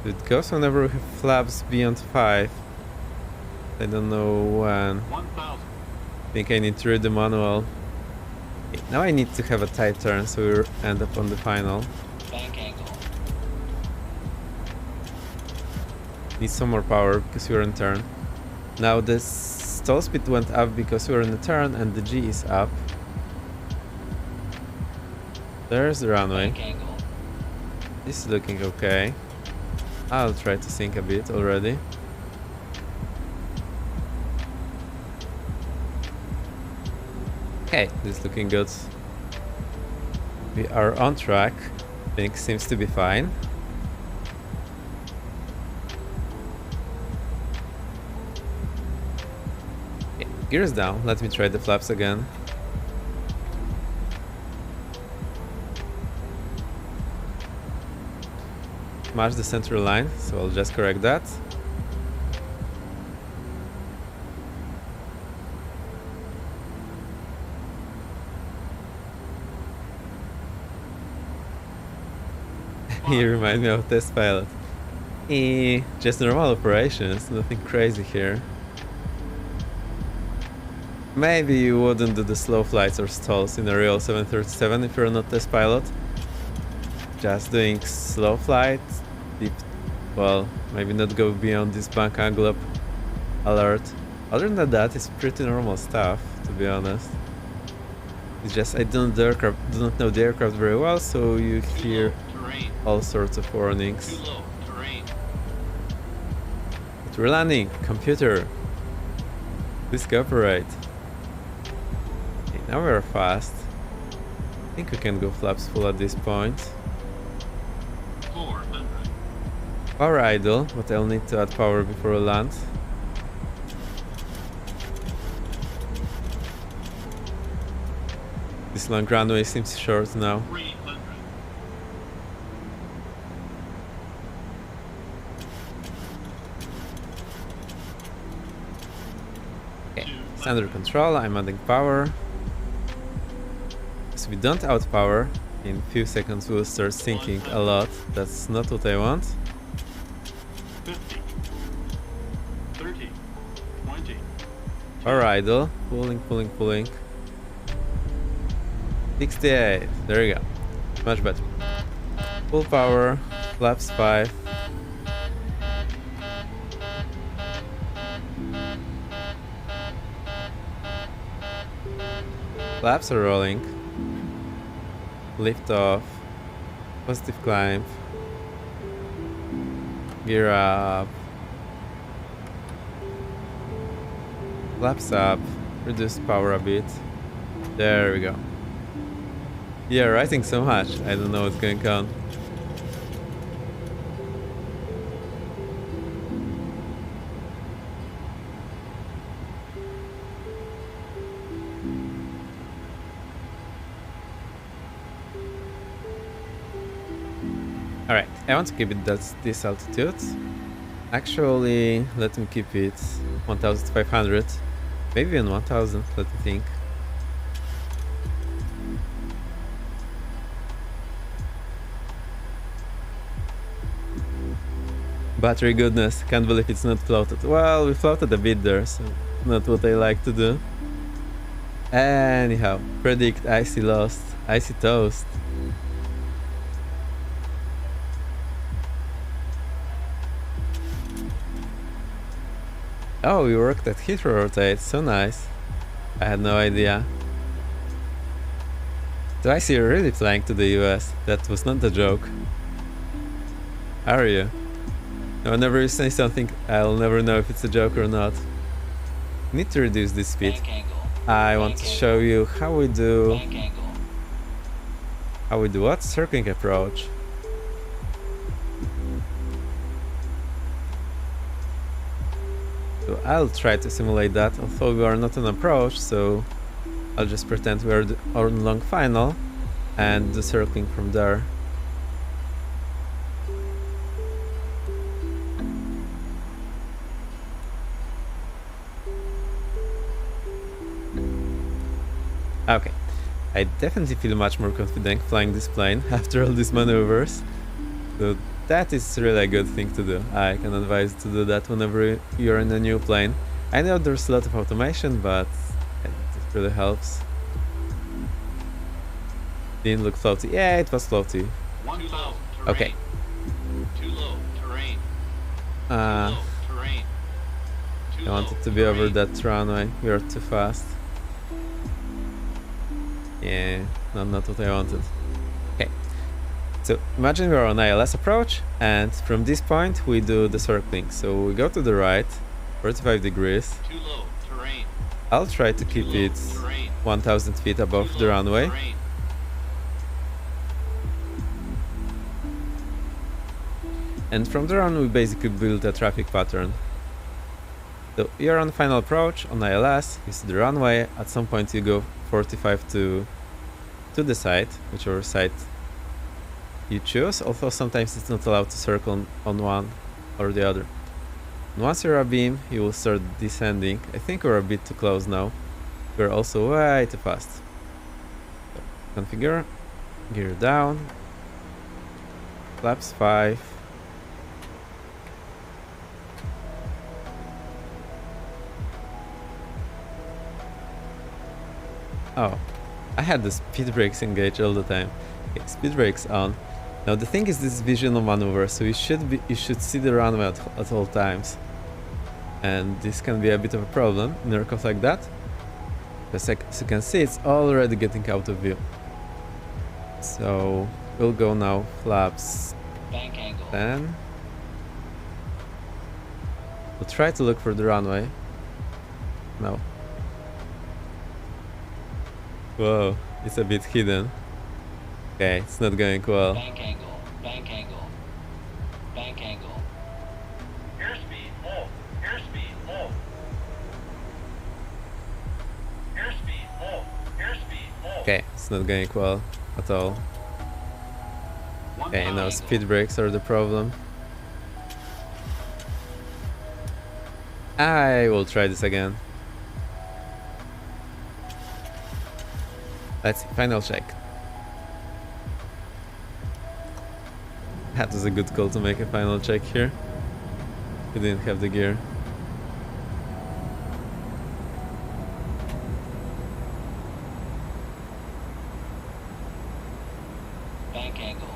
It goes whenever we have flaps beyond 5. I don't know when. 1,000. I think I need to read the manual. Okay, now I need to have a tight turn so we end up on the final. Bank angle. Need some more power because we're in turn. Now the stall speed went up because we're in the turn and the G is up. There's the runway. Bank angle. This is looking okay. I'll try to sink a bit already. Okay, this is looking good. We are on track. Things seems to be fine. Okay, gears down. Let me try the flaps again. Smash the center line, so I'll just correct that. You remind me of test pilot. Just normal operations, nothing crazy here. Maybe you wouldn't do the slow flights or stalls in a real 737 if you're not test pilot. Just doing slow flights, deep, well, maybe not go beyond this bank angle up alert. Other than that, it's pretty normal stuff, to be honest. It's just I do not know the aircraft very well, so you hear all sorts of warnings. Too low. Terrain. But we're landing. Computer, please cooperate. Okay, now we're fast. I think we can go flaps full at this point. 400. Power idle, but I'll need to add power before we land. This long runway seems short now. 300. Okay, it's under control. I'm adding power. So we don't outpower. In a few seconds we'll start sinking a lot. That's not what I want. 50. 30. 20. Power idle. Pulling, pulling, pulling. 68. There you go. Much better. Full power. Flaps 5. Flaps are rolling. Lift off. Positive climb. Gear up. Flaps up. Reduce power a bit. There we go. Yeah, writing so much. I don't know what's going on. Alright, I want to keep it this altitude. Actually, let me keep it 1500. Maybe even 1000, let me think. Battery goodness, can't believe it's not floated. Well, we floated a bit there, so not what I like to do. Anyhow, predict icy lost, icy toast. Oh, we worked at Heathrow rotate, so nice. I had no idea. So I see you're really flying to the US. That was not a joke. Are you? No, whenever you say something, I'll never know if it's a joke or not. Need to reduce this speed. Bank angle. I want to show you how we do... Bank angle. How we do what? Circling approach. So I'll try to simulate that, although we are not on approach, so I'll just pretend we are on long final and do circling from there. Okay, I definitely feel much more confident flying this plane after all these maneuvers. So that is really a good thing to do. I can advise to do that whenever you're in a new plane. I know there's a lot of automation, but it really helps. Didn't look floaty. Yeah, it was floaty. Too low. Terrain. Okay. Too low. Terrain. Too I low. Terrain. Too wanted low, to be over terrain. that runway. We are too fast. Yeah, not what I wanted. Okay. So imagine we're on ILS approach, and from this point we do the circling. So we go to the right, 45 degrees. Too low. Terrain. I'll try to keep Too low, it terrain. 1000 feet Too above low, the runway. terrain. And from there on, we basically build a traffic pattern. So you're on final approach on ILS, you see the runway, at some point you go 45 to the side, whichever side you choose, although sometimes it's not allowed to circle on one or the other. And once you're abeam, you will start descending. I think we're a bit too close now. We're also way too fast. So, configure, gear down, flaps 5. Oh, I had the speed brakes engaged all the time. Okay, speed brakes on. Now the thing is, this is visual maneuver, so you should see the runway at all times, and this can be a bit of a problem in aircraft like that, because as you can see, it's already getting out of view. So we'll go now flaps Bank angle. 10. We'll try to look for the runway. No. Whoa, it's a bit hidden. Okay, it's not going well. Bank angle. Bank angle. Bank angle. Airspeed low. Airspeed low. Airspeed low. Airspeed low. Okay, it's not going well at all. Okay, now speed brakes are the problem. I will try this again. Let's see, final check. That was a good call to make a final check here. We didn't have the gear. Bank angle.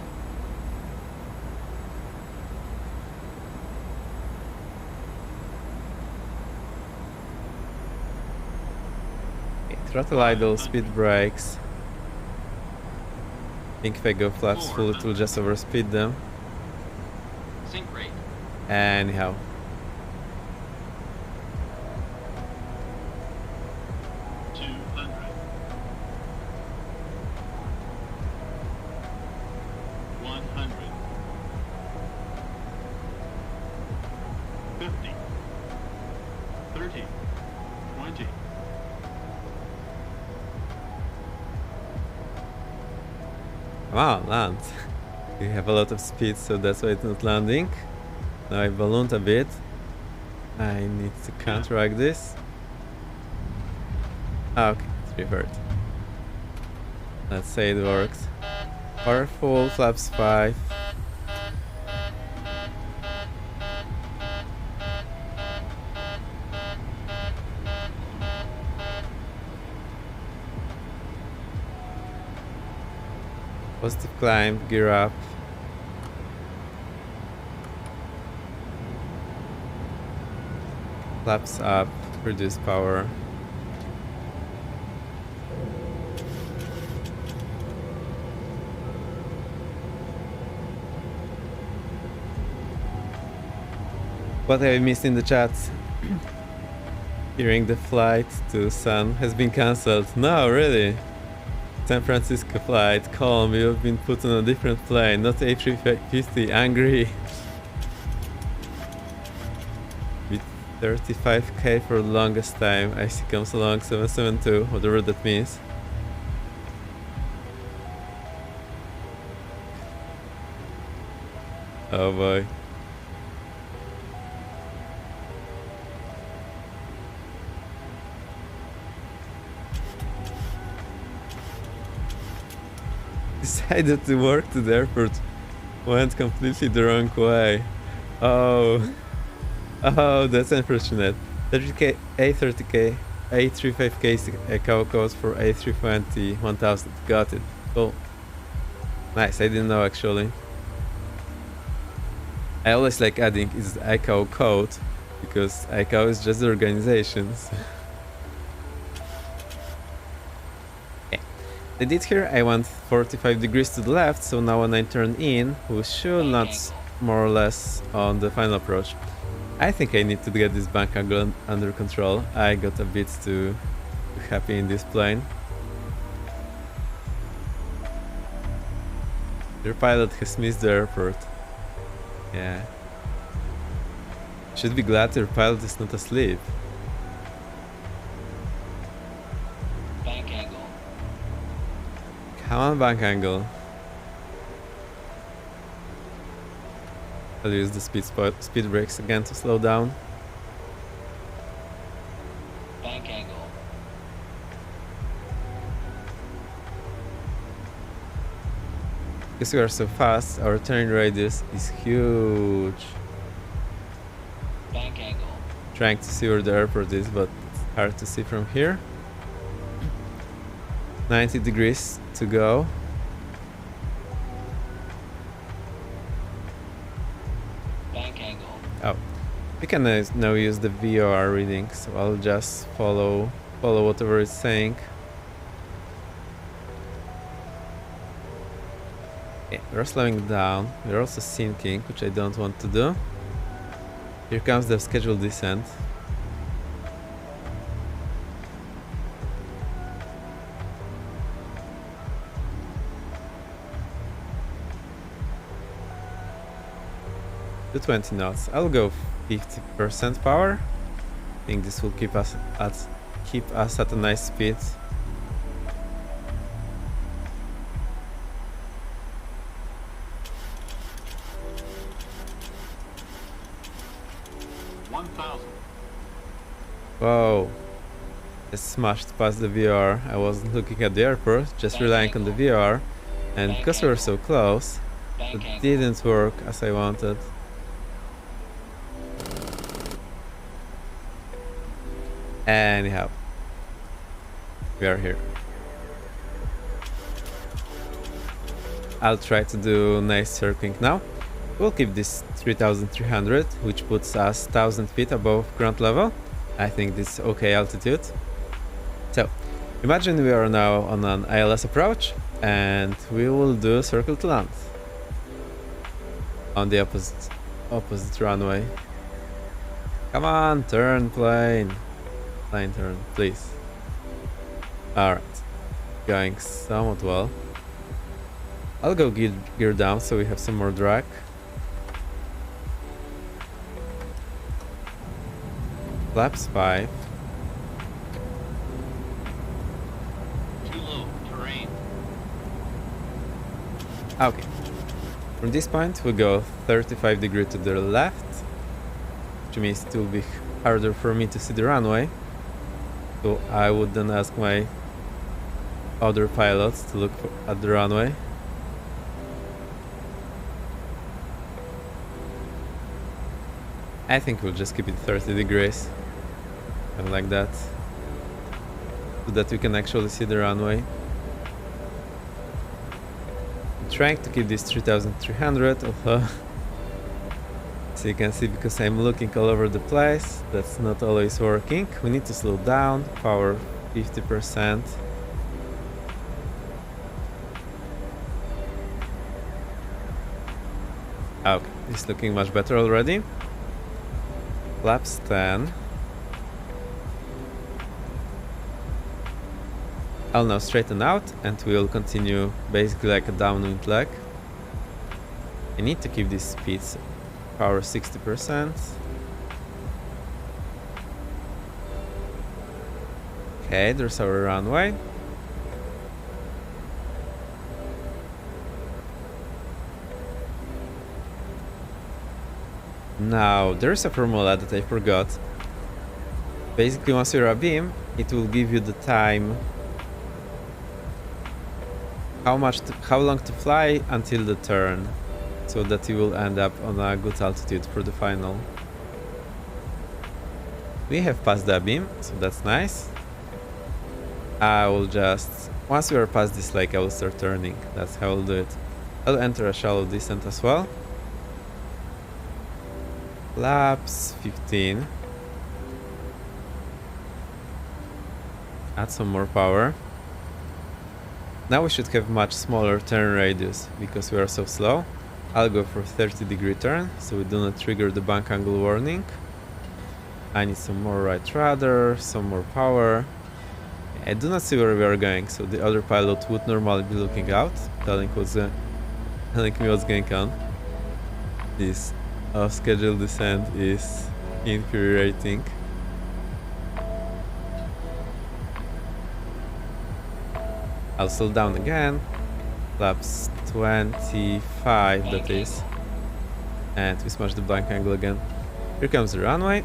Okay, throttle idle, speed brakes. I think if I go flaps full, it will just overspeed them. Sync rate. Anyhow. Come on, land. You have a lot of speed, so that's why it's not landing. Now I ballooned a bit. I need to counteract this. Okay, it's revert. Let's say it works. Powerful, flaps 5. Positive climb, gear up. Flaps up, reduce power. What have I missed in the chat? Hearing the flight to Sun has been cancelled. No, really? San Francisco flight, calm, you have been put on a different plane, not A350, angry. With 35k for the longest time, IC comes along 772, whatever that means. Oh boy. Decided to work to the airport, went completely the wrong way. Oh, that's unfortunate. 30k, A30k, A35k is a cow code for A320 1000. Got it. Cool. Nice. I didn't know actually. I always like adding is ICAO code because ICAO is just the organizations. I did here, I went 45 degrees to the left, so now when I turn in, we should not more or less on the final approach. I think I need to get this bank angle under control. I got a bit too happy in this plane. Your pilot has missed the airport. Yeah. Should be glad your pilot is not asleep. Bank angle. Come on, bank angle. I'll use the speed brakes again to slow down. Bank angle. Because we are so fast, our turning radius is huge. Bank angle. Trying to see where the airport is, but it's hard to see from here. 90 degrees to go. Bank angle. Oh, we can now use the VOR reading, so I'll just follow whatever it's saying. Okay, we're slowing down. We're also sinking, which I don't want to do. Here comes the scheduled descent. To 20 knots. I'll go 50% power. I think this will keep us at a nice speed. Whoa. I smashed past the VR. I wasn't looking at the airport, just relying on the VR. And because we were so close, it didn't work as I wanted. Anyhow, we are here. I'll try to do nice circling now. We'll keep this 3300, which puts us 1000 feet above ground level. I think this is okay altitude. So, imagine we are now on an ILS approach, and we will do circle to land on the opposite runway. Come on, turn plane. Plane turn, please. Alright, going somewhat well. I'll go gear down so we have some more drag. Flaps 5. Too low. Terrain. Okay. From this point we go 35 degrees to the left, which means it will be harder for me to see the runway. So I would then ask my other pilots to look at the runway. I think we'll just keep it 30 degrees. And like that. So that we can actually see the runway. I'm trying to keep this 3300, although so you can see, because I'm looking all over the place, that's not always working. We need to slow down, power 50%. Okay, it's looking much better already. Flaps 10. I'll now straighten out and we'll continue basically like a downwind leg. I need to keep these speeds power 60%. Okay, there's our runway. Now, there's a formula that I forgot. Basically, once you're abeam, it will give you the time, how long to fly until the turn, so that you will end up on a good altitude for the final. We have passed the abeam, so that's nice. I will just, once we are past this lake, I will start turning. That's how I'll do it. I'll enter a shallow descent as well. Flaps 15. Add some more power. Now we should have much smaller turn radius because we are so slow. I'll go for 30-degree turn so we do not trigger the bank angle warning. I need some more right rudder, some more power. I do not see where we are going, so the other pilot would normally be looking out, telling me what's going on. This of scheduled descent is infuriating. I'll slow down again. Flaps 25, that is. And we smash the blank angle again. Here comes the runway.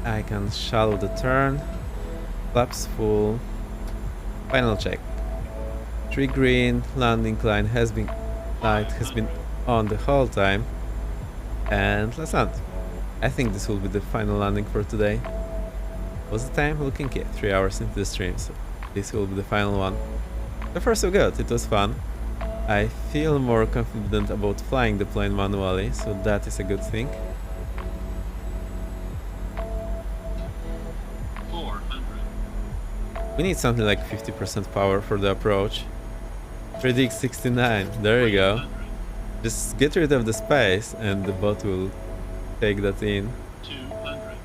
I can shallow the turn. Flaps full. Final check. 3 green. Landing line has been on the whole time. And let's land. I think this will be the final landing for today. What's the time? Looking at 3 hours into the stream, so this will be the final one. So far so good, it was fun. I feel more confident about flying the plane manually, so that is a good thing. 400. We need something like 50% power for the approach. 3D69, there you go. 300. Just get rid of the space and the bot will take that in. 200.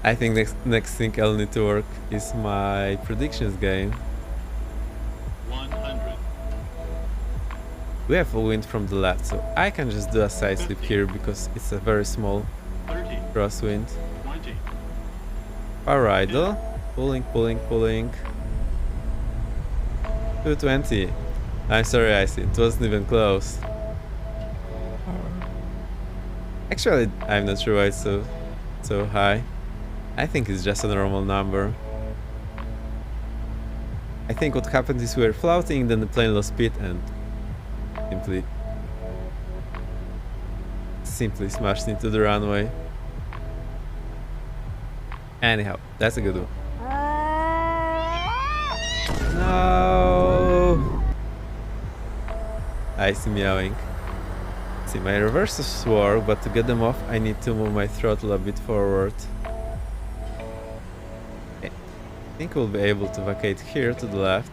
I think next thing I'll need to work is my predictions game. 100. We have a wind from the left, so I can just do a side slip here because it's a very small 30, crosswind. 20, Power idle. Pulling. 220. I'm sorry, Icy, it wasn't even close. Actually, I'm not sure why it's so high. I think it's just a normal number. I think what happened is we were floating, then the plane lost speed and simply smashed into the runway. Anyhow, that's a good one. No! Icy meowing. See, my reverses work, but to get them off, I need to move my throttle a bit forward. Okay. I think we'll be able to vacate here to the left.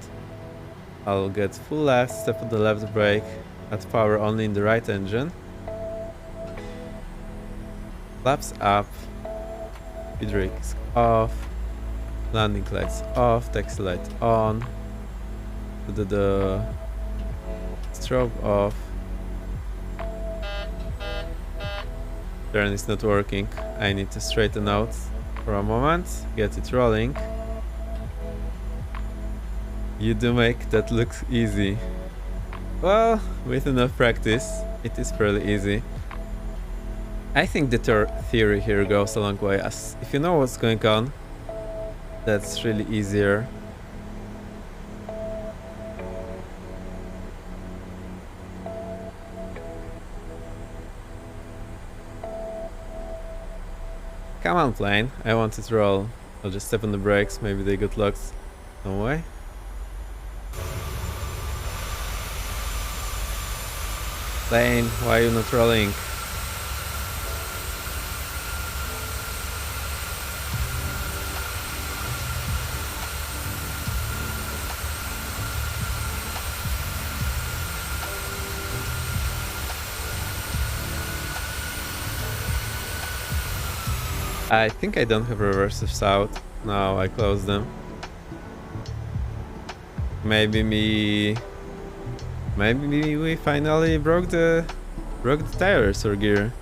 I'll get full left, step on the left brake, add power only in the right engine. Flaps up, speed brake is off, landing lights off, taxi light on, the strobe off. Turn is not working. I need to straighten out for a moment, get it rolling. You do make that look easy. Well, with enough practice, it is fairly easy. I think the theory here goes a long way, as if you know what's going on, that's really easier. Come on, plane, I want it to roll. I'll just step on the brakes, maybe they got locked some way. Plane, why are you not rolling? I think I don't have reverses out. No, I closed them. Maybe we finally broke the tires or gear.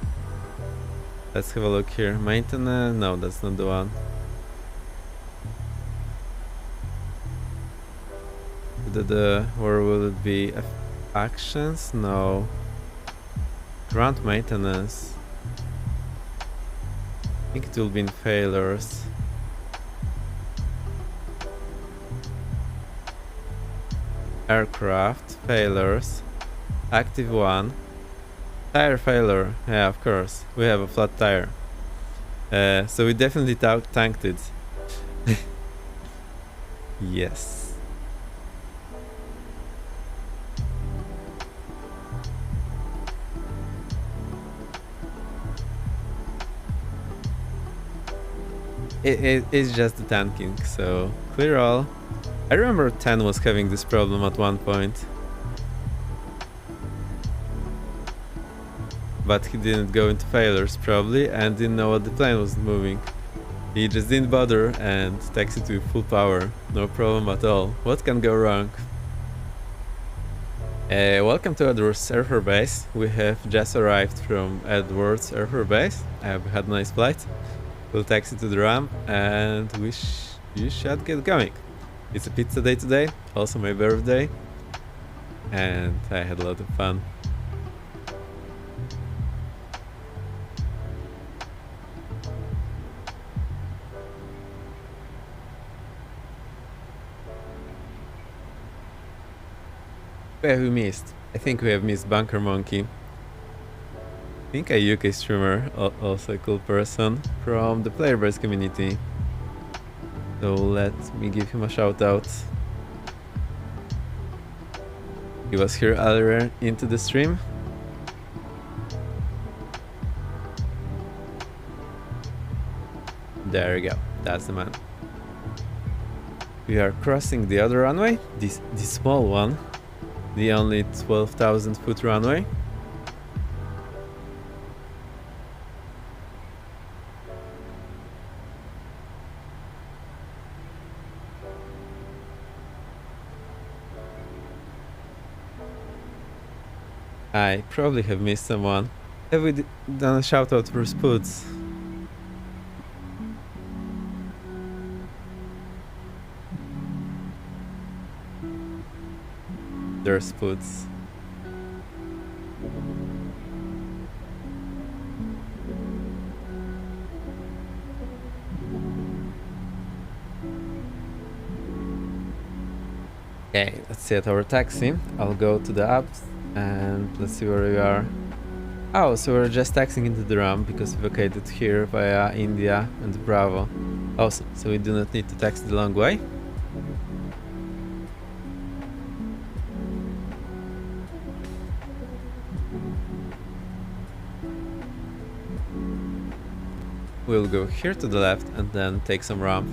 Let's have a look here. Maintenance? No, that's not the one. Where will it be? Actions? No. Ground maintenance. I think it will be in failures. Aircraft failures. Active 1. Tire failure. Yeah, of course. We have a flat tire. So we definitely tanked it. Yes. It's just the tanking, so clear all. I remember 10 was having this problem at one point. But he didn't go into failures probably and didn't know what the plane was moving. He just didn't bother and taxied to full power. No problem at all. What can go wrong? Welcome to Edwards Air Force Base. We have just arrived from Edwards Air Force Base. We had a nice flight. We'll taxi to the ramp and you should get going. It's a pizza day today, also my birthday, and I had a lot of fun. Who have we missed? I think we have missed Bunker Monkey. I think a UK streamer, also a cool person from the player base community. So let me give him a shout out. He was here earlier into the stream. There we go, that's the man. We are crossing the other runway, this small one. The only 12,000 foot runway. I probably have missed someone. Have we done a shout out for Spoots? There's Spoots. Okay, let's set our taxi. I'll go to the apps and let's see where we are. Oh, so we're just taxiing into the ramp because we vacated here via India and Bravo. Awesome, so we do not need to taxi the long way. We'll go here to the left and then take some ramp.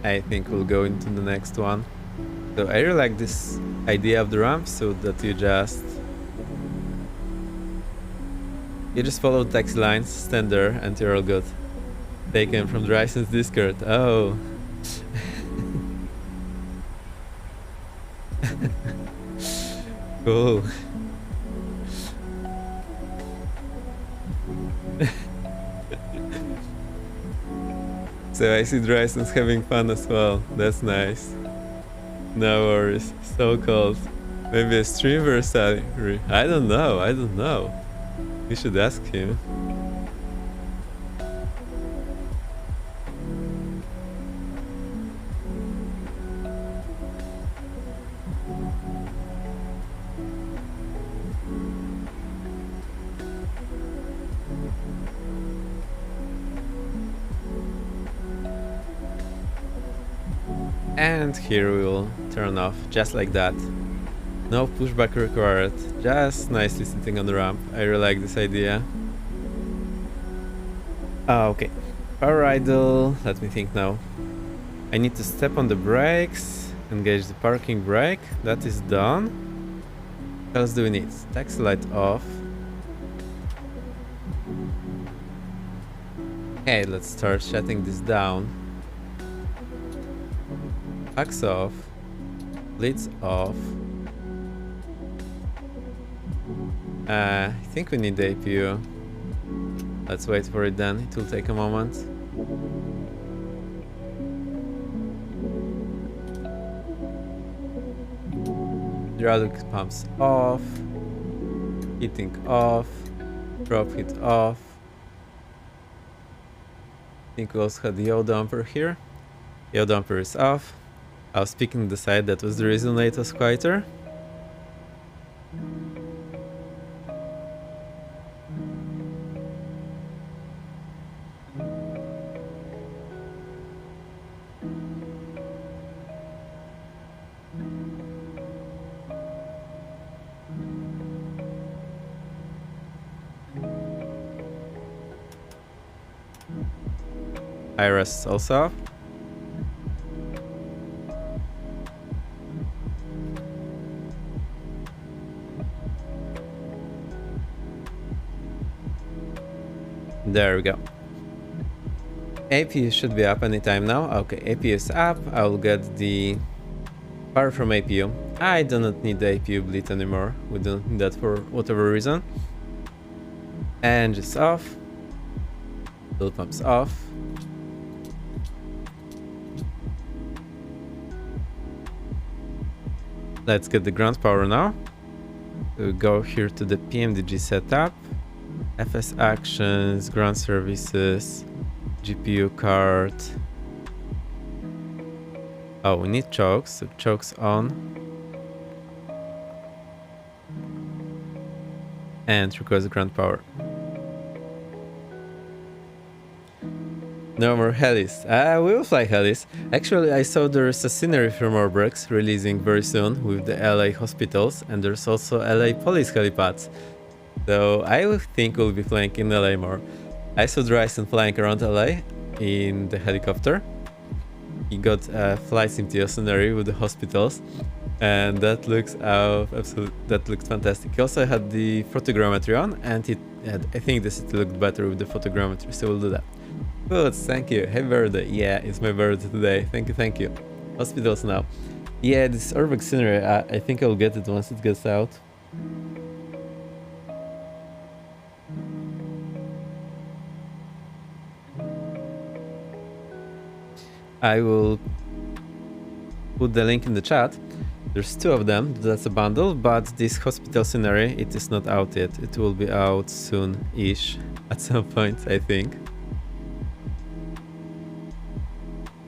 I think we'll go into the next one. So I really like this idea of the ramp, so that you just follow the taxi lines, stand there, and you're all good. Taken from the license Discord. Oh. Cool. So I see the license having fun as well. That's nice. No worries. So cold. Maybe a streamer salary. I don't know. We should ask him. And here we will turn off just like that. No pushback required, just nicely sitting on the ramp. I really like this idea. Okay, power idle, let me think now. I need to step on the brakes, engage the parking brake, that is done. What else do we need? Taxi light off. Okay, let's start shutting this down. Axe off, lids off. I think we need the APU. Let's wait for it then, it will take a moment. Hydraulic pumps off, heating off, drop heat off. I think we also had the yaw damper here. Yaw damper is off. I was speaking the side, that was the reason why it was quieter. Iris also off. There we go. APU should be up anytime now. Okay, APU is up. I'll get the power from APU. I do not need the APU bleed anymore. We don't need that for whatever reason. Engines off. Fuel pumps off. Let's get the ground power now. We'll go here to the PMDG setup. FS actions, ground services, GPU card. Oh, we need chokes, so chokes on. And request ground power. No more helis. We will fly helis. Actually, I saw there's a scenery from Orbrex releasing very soon with the LA hospitals, and there's also LA police helipads. So I would think we'll be flying in LA more. I saw Dryson flying around LA in the helicopter. He got a flight sim scenery with the hospitals, and that looks that looks fantastic. He also had the photogrammetry on, and I think the city looked better with the photogrammetry, so we'll do that. Good, thank you. Happy birthday. Yeah, it's my birthday today. Thank you. Hospitals now. Yeah, this Orbex scenery, I think I'll get it once it gets out. I will put the link in the chat. There's two of them, that's a bundle, but this hospital scenery, it is not out yet. It will be out soon-ish, at some point, I think.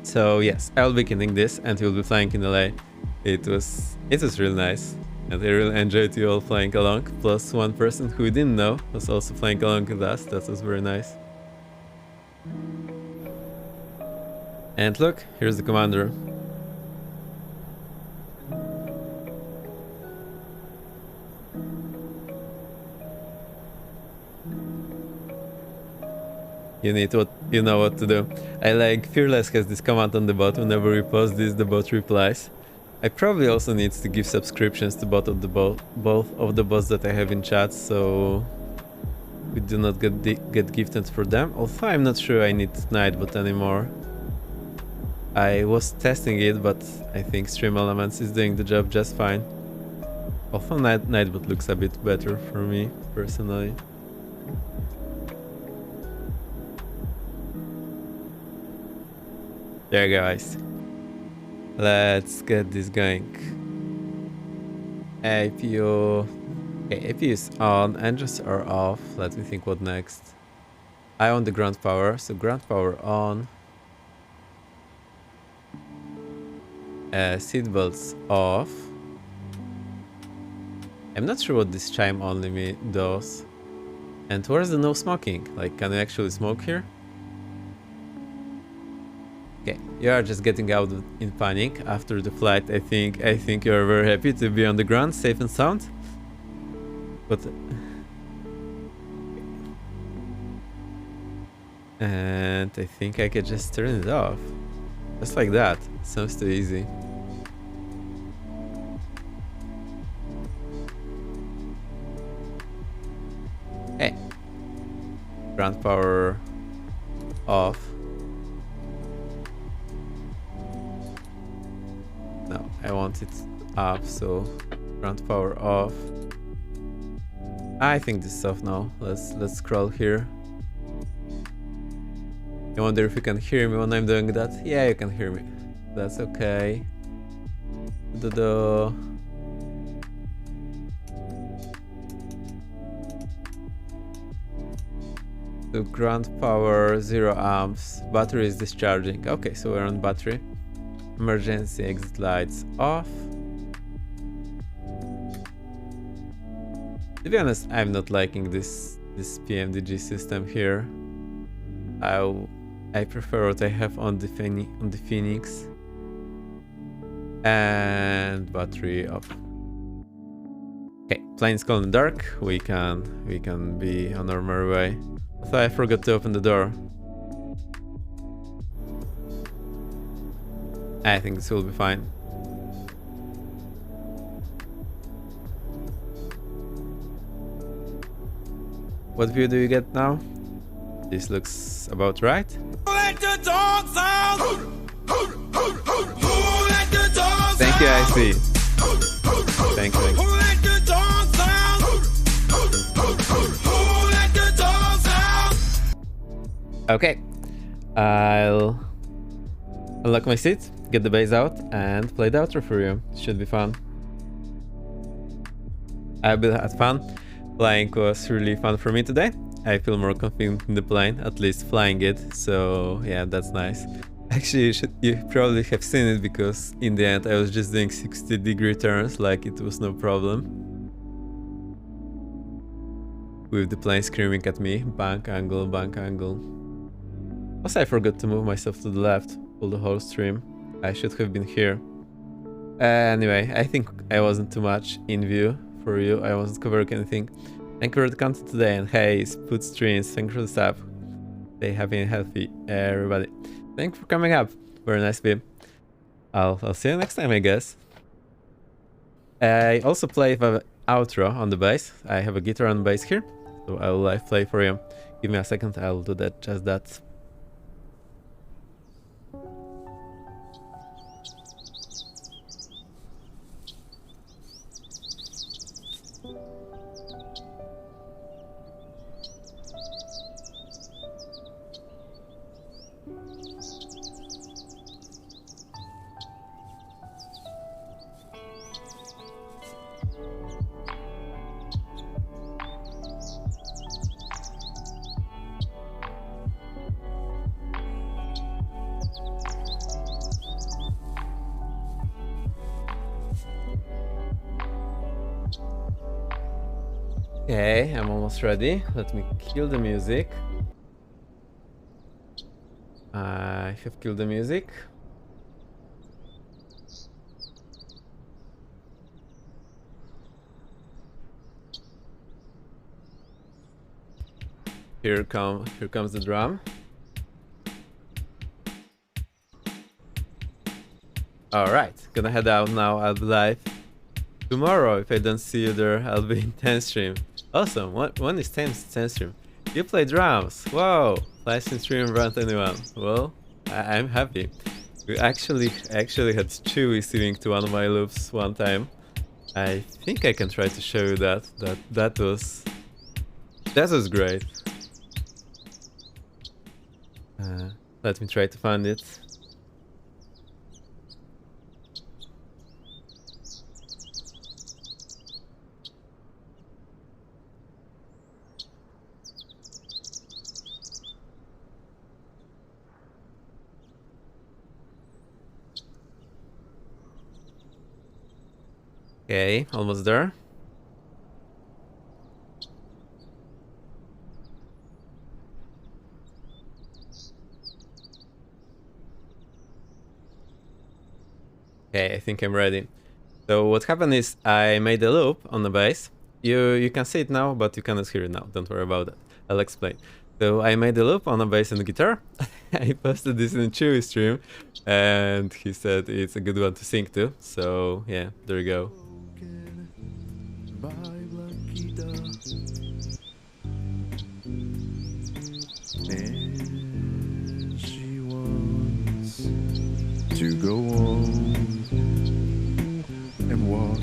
So yes, I'll be getting this and we'll be flying in LA. It was really nice, and I really enjoyed you all flying along. Plus one person who we didn't know was also flying along with us. That was very nice. And look, here's the commander. You know what to do. I like Fearless has this command on the bot. Whenever we post this, the bot replies. I probably also need to give subscriptions to both of the bots that I have in chat, so we do not get gifted for them. Although I'm not sure I need Nightbot anymore. I was testing it, but I think Stream Elements is doing the job just fine. Although Nightbot looks a bit better for me personally. There you go, guys. Let's get this going. APU. Okay, APU is on, engines are off. Let me think what next. I want the ground power, so ground power on. Seatbelts off. I'm not sure what this chime only does. And where's the no smoking? Like, can you actually smoke here? Okay, you are just getting out in panic after the flight. I think you are very happy to be on the ground, safe and sound. But and I think I could just turn it off, just like that. Sounds too easy. Hey, ground power off. No, I want it up, so ground power off. I think this is off now. Let's scroll here. I wonder if you can hear me when I'm doing that. Yeah, you can hear me. That's okay. The ground power 0 amps. Battery is discharging. Okay, so we're on battery. Emergency exit lights off. To be honest, I'm not liking this PMDG system here. I prefer what I have on the Phoenix. And battery off. Okay, plane's cold and dark. We can be on our merry way. I thought I forgot to open the door. I think this will be fine. What view do you get now? This looks about right. Thank you, I see. Thanks. Okay, I'll unlock my seat, get the bass out, and play the outro for you. Should be fun. I hope you had fun. Flying was really fun for me today. I feel more confident in the plane, at least flying it, so yeah, that's nice. Actually, you probably have seen it, because in the end I was just doing 60-degree turns like it was no problem. With the plane screaming at me, bank angle, bank angle. Also, I forgot to move myself to the left for the whole stream. I should have been here. Anyway, I think I wasn't too much in view for you. I wasn't covering anything. Thank you for the content today, and hey, put streams. Thank you for the stuff. Stay happy and healthy, everybody. Thanks for coming up. Very nice beam. I'll see you next time, I guess. I also play the outro on the bass. I have a guitar on the bass here, so I will live play for you. Give me a second, I'll do that, just that. Okay, I'm almost ready. Let me kill the music. I have killed the music. Here comes the drum. Alright, gonna head out now. I'll be live tomorrow. If I don't see you there, I'll be in 10 stream. Awesome. When is 10 stream? You play drums. Whoa. Live stream around anyone. Well, I'm happy. We actually had Chewy singing to one of my loops one time. I think I can try to show you that. That was great. Let me try to find it. Okay, almost there. Okay, I think I'm ready. So what happened is I made a loop on the bass. You can see it now, but you cannot hear it now. Don't worry about it. I'll explain. So I made a loop on the bass and the guitar. I posted this in a Chewy stream, and he said it's a good one to sing to. So yeah, there you go. And she wants to go on and walk.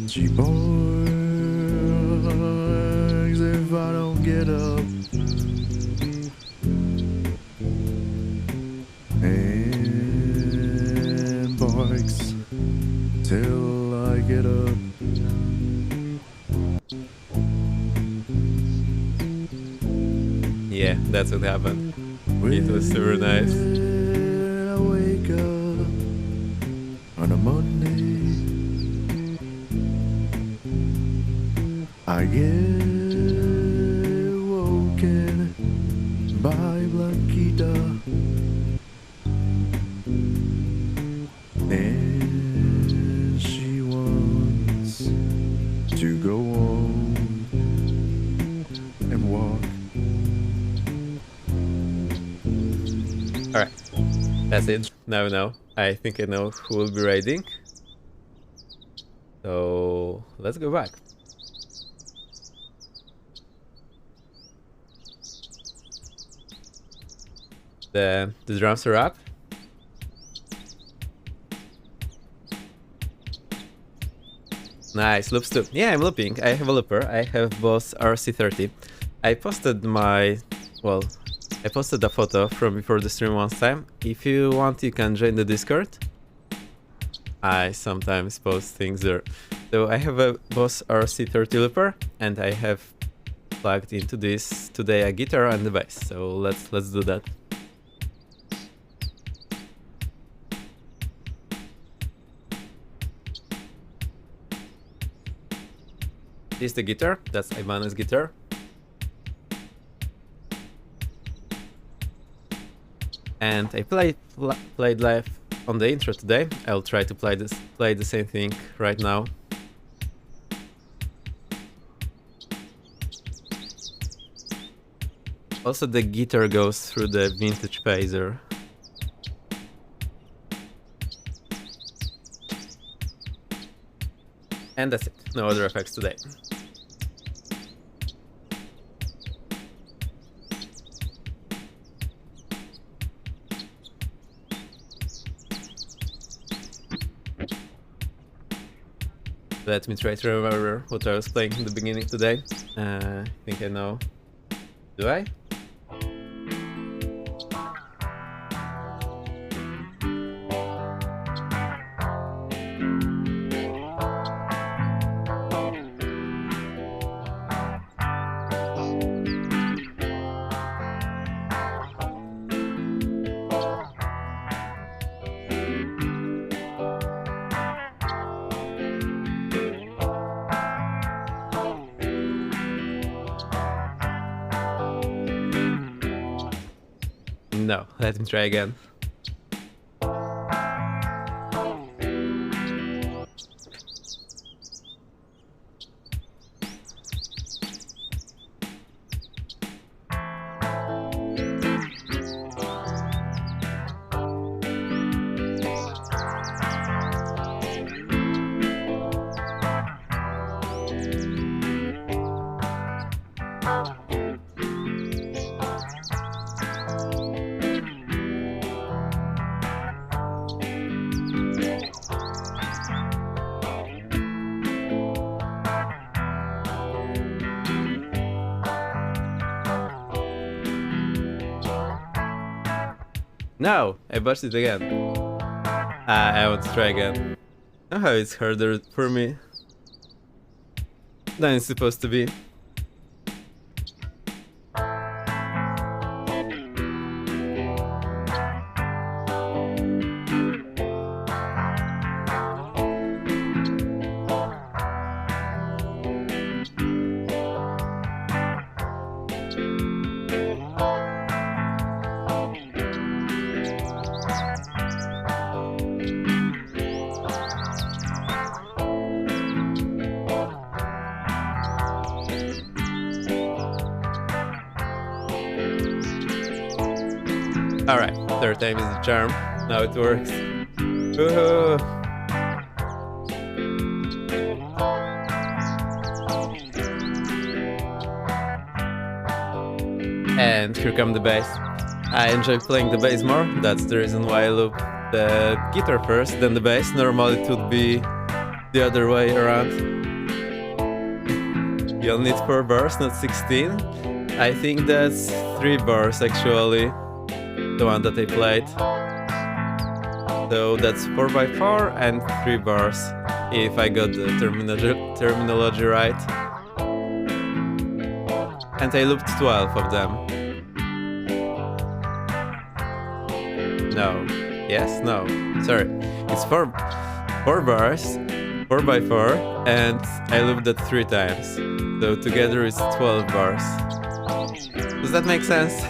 She barks if I don't get up, and barks till I get up. Yeah, that's what happened. It was super nice. When I wake up on a Monday, I get woken by Blanquita, and she wants to go on and walk. Alright, that's it. Now we know. I think I know who will be raiding. So let's go back. The drums are up. Nice, loops too. Yeah, I'm looping. I have a looper. I have Boss RC30. I posted a photo from before the stream one time. If you want, you can join the Discord. I sometimes post things there. So I have a Boss RC30 looper, and I have plugged into this today a guitar and the bass. So let's do that. This is the guitar. That's Ivana's guitar. And I played live on the intro today. I'll try to play the same thing right now. Also, the guitar goes through the vintage phaser. And that's it. No other effects today. Let me try to remember what I was playing in the beginning today. I think I know. Do I? No, let me try again. No, I botched it again. I want to try again. Oh, how it's harder for me than it's supposed to be. Alright, third time is the charm. Now it works. Woohoo! And here come the bass. I enjoy playing the bass more. That's the reason why I loop the guitar first, then the bass. Normally it would be the other way around. You'll need 4 bars, not 16. I think that's 3 bars actually. The one that I played. So that's 4x4 and 3 bars, if I got the terminology right. And I looped 12 of them. No. Yes? No. Sorry. It's 4 bars, 4x4, and I looped that 3 times. So together it's 12 bars. Does that make sense?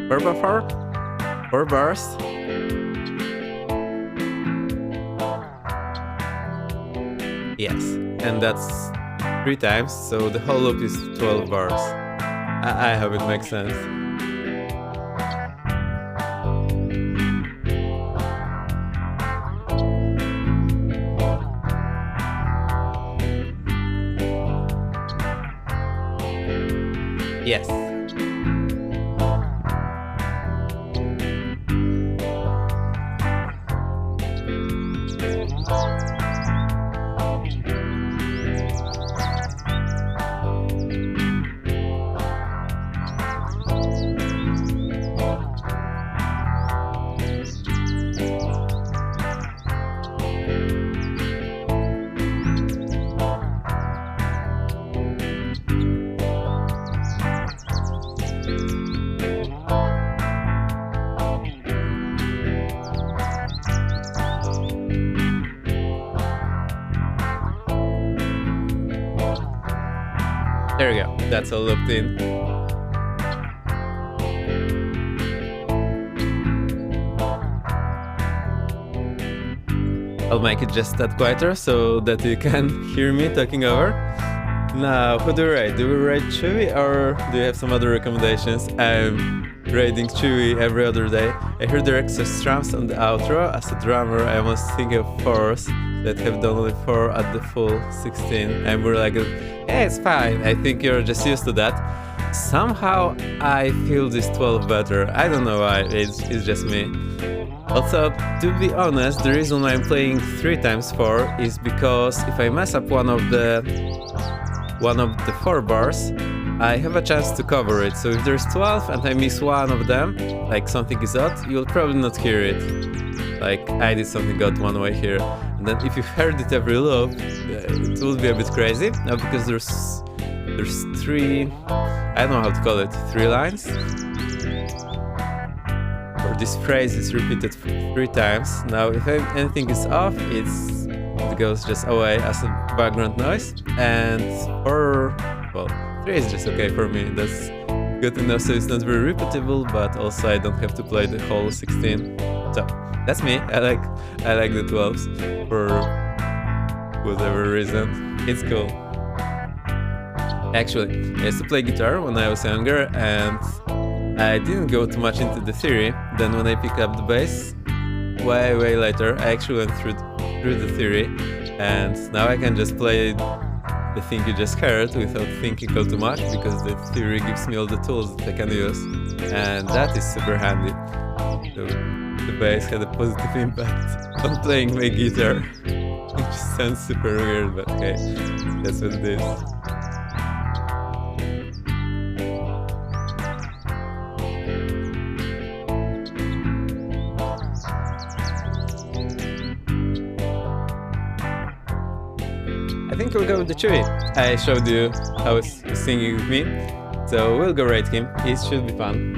4 bars. Yes, and that's 3 times, so the whole loop is 12 bars. I hope it makes sense. Yes. There we go, that's all looped in. I'll make it just that quieter so that you can hear me talking over. Now, who do we rate? Do we rate Chewy or do you have some other recommendations? I'm raiding Chewy every other day. I heard there are extra strums on the outro. As a drummer, I almost think of 4s that have done only 4 at the full 16. And we're like, yeah, it's fine. I think you're just used to that. Somehow, I feel this 12 better. I don't know why, it's just me. Also, to be honest, the reason why I'm playing 3 times 4 is because if I mess up one of the 4 bars, I have a chance to cover it. So if there's 12 and I miss one of them, like something is odd, you'll probably not hear it. Like I did something odd one way here. And then if you heard it every loop, it will be a bit crazy. Now because there's 3, I don't know how to call it, 3 lines. Or this phrase is repeated 3 times. Now if anything is off, it goes just away as a background noise. And 3 is just okay for me. That's good enough, so it's not very repeatable, but also I don't have to play the whole 16. So that's me. I like the 12s for whatever reason. It's cool. Actually, I used to play guitar when I was younger, and I didn't go too much into the theory. Then when I picked up the bass, way later, I actually went through the theory, and now I can just play the thing you just heard without thinking all too much, because the theory gives me all the tools that I can use, and that is super handy. So the bass had a positive impact on playing my guitar, which sounds super weird, but hey, that's what it is. I think we'll go with the Chewy. I showed you how he's singing with me, so we'll go rate him. It should be fun.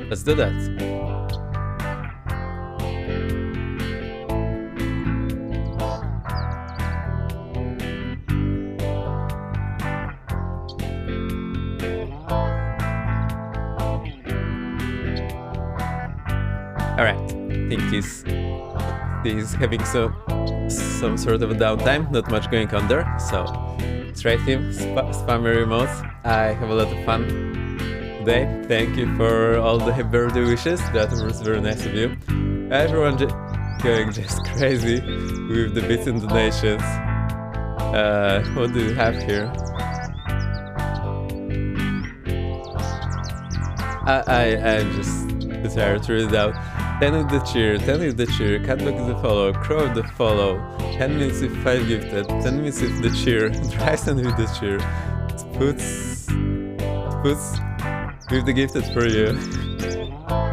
Let's do that. Alright, I think he's having some sort of a downtime, not much going on there, so let's rate him, spammy remotes. I have a lot of fun today. Thank you for all the happy birthday wishes, that was very nice of you. Everyone going just crazy with the bits and donations. What do we have here? I'm just tired to read it out. 10 with the cheer, 10 with the cheer, Catback with the follow, Crow with the follow, 10 minutes with 5 gifted, 10 minutes with the cheer, Dryson with the cheer, Puts with the gifted for you,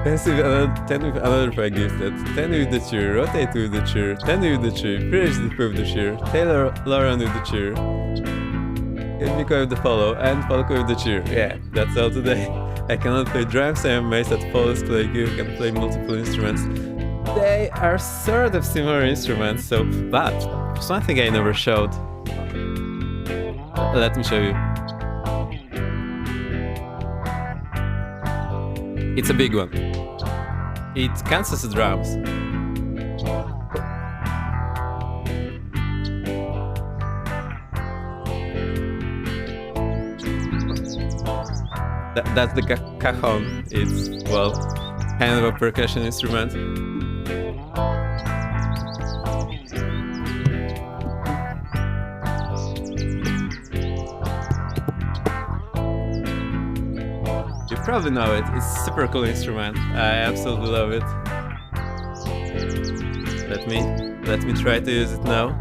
10 with another 5 gifted, 10 with the cheer, Rotate with the cheer, 10 with the cheer, PhD with the cheer, Taylor Lauren with the cheer, Miko with the follow, and Falco with the cheer. Yeah, that's all today. I cannot play drums, I am amazed that Paulus play you can play multiple instruments. They are sort of similar instruments, so but there's one thing I never showed. let me show you. It's a big one. It counts as drums. That's the cajon. It's, well, kind of a percussion instrument. You probably know it. It's a super cool instrument. I absolutely love it. Let me try to use it now.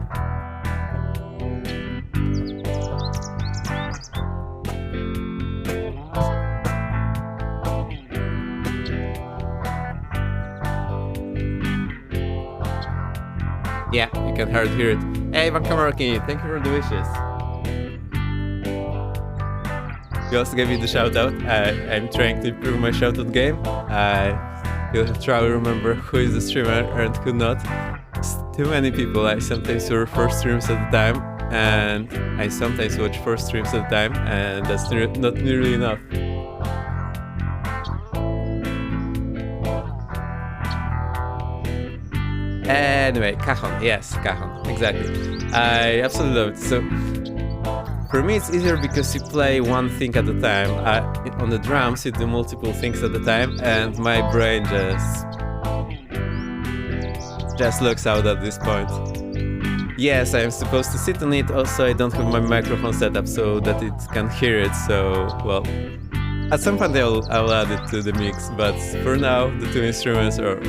Yeah, you can hardly hear it. Hey, Ivan Kamarki, thank you for the wishes. You also gave me the shoutout. I'm trying to improve my shoutout game. I still have trouble remember who is the streamer and who not. It's too many people. I sometimes watch 4 streams at a time, and I sometimes watch 4 streams at a time, and that's not nearly enough. Anyway, cajon, yes, cajon, exactly. I absolutely love it. So, for me it's easier because you play one thing at a time. On the drums you do multiple things at a time, and my brain just looks out at this point. Yes, I am supposed to sit on it. Also, I don't have my microphone set up so that it can hear it. So, well, at some point I'll add it to the mix. But for now, the 2 instruments are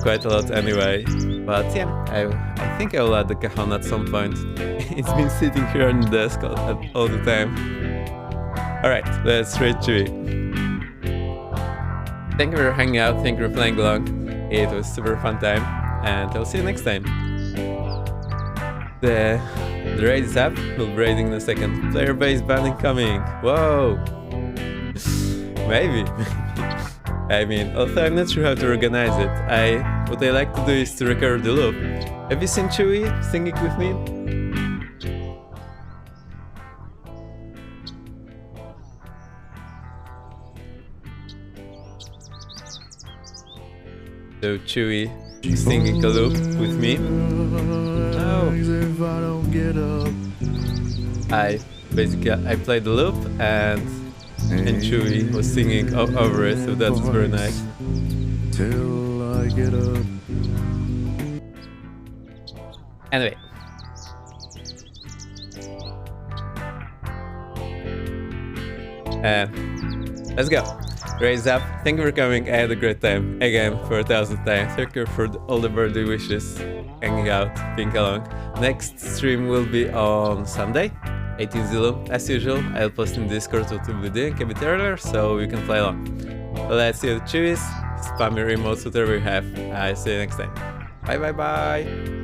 quite a lot anyway. But yeah, I think I will add the cajon at some point. It's been sitting here on the desk all the time. Alright, let's rate Chewy. Thank you for hanging out, thank you for playing along. It was a super fun time, and I'll see you next time. The raid is up, we'll be raiding in a second. Player base ban incoming. Whoa! Maybe. I mean, although I'm not sure how to organize it, what I like to do is to record the loop. Have you seen Chewy singing with me? So Chewy singing a loop with me. No. I played the loop and Chewy was singing over it, so that's very nice. Till I get up. Anyway. Let's go. Raise up. Thank you for coming. I had a great time. Again, for 1,000 times. Thank you for all the birthday wishes. Hanging out, being along. Next stream will be on Sunday, 18 Zulu. As usual, I'll post in Discord what we'll be doing a bit earlier, so you can play along. Let's see the chewies. Spam your emotes, whatever you have. I'll see you next time. Bye bye bye.